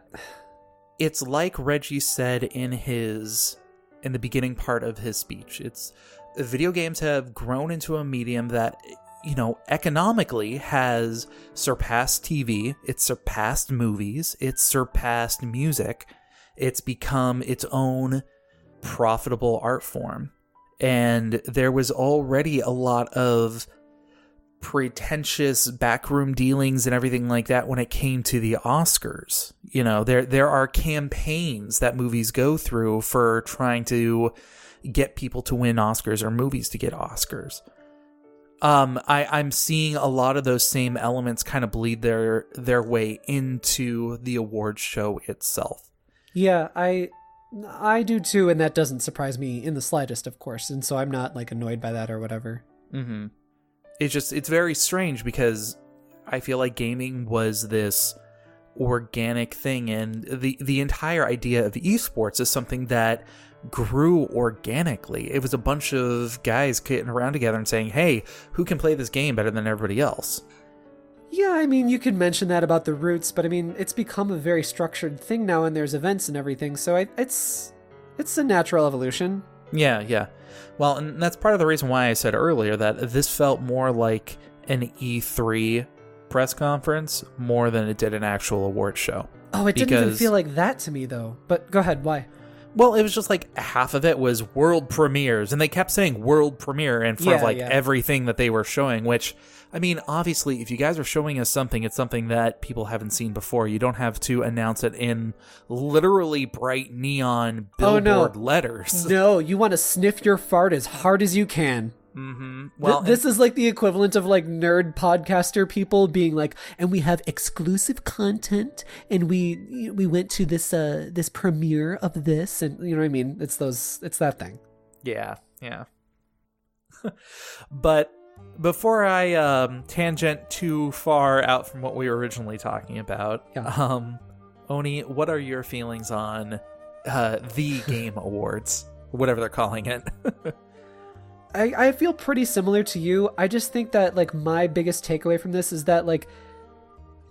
It's like Reggie said in the beginning part of his speech. Video games have grown into a medium that, you know, economically has surpassed TV, it's surpassed movies, it's surpassed music, it's become its own profitable art form. And there was already a lot of pretentious backroom dealings and everything like that when it came to the Oscars. You know, there are campaigns that movies go through for trying to get people to win Oscars or movies to get Oscars. I'm seeing a lot of those same elements kind of bleed their way into the awards show itself. Yeah, I do too, and that doesn't surprise me in the slightest, of course, and so I'm not like annoyed by that or whatever. Mm-hmm. It's very strange because I feel like gaming was this organic thing, and the entire idea of esports is something that grew organically. It was a bunch of guys getting around together and saying, hey, who can play this game better than everybody else? Yeah, I mean, you could mention that about the roots, but I mean, it's become a very structured thing now, and there's events and everything, so it's a natural evolution. Yeah. Well, and that's part of the reason why I said earlier that this felt more like an E3 press conference more than it did an actual award show. Oh, it didn't even feel like that to me, though. But go ahead, why? Well, it was just like half of it was world premieres, and they kept saying world premiere in front of everything that they were showing, which, I mean, obviously, if you guys are showing us something, it's something that people haven't seen before. You don't have to announce it in literally bright neon billboard letters. No, you want to sniff your fart as hard as you can. Mm-hmm. Well, this is like the equivalent of like nerd podcaster people being like, and we have exclusive content, and we went to this premiere of this, and you know what I mean? It's that thing. Yeah. But before I tangent too far out from what we were originally talking about, Oni, what are your feelings on the Game Awards, whatever they're calling it? I feel pretty similar to you. I just think that like my biggest takeaway from this is that like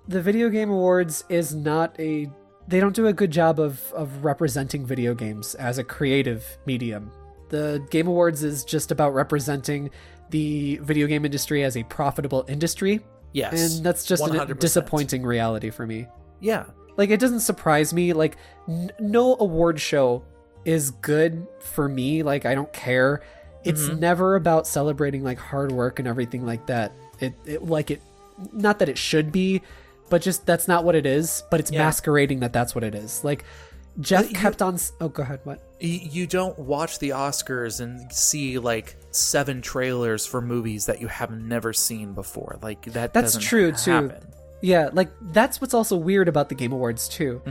the Video Game Awards is they don't do a good job of representing video games as a creative medium. The Game Awards is just about representing the video game industry as a profitable industry. Yes. And that's just 100%. a disappointing reality for me. Yeah. Like, it doesn't surprise me. Like, no award show is good for me. Like, I don't care. It's never about celebrating like hard work and everything like that. Not that it should be, but just that's not what it is. But it's masquerading that's what it is. Like Jeff kept on. Oh, go ahead. What? You don't watch the Oscars and see like 7 trailers for movies that you have never seen before. Like that's true happen. Too. Yeah, like that's what's also weird about the Game Awards too.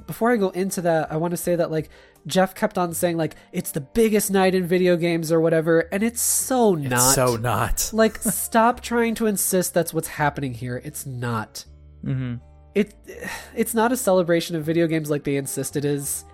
Before I go into that, I want to say that like Jeff kept on saying like it's the biggest night in video games or whatever, and it's so not. It's so not. Like, stop trying to insist that's what's happening here. It's not. It's not a celebration of video games like they insist it is.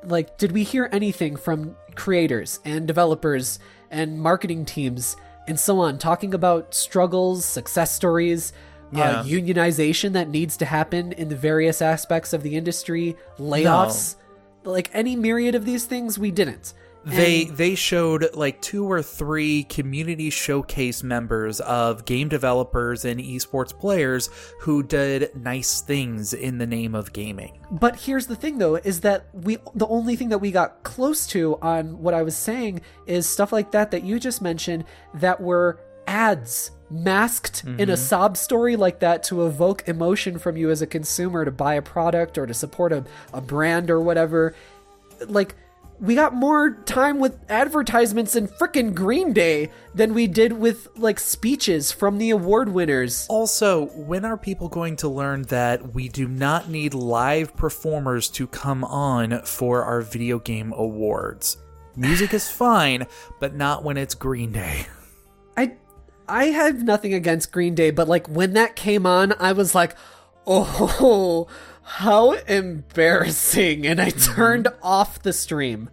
Like, did we hear anything from creators and developers and marketing teams and so on talking about struggles, success stories, unionization that needs to happen in the various aspects of the industry, layoffs, like any myriad of these things? We didn't. They showed like 2 or 3 community showcase members of game developers and esports players who did nice things in the name of gaming. But here's the thing though, is that the only thing that we got close to on what I was saying is stuff like that you just mentioned that were ads masked in a sob story like that to evoke emotion from you as a consumer to buy a product or to support a brand or whatever. Like, we got more time with advertisements and frickin' Green Day than we did with, like, speeches from the award winners. Also, when are people going to learn that we do not need live performers to come on for our video game awards? Music is fine, but not when it's Green Day. I have nothing against Green Day, but, like, when that came on, I was like, oh, how embarrassing. And I turned off the stream.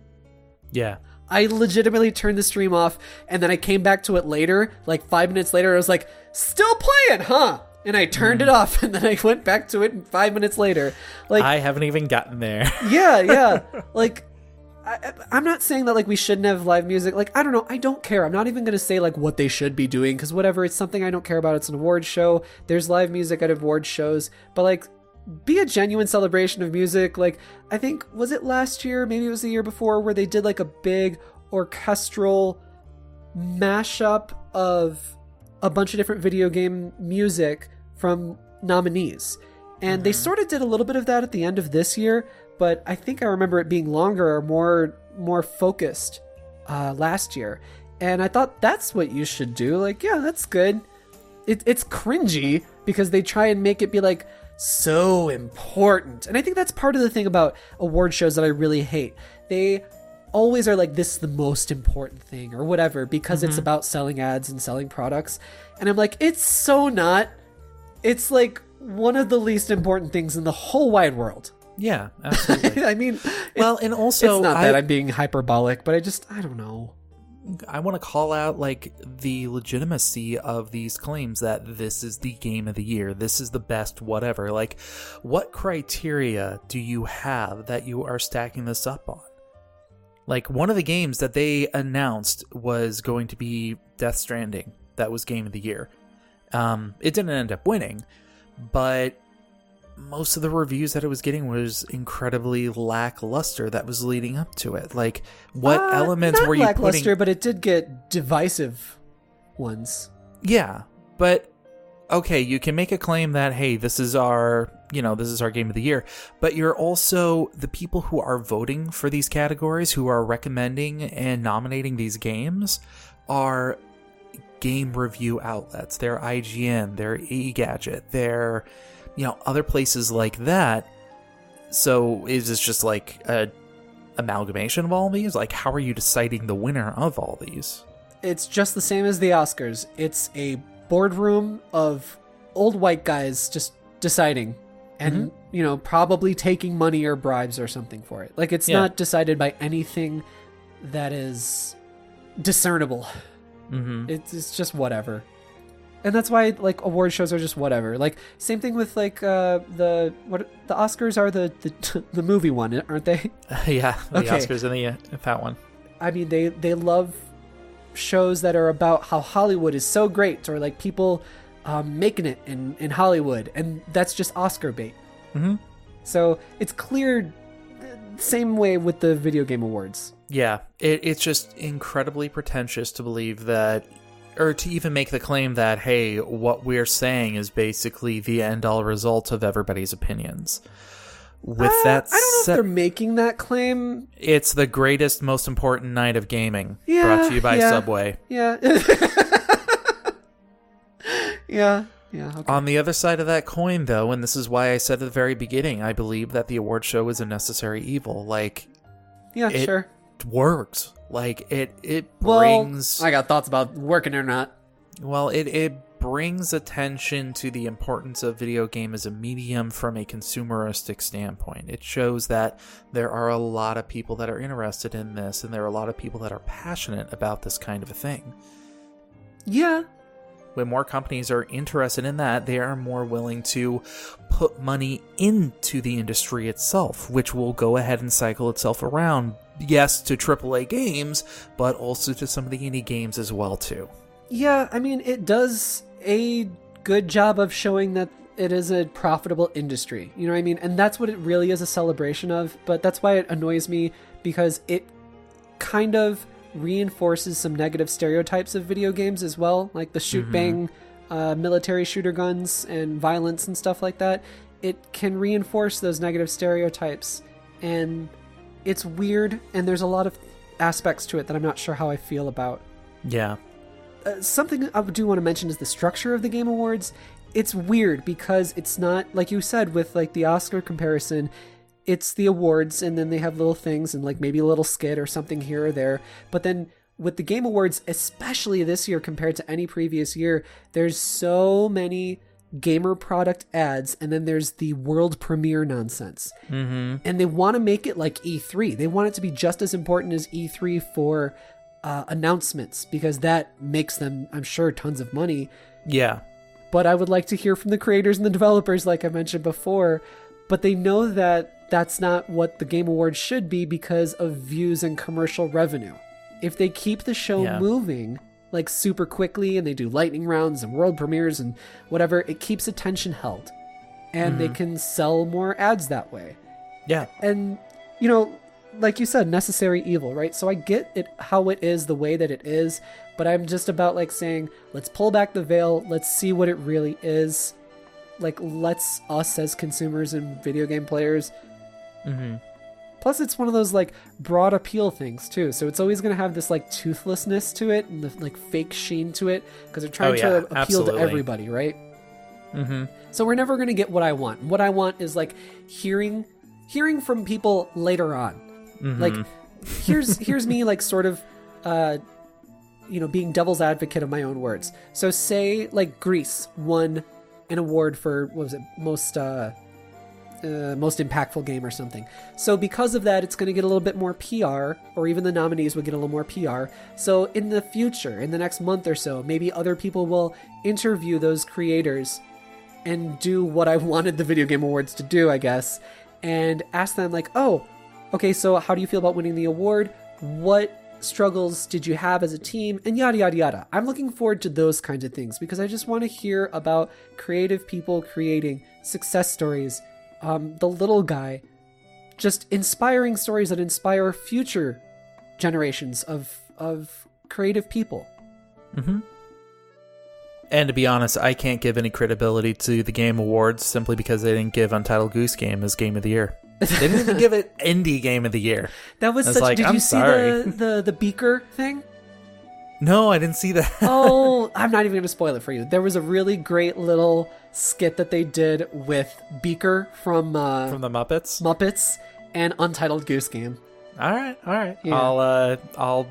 Yeah. I legitimately turned the stream off, and then I came back to it later, like 5 minutes later. I was like, still playing, huh? And I turned it off, and then I went back to it 5 minutes later. Like, I haven't even gotten there. yeah. Like, I'm not saying that, like, we shouldn't have live music. Like, I don't know. I don't care. I'm not even going to say, like, what they should be doing, because whatever. It's something I don't care about. It's an award show. There's live music at award shows. But, like, be a genuine celebration of music. Like, I think, was it last year? Maybe it was the year before, where they did, like, a big orchestral mashup of a bunch of different video game music from nominees. And they sort of did a little bit of that at the end of this year, but I think I remember it being longer or more focused last year. And I thought that's what you should do. Like, yeah, that's good. It's cringy because they try and make it be like so important. And I think that's part of the thing about award shows that I really hate. They always are like, this is the most important thing or whatever, because it's about selling ads and selling products. And I'm like, it's so not. It's like one of the least important things in the whole wide world. Yeah, absolutely. I mean, well, and also, it's not that I'm being hyperbolic, but I don't know. I want to call out, like, the legitimacy of these claims that this is the game of the year, this is the best whatever. Like, what criteria do you have that you are stacking this up on? Like, one of the games that they announced was going to be Death Stranding. That was game of the year. It didn't end up winning, but most of the reviews that it was getting was incredibly lackluster that was leading up to it. Like, what elements were you putting? Not lackluster, but it did get divisive ones. Yeah, but okay, you can make a claim that, hey, this is our game of the year, but you're also the people who are voting for these categories, who are recommending and nominating these games, are game review outlets. They're IGN, they're eGadget, they're other places like that. So is this just like a amalgamation of all these? Like, how are you deciding the winner of all these? It's just the same as the Oscars. It's a boardroom of old white guys just deciding and, probably taking money or bribes or something for it. Like, it's not decided by anything that is discernible. It's just whatever. And that's why, like, award shows are just whatever. Like, same thing with, like, the Oscars are the movie one, aren't they? Yeah, the Oscars and that one. I mean, they love shows that are about how Hollywood is so great, or like people making it in Hollywood, and that's just Oscar bait. So it's clear, same way with the video game awards. Yeah, it's just incredibly pretentious to believe that, or to even make the claim that, hey, what we're saying is basically the end-all result of everybody's opinions. With that I don't know if they're making that claim. It's the greatest, most important night of gaming. Brought to you by Subway. Yeah. Yeah. Okay. On the other side of that coin, though, and this is why I said at the very beginning, I believe that the award show is a necessary evil. Like, sure. It works. Like, it brings... Well, I got thoughts about working or not. Well, it brings attention to the importance of video game as a medium from a consumeristic standpoint. It shows that there are a lot of people that are interested in this, and there are a lot of people that are passionate about this kind of a thing. Yeah. When more companies are interested in that, they are more willing to put money into the industry itself, which will go ahead and cycle itself around, yes, to AAA games, but also to some of the indie games as well, too. Yeah, I mean, it does a good job of showing that it is a profitable industry. You know what I mean? And that's what it really is a celebration of, but that's why it annoys me, because it kind of reinforces some negative stereotypes of video games as well, like the shoot-bang military shooter guns and violence and stuff like that. It can reinforce those negative stereotypes, and it's weird, and there's a lot of aspects to it that I'm not sure how I feel about. Yeah. Something I do want to mention is the structure of the Game Awards. It's weird because it's not, like you said, with like the Oscar comparison, it's the awards and then they have little things and like maybe a little skit or something here or there. But then with the Game Awards, especially this year compared to any previous year, there's so many gamer product ads, and then there's the world premiere nonsense. Mm-hmm. And they want to make it like E3. They want it to be just as important as E3 for announcements, because that makes them, I'm sure, tons of money. Yeah. But I would like to hear from the creators and the developers, like I mentioned before. But they know that that's not what the Game Awards should be because of views and commercial revenue. If they keep the show moving like super quickly and they do lightning rounds and world premieres and whatever, it keeps attention held. And they can sell more ads that way. Yeah. And, you know, like you said, necessary evil, right? So I get it, how it is the way that it is, but I'm just about like saying, let's pull back the veil. Let's see what it really is. Like, let's us as consumers and video game players. Mm-hmm. Plus, it's one of those like broad appeal things too. So it's always going to have this like toothlessness to it and the like fake sheen to it because they're trying to appeal to everybody, right? Mm-hmm. So we're never going to get what I want. What I want is like hearing from people later on. Mm-hmm. Like, here's me like sort of, being devil's advocate of my own words. So say like Grease won an award for, what was it, most impactful game or something. So because of that, it's going to get a little bit more PR, or even the nominees would get a little more PR. So in the future, in the next month or so, maybe other people will interview those creators and do what I wanted the Video Game Awards to do, I guess, and ask them like, oh, okay, so how do you feel about winning the award? What struggles did you have as a team? And yada, yada, yada. I'm looking forward to those kinds of things because I just want to hear about creative people creating success stories. The little guy, just inspiring stories that inspire future generations of creative people. Mm-hmm. And to be honest, I can't give any credibility to the Game Awards simply because they didn't give Untitled Goose Game as Game of the Year. They didn't even give it Indie Game of the Year. That was such. Like, did you see the beaker thing? No, I didn't see that. Oh, I'm not even going to spoil it for you. There was a really great little skit that they did with Beaker from the Muppets. Muppets and Untitled Goose Game. All right. Yeah. I'll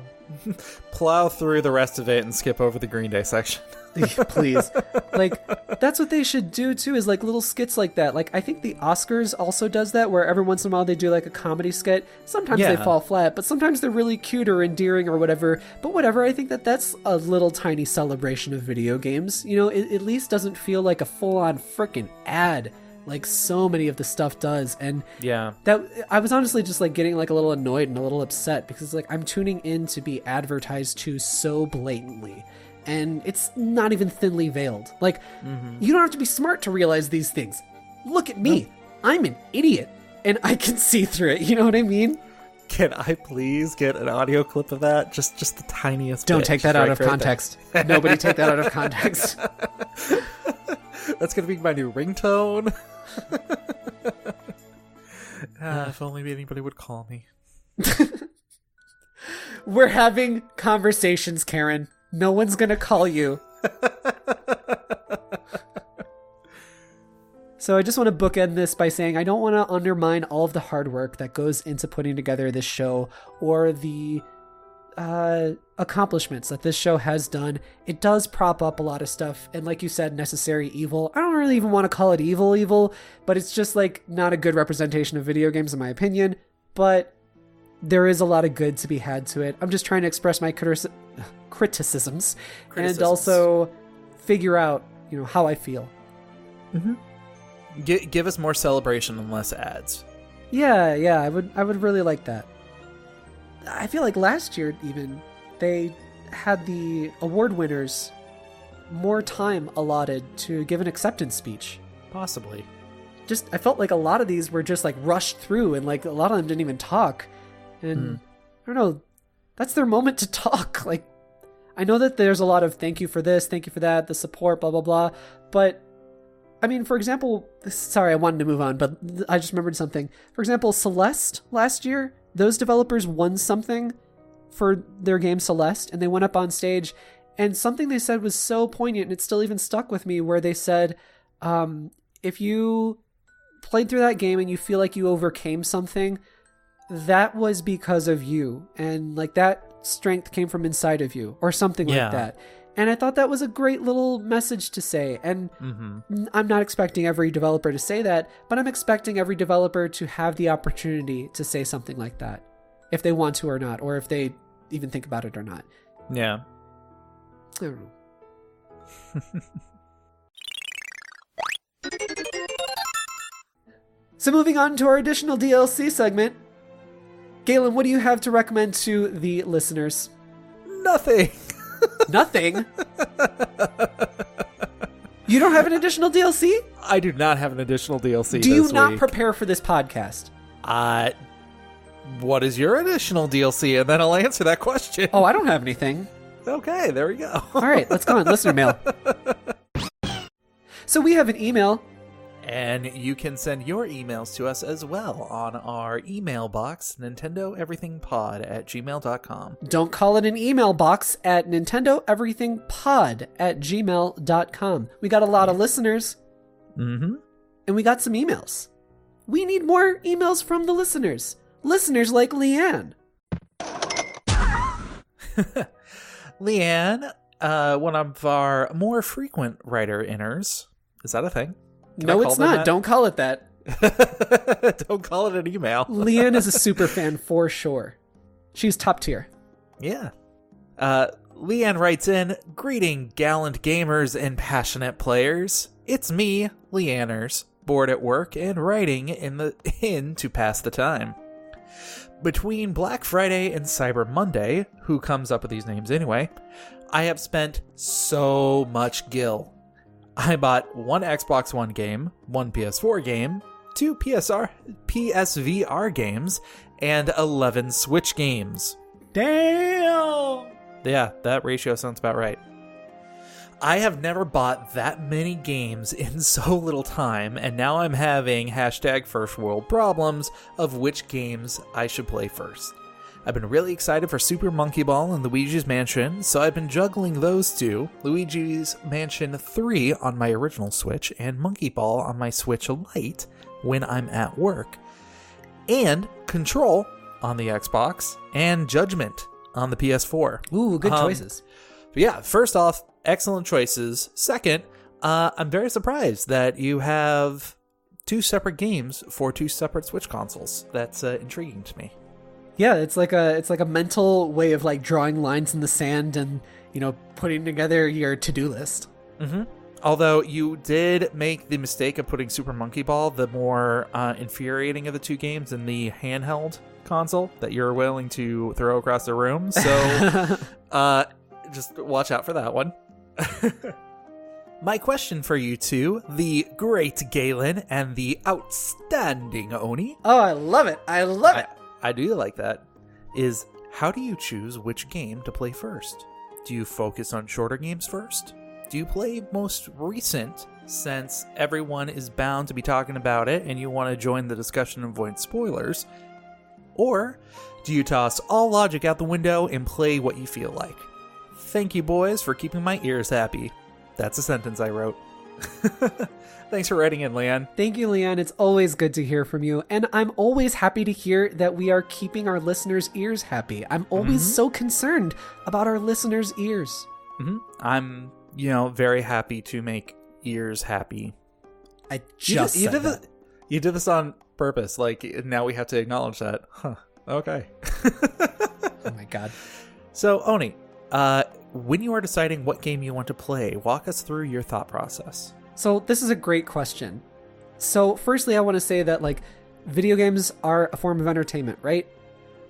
plow through the rest of it and skip over the Green Day section. Please. Like, that's what they should do too, is like little skits like that. Like, I think the Oscars also does that, where every once in a while they do like a comedy skit. Sometimes they fall flat, but sometimes they're really cute or endearing or whatever. But whatever, I think that's a little tiny celebration of video games. You know, it at least doesn't feel like a full-on frickin' ad like so many of the stuff does. And that I was honestly just like getting like a little annoyed and a little upset because like I'm tuning in to be advertised to so blatantly. And it's not even thinly veiled. Like, you don't have to be smart to realize these things. Look at me. Nope. I'm an idiot. And I can see through it. You know what I mean? Can I please get an audio clip of that? Just the tiniest Don't bit. Take that out of context. Nobody take that out of context. That's going to be my new ringtone. If only anybody would call me. We're having conversations, Karen. No one's gonna call you. So I just want to bookend this by saying I don't want to undermine all of the hard work that goes into putting together this show or the accomplishments that this show has done. It does prop up a lot of stuff, and like you said, necessary evil. I don't really even want to call it evil, but it's just like not a good representation of video games in my opinion. But there is a lot of good to be had to it. I'm just trying to express my criticisms and also figure out, how I feel. Mm-hmm. Give us more celebration and less ads. Yeah, I would really like that. I feel like last year even they had the award winners more time allotted to give an acceptance speech. Possibly. I felt like a lot of these were just like rushed through, and like a lot of them didn't even talk. And I don't know, that's their moment to talk. Like, I know that there's a lot of thank you for this, thank you for that, the support, blah, blah, blah. But, I mean, for example, sorry, I wanted to move on, but I just remembered something. For example, Celeste last year those developers won something for their game Celeste, and they went up on stage, and something they said was so poignant, and it still even stuck with me, where they said, if you played through that game and you feel like you overcame something, that was because of you, and like that strength came from inside of you, or something like that. And I thought that was a great little message to say. And I'm not expecting every developer to say that, but I'm expecting every developer to have the opportunity to say something like that, if they want to or not, or if they even think about it or not. Yeah. I don't know. So moving on to our additional DLC segment. Galen, what do you have to recommend to the listeners? Nothing. Nothing? You don't have an additional DLC? I do not have an additional DLC. Do you not prepare for this podcast? What is your additional DLC? And then I'll answer that question. Oh, I don't have anything. Okay, there we go. All right, let's go on. Listener mail. So we have an email. And you can send your emails to us as well on our email box, nintendoeverythingpod@gmail.com. Don't call it an email box at nintendoeverythingpod@gmail.com. We got a lot of listeners. Mm-hmm. And we got some emails. We need more emails from the listeners. Listeners like Leanne. Leanne, one of our more frequent writer-inners. Is that a thing? No, it's not. Don't call it that. Don't call it an email. Leanne is a super fan for sure. She's top tier. Yeah. Leanne writes in, "Greeting, gallant gamers and passionate players. It's me, Leanners, bored at work and writing in to pass the time. Between Black Friday and Cyber Monday, who comes up with these names anyway, I have spent so much gil. I bought one Xbox One game, one PS4 game, two PSVR games, and 11 Switch games." Damn! Yeah, that ratio sounds about right. "I have never bought that many games in so little time, and now I'm having #first world problems of which games I should play first. I've been really excited for Super Monkey Ball and Luigi's Mansion, so I've been juggling those two, Luigi's Mansion 3 on my original Switch and Monkey Ball on my Switch Lite when I'm at work, and Control on the Xbox and Judgment on the PS4. Ooh, good choices. Yeah, first off, excellent choices. Second, I'm very surprised that you have two separate games for two separate Switch consoles. That's intriguing to me. Yeah, it's like a mental way of like drawing lines in the sand and, putting together your to-do list. Mm-hmm. Although you did make the mistake of putting Super Monkey Ball, the more infuriating of the two games, in the handheld console that you're willing to throw across the room. So just watch out for that one. My question for you two, the great Galen and the outstanding Oni. Oh, I love it. I love it. I do like that. Is how do you choose which game to play first? Do you focus on shorter games first? Do you play most recent, since everyone is bound to be talking about it and you want to join the discussion and avoid spoilers? Or do you toss all logic out the window and play what you feel like? Thank you, boys, for keeping my ears happy. That's a sentence I wrote. Thanks for writing in, Leanne. Thank you, Leanne. It's always good to hear from you. And I'm always happy to hear that we are keeping our listeners' ears happy. I'm always so concerned about our listeners' ears. Mm-hmm. I'm, very happy to make ears happy. I just said that. You did this on purpose. Like, now we have to acknowledge that. Huh. Okay. Oh my God. So, Oni, when you are deciding what game you want to play, walk us through your thought process. So this is a great question. So firstly, I want to say that video games are a form of entertainment, right?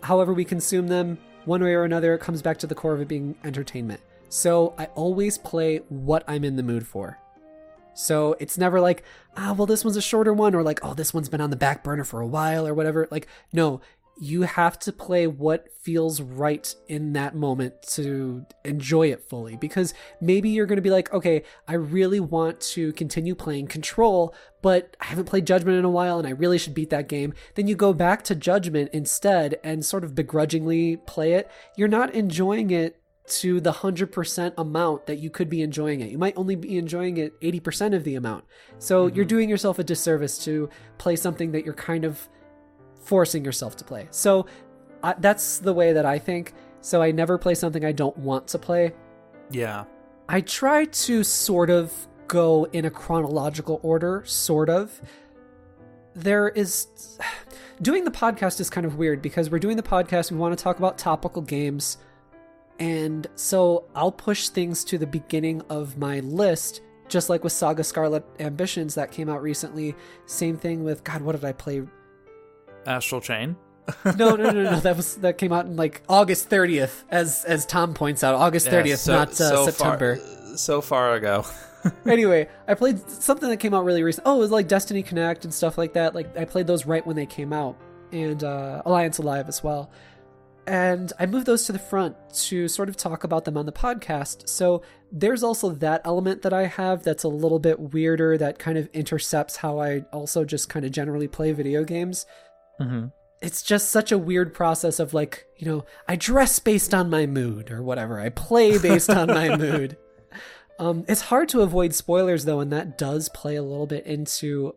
However we consume them, one way or another, it comes back to the core of it being entertainment. So I always play what I'm in the mood for. So it's never like, well, this one's a shorter one, or this one's been on the back burner for a while or whatever. No, you have to play what feels right in that moment to enjoy it fully. Because maybe you're going to be like, okay, I really want to continue playing Control, but I haven't played Judgment in a while and I really should beat that game. Then you go back to Judgment instead and sort of begrudgingly play it. You're not enjoying it to the 100% amount that you could be enjoying it. You might only be enjoying it 80% of the amount. So you're doing yourself a disservice to play something that you're kind of forcing yourself to play. So that's the way that I think. So I never play something I don't want to play. Yeah. I try to sort of go in a chronological order, sort of. Doing the podcast is kind of weird because we're doing the podcast, we want to talk about topical games, and so I'll push things to the beginning of my list, just like with SaGa Scarlet Ambitions that came out recently. Same thing with, God, what did I play? Astral Chain? No. That came out in like August 30th, as Tom points out. August 30th, not September. So far ago. Anyway, I played something that came out really recent. Oh, it was like Destiny Connect and stuff like that. Like I played those right when they came out, and Alliance Alive as well. And I moved those to the front to sort of talk about them on the podcast. So there's also that element that I have that's a little bit weirder, that kind of intercepts how I also just kind of generally play video games. Mm-hmm. It's just such a weird process of like, I dress based on my mood or whatever. I play based on my mood. It's hard to avoid spoilers though, and that does play a little bit into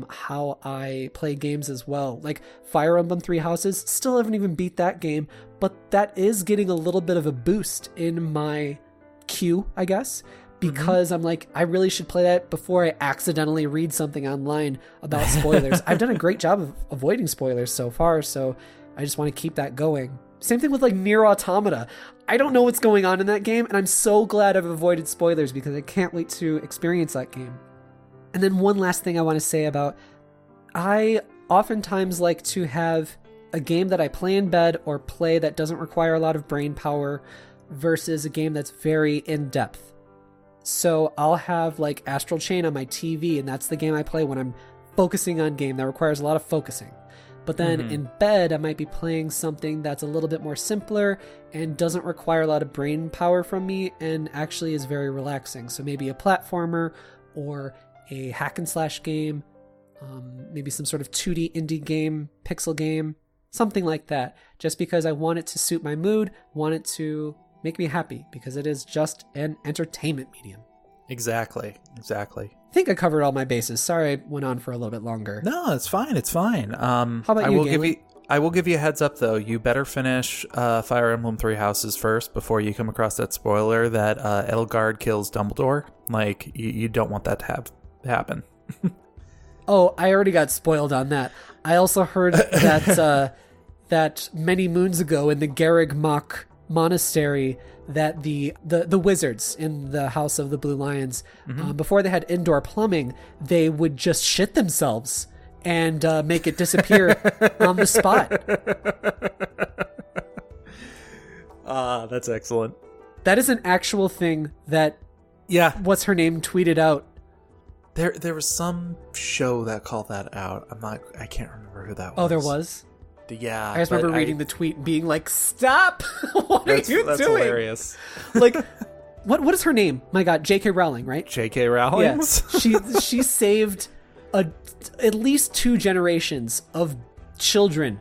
how I play games as well. Like Fire Emblem Three Houses, still haven't even beat that game, but that is getting a little bit of a boost in my queue, I guess, because I'm like, I really should play that before I accidentally read something online about spoilers. I've done a great job of avoiding spoilers so far, so I just want to keep that going. Same thing with like Nier Automata. I don't know what's going on in that game, and I'm so glad I've avoided spoilers because I can't wait to experience that game. And then one last thing I want to say about, I oftentimes like to have a game that I play in bed or play that doesn't require a lot of brain power versus a game that's very in-depth. So I'll have like Astral Chain on my TV, and that's the game I play when I'm focusing on game that requires a lot of focusing. But then in bed, I might be playing something that's a little bit more simpler and doesn't require a lot of brain power from me and actually is very relaxing. So maybe a platformer or a hack and slash game, maybe some sort of 2D indie game, pixel game, something like that. Just because I want it to suit my mood, want it to make me happy, because it is just an entertainment medium. Exactly. I think I covered all my bases. Sorry I went on for a little bit longer. No, it's fine. How about you, I will give you a heads up, though. You better finish Fire Emblem Three Houses first before you come across that spoiler that Edelgard kills Dumbledore. Like, you don't want that to happen. Oh, I already got spoiled on that. I also heard that that many moons ago in the Garreg Mach monastery, that the wizards in the House of the Blue Lions, before they had indoor plumbing, they would just shit themselves and make it disappear on the spot. That's excellent. That is an actual thing that, what's her name, tweeted out. There was some show that called that out. I can't remember who that was. Oh, there was? Yeah. I just remember reading the tweet and being like, stop! What are you doing? That's hilarious. Like, what is her name? My God, J.K. Rowling, right? J.K. Rowling? Yes. She saved at least 2 generations of children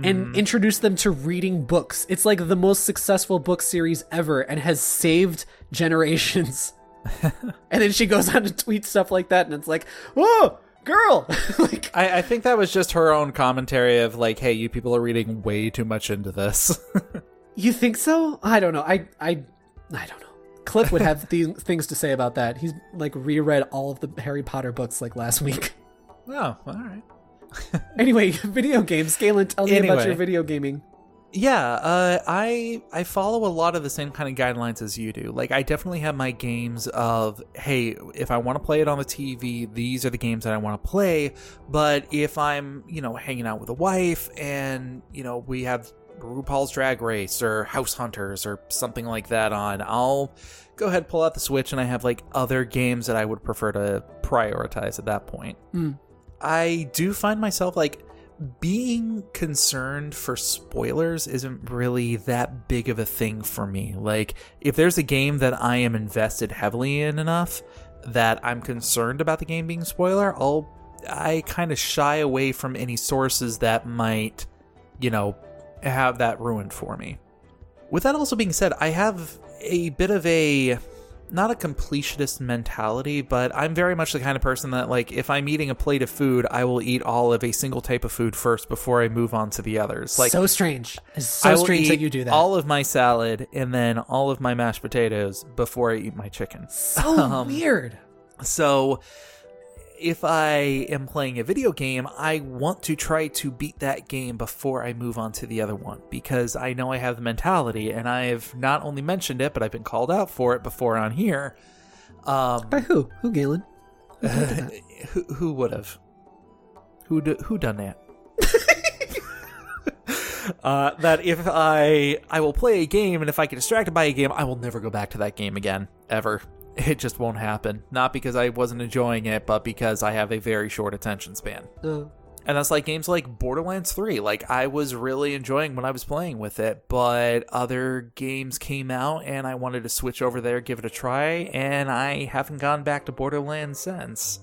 and introduced them to reading books. It's like the most successful book series ever and has saved generations. And then she goes on to tweet stuff like that, and it's like, whoa! Girl. Like, I think that was just her own commentary of like, hey, you people are reading way too much into this. You think so? I don't know. I don't know. Cliff would have things to say about that. He's like reread all of the Harry Potter books like last week. Oh, all right. Anyway, video games. Galen, tell me about your video gaming. Yeah, I follow a lot of the same kind of guidelines as you do. Like, I definitely have my games of, hey, if I want to play it on the TV, these are the games that I want to play. But if I'm, hanging out with a wife and, we have RuPaul's Drag Race or House Hunters or something like that on, I'll go ahead, pull out the Switch, and I have, like, other games that I would prefer to prioritize at that point. I do find myself, like, being concerned for spoilers isn't really that big of a thing for me. Like, if there's a game that I am invested heavily in enough that I'm concerned about the game being spoiler, I kind of shy away from any sources that might, have that ruined for me. With that also being said, I have a bit of not a completionist mentality, but I'm very much the kind of person that, like, if I'm eating a plate of food, I will eat all of a single type of food first before I move on to the others. Like, so strange. It's so strange that you do that. All of my salad and then all of my mashed potatoes before I eat my chicken. So weird. So if I am playing a video game, I want to try to beat that game before I move on to the other one, because I know I have the mentality, and I've not only mentioned it, but I've been called out for it before on here. By who? Who, Galen? Who would have? Who done that? That if I will play a game, and if I get distracted by a game, I will never go back to that game again, ever. It just won't happen. Not because I wasn't enjoying it, but because I have a very short attention span. And that's like games like Borderlands 3. Like, I was really enjoying when I was playing with it, but other games came out and I wanted to switch over there, give it a try, and I haven't gone back to Borderlands since.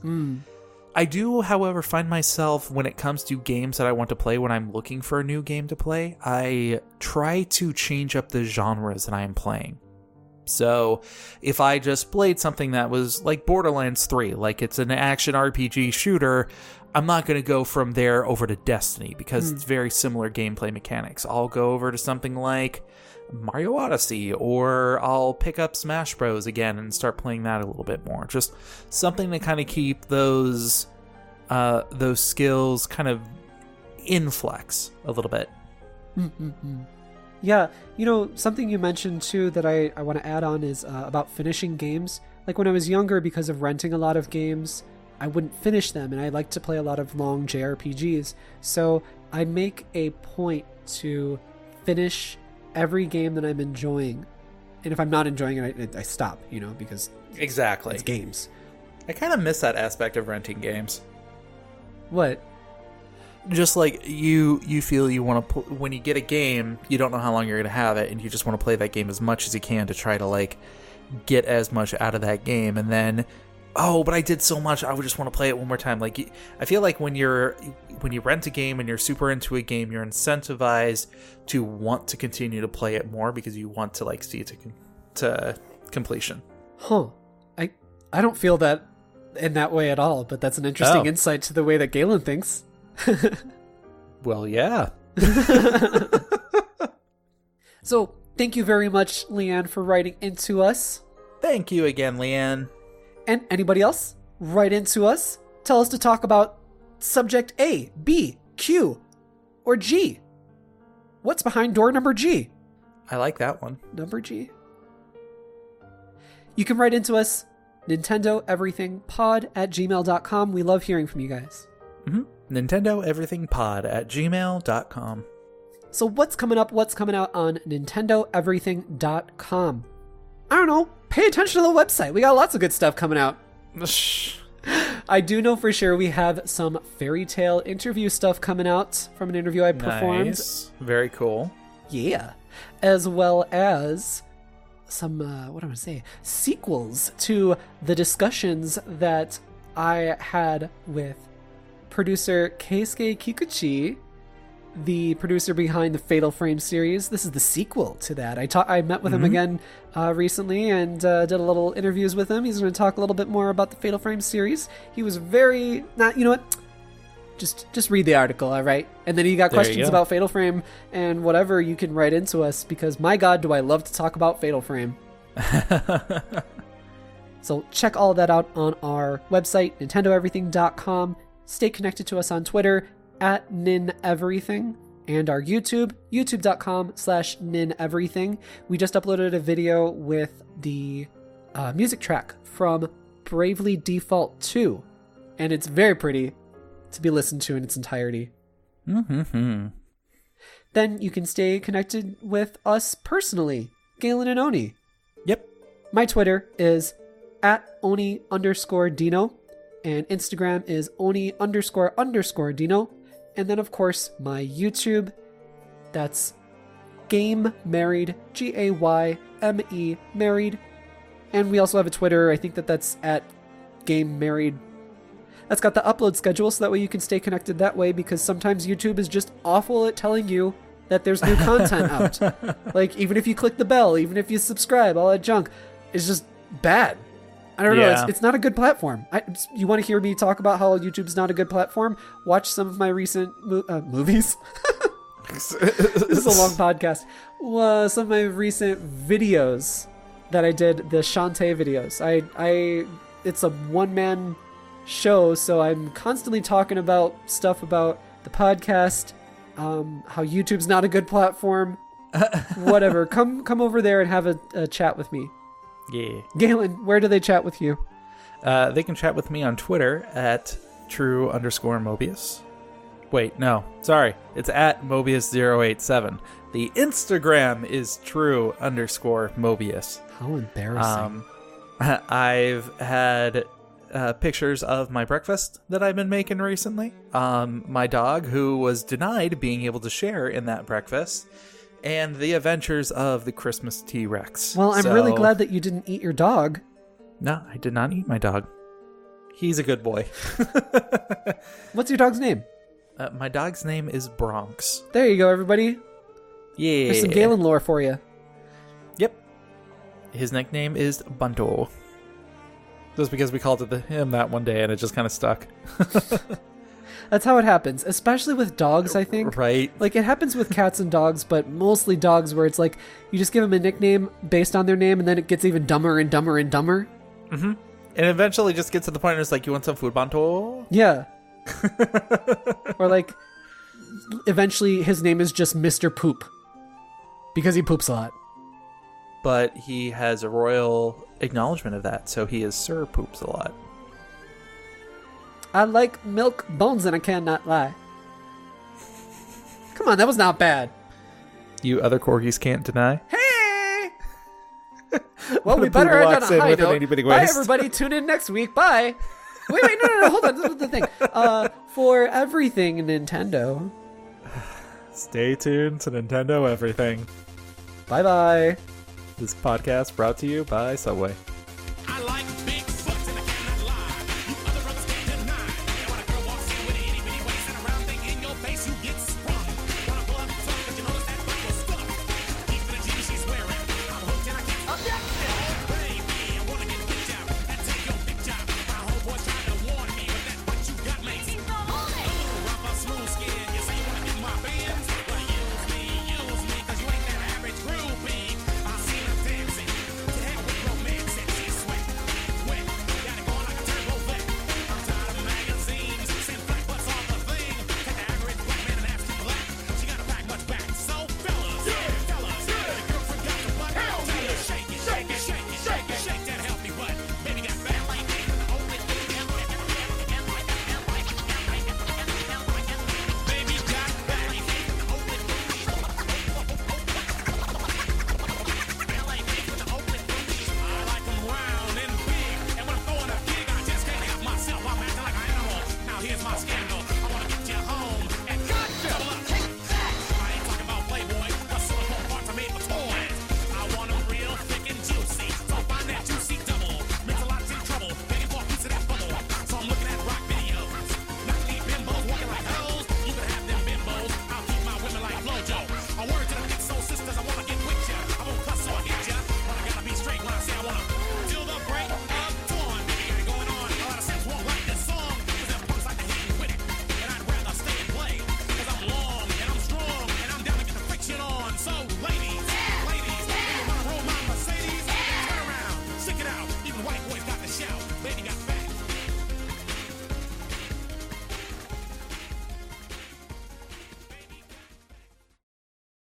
I do, however, find myself, when it comes to games that I want to play, when I'm looking for a new game to play, I try to change up the genres that I am playing. So if I just played something that was like Borderlands 3, like it's an action RPG shooter, I'm not going to go from there over to Destiny because it's very similar gameplay mechanics. I'll go over to something like Mario Odyssey, or I'll pick up Smash Bros. Again and start playing that a little bit more. Just something to kind of keep those skills kind of in flex a little bit. Yeah, something you mentioned too that I want to add on is about finishing games. Like, when I was younger, because of renting a lot of games, I wouldn't finish them, and I like to play a lot of long JRPGs. So I make a point to finish every game that I'm enjoying. And if I'm not enjoying it, I stop, because exactly, it's games. I kind of miss that aspect of renting games. What? Just like you feel you want to when you get a game, you don't know how long you're going to have it, and you just want to play that game as much as you can to try to, like, get as much out of that game. And then, but I did so much, I would just want to play it one more time. Like, I feel like when you rent a game and you're super into a game, you're incentivized to want to continue to play it more because you want to, like, see it to completion. I don't feel that in that way at all, but that's an interesting insight to the way that Galen thinks. Well, yeah. So, thank you very much, Leanne, for writing into us. Thank you again, Leanne. And anybody else? Write into us. Tell us to talk about subject A, B, Q, or G. What's behind door number G? I like that one. Number G. You can write into us, nintendoeverythingpod@gmail.com. We love hearing from you guys. nintendoeverythingpod@gmail.com. So what's coming up? What's coming out on nintendoeverything.com? I don't know. Pay attention to the website. We got lots of good stuff coming out. I do know for sure we have some fairy tale interview stuff coming out from an interview I performed. Nice. Very cool. Yeah. As well as some, sequels to the discussions that I had with producer Keisuke Kikuchi, the producer behind the Fatal Frame series. This is the sequel to that. I met with him again recently and did a little interviews with him. He's going to talk a little bit more about the Fatal Frame series. He was very you know what? Just read the article, all right? And then you got questions about Fatal Frame and whatever, you can write into us, because my God, do I love to talk about Fatal Frame. So check all that out on our website, nintendoeverything.com. Stay connected to us on Twitter @nineverything, and our YouTube, youtube.com/nineverything. We just uploaded a video with the music track from Bravely Default 2, and it's very pretty to be listened to in its entirety. Then you can stay connected with us personally, Galen and Oni. Yep. My Twitter is @Oni_Dino, and Instagram is Oni__Dino. And then, of course, my YouTube. That's Game Married, Gayme Married. And we also have a Twitter. I think that's at Game Married. That's got the upload schedule, so that way you can stay connected that way, because sometimes YouTube is just awful at telling you that there's new content out. Like, even if you click the bell, even if you subscribe, all that junk is just bad. I don't know. It's not a good platform. You want to hear me talk about how YouTube's not a good platform? Watch some of my recent movies. This is a long podcast. Some of my recent videos that I did, the Shantae videos. It's a one-man show, so I'm constantly talking about stuff about the podcast, how YouTube's not a good platform, whatever. Come over there and have a chat with me. Yeah. Galen, where do they chat with you? They can chat with me on Twitter at true_Mobius. Wait, no, sorry. It's at Mobius087. The Instagram is true_Mobius. How embarrassing. I've had pictures of my breakfast that I've been making recently. My dog, who was denied being able to share in that breakfast, and the adventures of the Christmas T-Rex. Well, I'm really glad that you didn't eat your dog. No, I did not eat my dog. He's a good boy. What's your dog's name? My dog's name is Bronx. There you go, everybody. Yeah. There's some Galen lore for you. Yep. His nickname is Bunto. Just because we called him that one day and it just kind of stuck. That's how it happens, especially with dogs, I think. Right. Like, it happens with cats and dogs, but mostly dogs, where it's like, you just give them a nickname based on their name, and then it gets even dumber and dumber and dumber. Mm-hmm. And eventually just gets to the point where it's like, you want some food, Bunto? Yeah. Or like, eventually his name is just Mr. Poop. Because he poops a lot. But he has a royal acknowledgement of that, so he is Sir Poops a lot. I like milk bones and I cannot lie. Come on, that was not bad. You other corgis can't deny. Hey! Well, we better end on a high note. Bye, everybody. Tune in next week. Bye. Wait, no, hold on. This is the thing. For everything Nintendo. Stay tuned to Nintendo Everything. Bye-bye. This podcast brought to you by Subway.